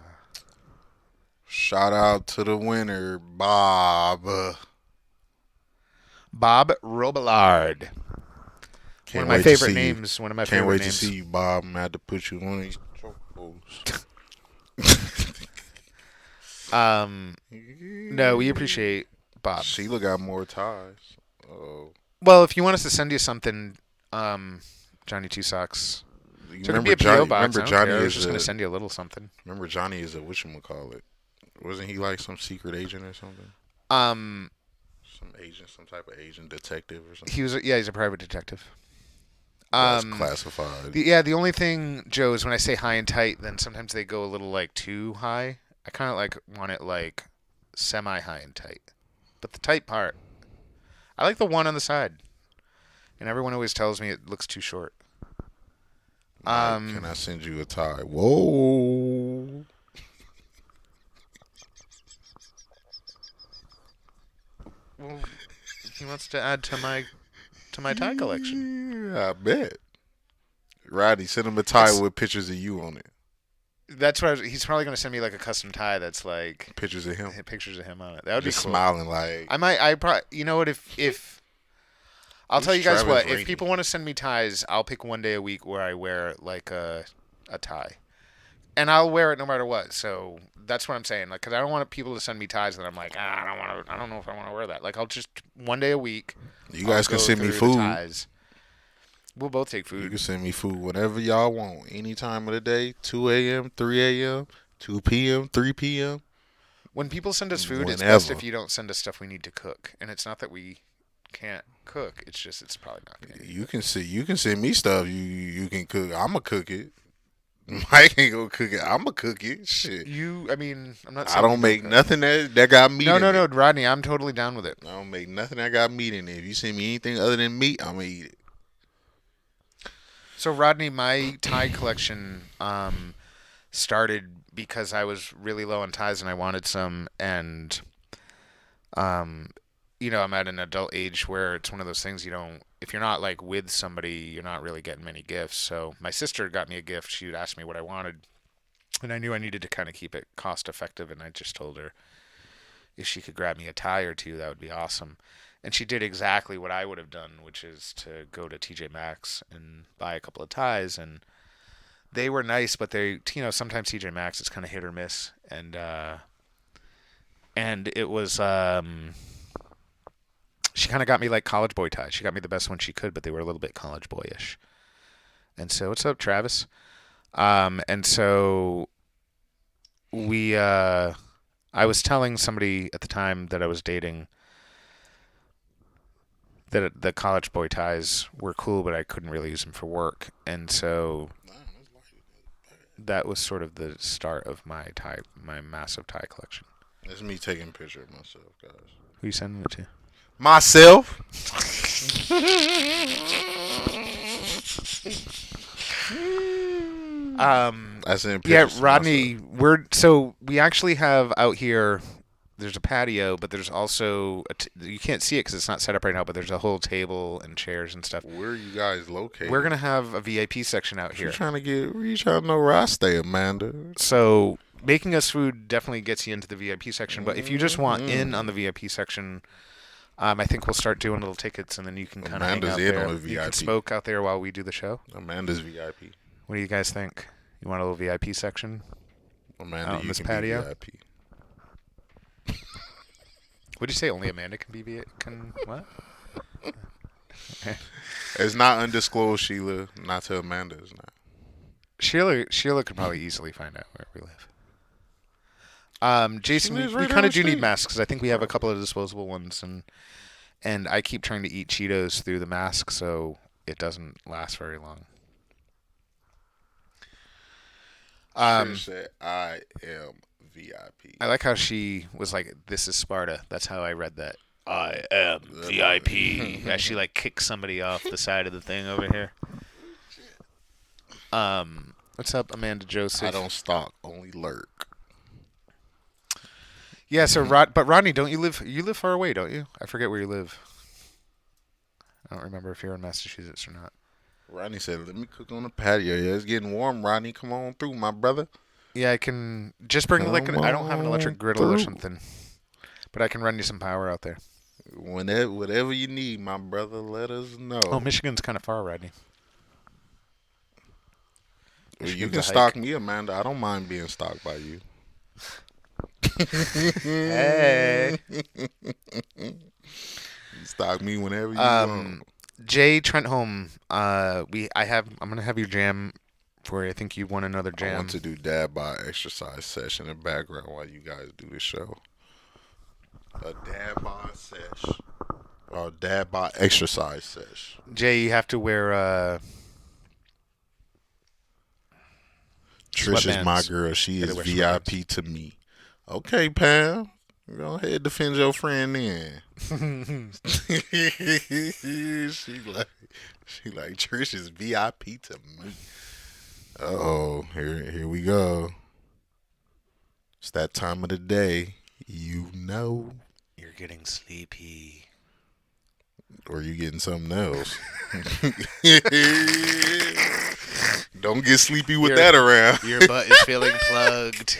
Shout out to the winner, Bob. Bob Robillard. One of my favorite names. One of my Can't favorite wait names. to see you, Bob. I'm gonna have to put you on these chocos. No, we appreciate Bob. Sheila got more ties. Oh. Well, if you want us to send you something, Johnny Two Socks. So it could be a PO box. Remember Johnny I was is just going to send you a little something. Remember Johnny is a whatchamacallit. Wasn't he like some secret agent or something? Some agent, some type of agent, detective or something. He's a private detective. That's classified. The only thing, Joe, is when I say high and tight, then sometimes they go a little like too high. I kind of like want it like semi-high and tight. But the tight part, I like the one on the side. And everyone always tells me it looks too short. Can I send you a tie? Whoa. Well, he wants to add to my tie collection. Yeah, I bet. Rodney, send him a tie with pictures of you on it. That's what he's probably going to send me like a custom tie that's like pictures of him. Pictures of him on it. That would just be cool. Smiling like. I probably, you know what, if I'll tell you guys what, Rainey. if people want to send me ties, I'll pick one day a week where I wear like a tie. And I'll wear it no matter what. So that's what I'm saying. Like, cause I don't want people to send me ties that I'm like, I don't know if I want to wear that. Like, I'll just one day a week. You guys can send me food. Ties. We'll both take food. You can send me food whenever y'all want. Any time of the day, 2 a.m., 3 a.m., 2 p.m., 3 p.m. When people send us food, Whenever. It's best if you don't send us stuff we need to cook. And it's not that we can't cook. It's just it's probably not going to be. You can send me stuff you can cook. I'ma cook it. Mike ain't gonna cook it. I'ma cook it. Shit. I'm not. I don't make nothing that got meat. No, Rodney. I'm totally down with it. I don't make nothing that got meat in it. If you send me anything other than meat, I'ma eat it. So Rodney, my tie collection started because I was really low on ties and I wanted some, and I'm at an adult age where it's one of those things if you're not like with somebody, you're not really getting many gifts. So my sister got me a gift. She would ask me what I wanted, and I knew I needed to kind of keep it cost effective, and I just told her if she could grab me a tie or two, that would be awesome. And she did exactly what I would have done, which is to go to TJ Maxx and buy a couple of ties. And they were nice, but sometimes TJ Maxx is kind of hit or miss. And it was, she kind of got me like college boy ties. She got me the best one she could, but they were a little bit college boyish. And so, what's up, Travis? And so I was telling somebody at the time that I was dating that the college boy ties were cool, but I couldn't really use them for work. And so that was sort of the start of my massive tie collection. That's me taking a picture of myself, guys. Who are you sending it to? Myself. That's in pictures. Rodney, we actually have out here, there's a patio, but there's also you can't see it because it's not set up right now, but there's a whole table and chairs and stuff. Where are you guys located? We're gonna have a VIP section out here. You trying to know where I stay, Amanda? So making us food definitely gets you into the VIP section, but if you just want in on the VIP section, I think we'll start doing little tickets, and then you can kind of hang out there. On the VIP. You can smoke out there while we do the show. Amanda's VIP. What do you guys think? You want a little VIP section? Amanda, out on you this can patio? be VIP. What'd you say? Only Amanda can be VIP? What? It's not undisclosed, Sheila. Not to Amanda. It's not. Sheila could probably easily find out where we live. Jason, lives we right kind down of the do need street. masks. I think we have a couple of disposable ones, and I keep trying to eat Cheetos through the mask, so it doesn't last very long. Trish said, "I am VIP." I like how she was like, "This is Sparta." That's how I read that. I am VIP. As she like kicks somebody off the side of the thing over here. What's up, Amanda Joseph? I don't stalk, only lurk. Yeah, so but Rodney, don't you live? You live far away, don't you? I forget where you live. I don't remember if you're in Massachusetts or not. Rodney said, "Let me cook on the patio. Yeah, it's getting warm. Rodney, come on through, my brother." Yeah, I can just bring I don't have an electric griddle or something, but I can run you some power out there. Whatever you need, my brother, let us know. Oh, Michigan's kind of far, Rodney. You can stalk me, Amanda. I don't mind being stalked by you. Hey. You stalk me whenever you want. Jay Trentholm, I'm gonna have your jam for you. I think you want another jam. I want to do dad bod exercise session in the background while you guys do the show. A dad bod sesh. Or dad bod exercise sesh. Jay, you have to wear Trish is my sweatbands. girl. She is wear VIP to me. Okay, Pam. Go ahead, defend your friend then. she like Trish is VIP to me. Oh, here we go. It's that time of the day. You know. You're getting sleepy. Or you getting something else. Don't get sleepy with that around. Your butt is feeling plugged.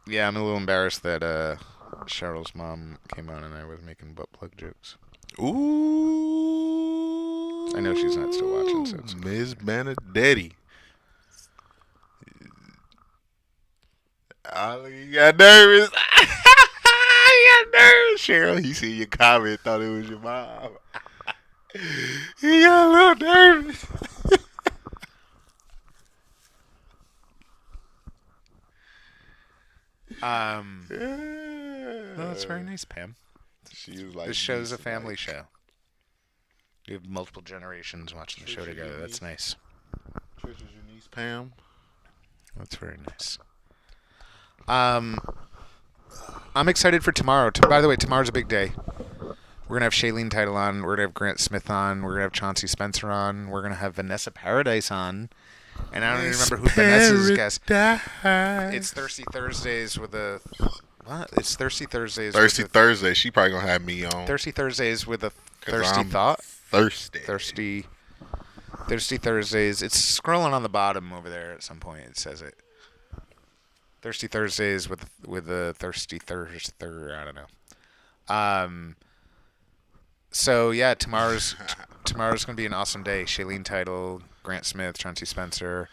Yeah, I'm a little embarrassed that Cheryl's mom came on and I was making butt plug jokes. Ooh. I know she's not still watching, so it's Ms. Benedetti. Oh, you got nervous. You got nervous, Cheryl. He see your comment, thought it was your mom. He got a little nervous. Well, that's very nice, Pam. She was like, This show's a family show. We have multiple generations watching the show together. That's nice. Trish is your niece, Pam. That's very nice. I'm excited for tomorrow. By the way, tomorrow's a big day. We're gonna have Shailene Title on. We're gonna have Grant Smith on. We're gonna have Chauncey Spencer on. We're gonna have Vanessa Paradise on. And I don't even remember who Vanessa's guest. It's Thirsty Thursdays with a what? It's Thirsty Thursdays. Thirsty Thursday. She probably gonna have me on. Thirsty Thursdays with a thirsty thought. Thirsty Thursdays. It's scrolling on the bottom over there at some point. It says it. Thirsty Thursdays with a thirsty Thursday. I don't know. So yeah, tomorrow's gonna be an awesome day. Shailene Title, Grant Smith, Chauncey Spencer,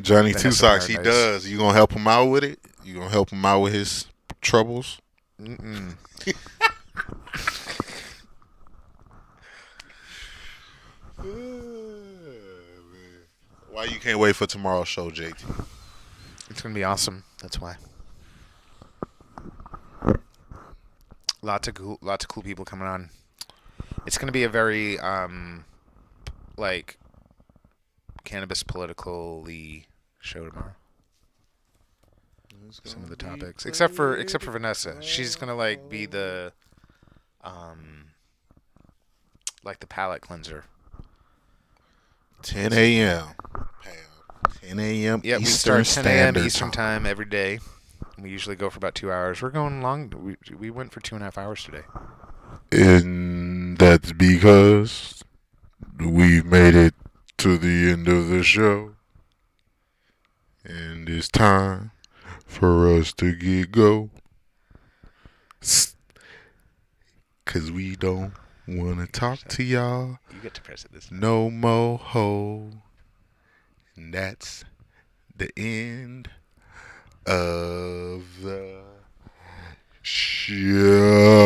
Johnny Vanessa Two Socks. He Paradise. does. You gonna help him out with it? You gonna help him out with his troubles? Mm-mm. Why you can't wait for tomorrow's show, JT? It's gonna be awesome. That's why. Lots of cool people coming on. It's gonna be a very like cannabis politically show tomorrow. Some of the topics, except for Vanessa, she's gonna like be the like the palate cleanser. 10 a.m. 10 a.m. Yeah, we Eastern start 10 a.m. Standard Eastern Time. time every day. We usually go for about 2 hours. We're going long. We went for 2.5 hours today. And that's because we've made it to the end of the show. And it's time for us to get go. 'Cause we don't want to talk to y'all You get to press it this time. no more ho. And that's the end of the Shut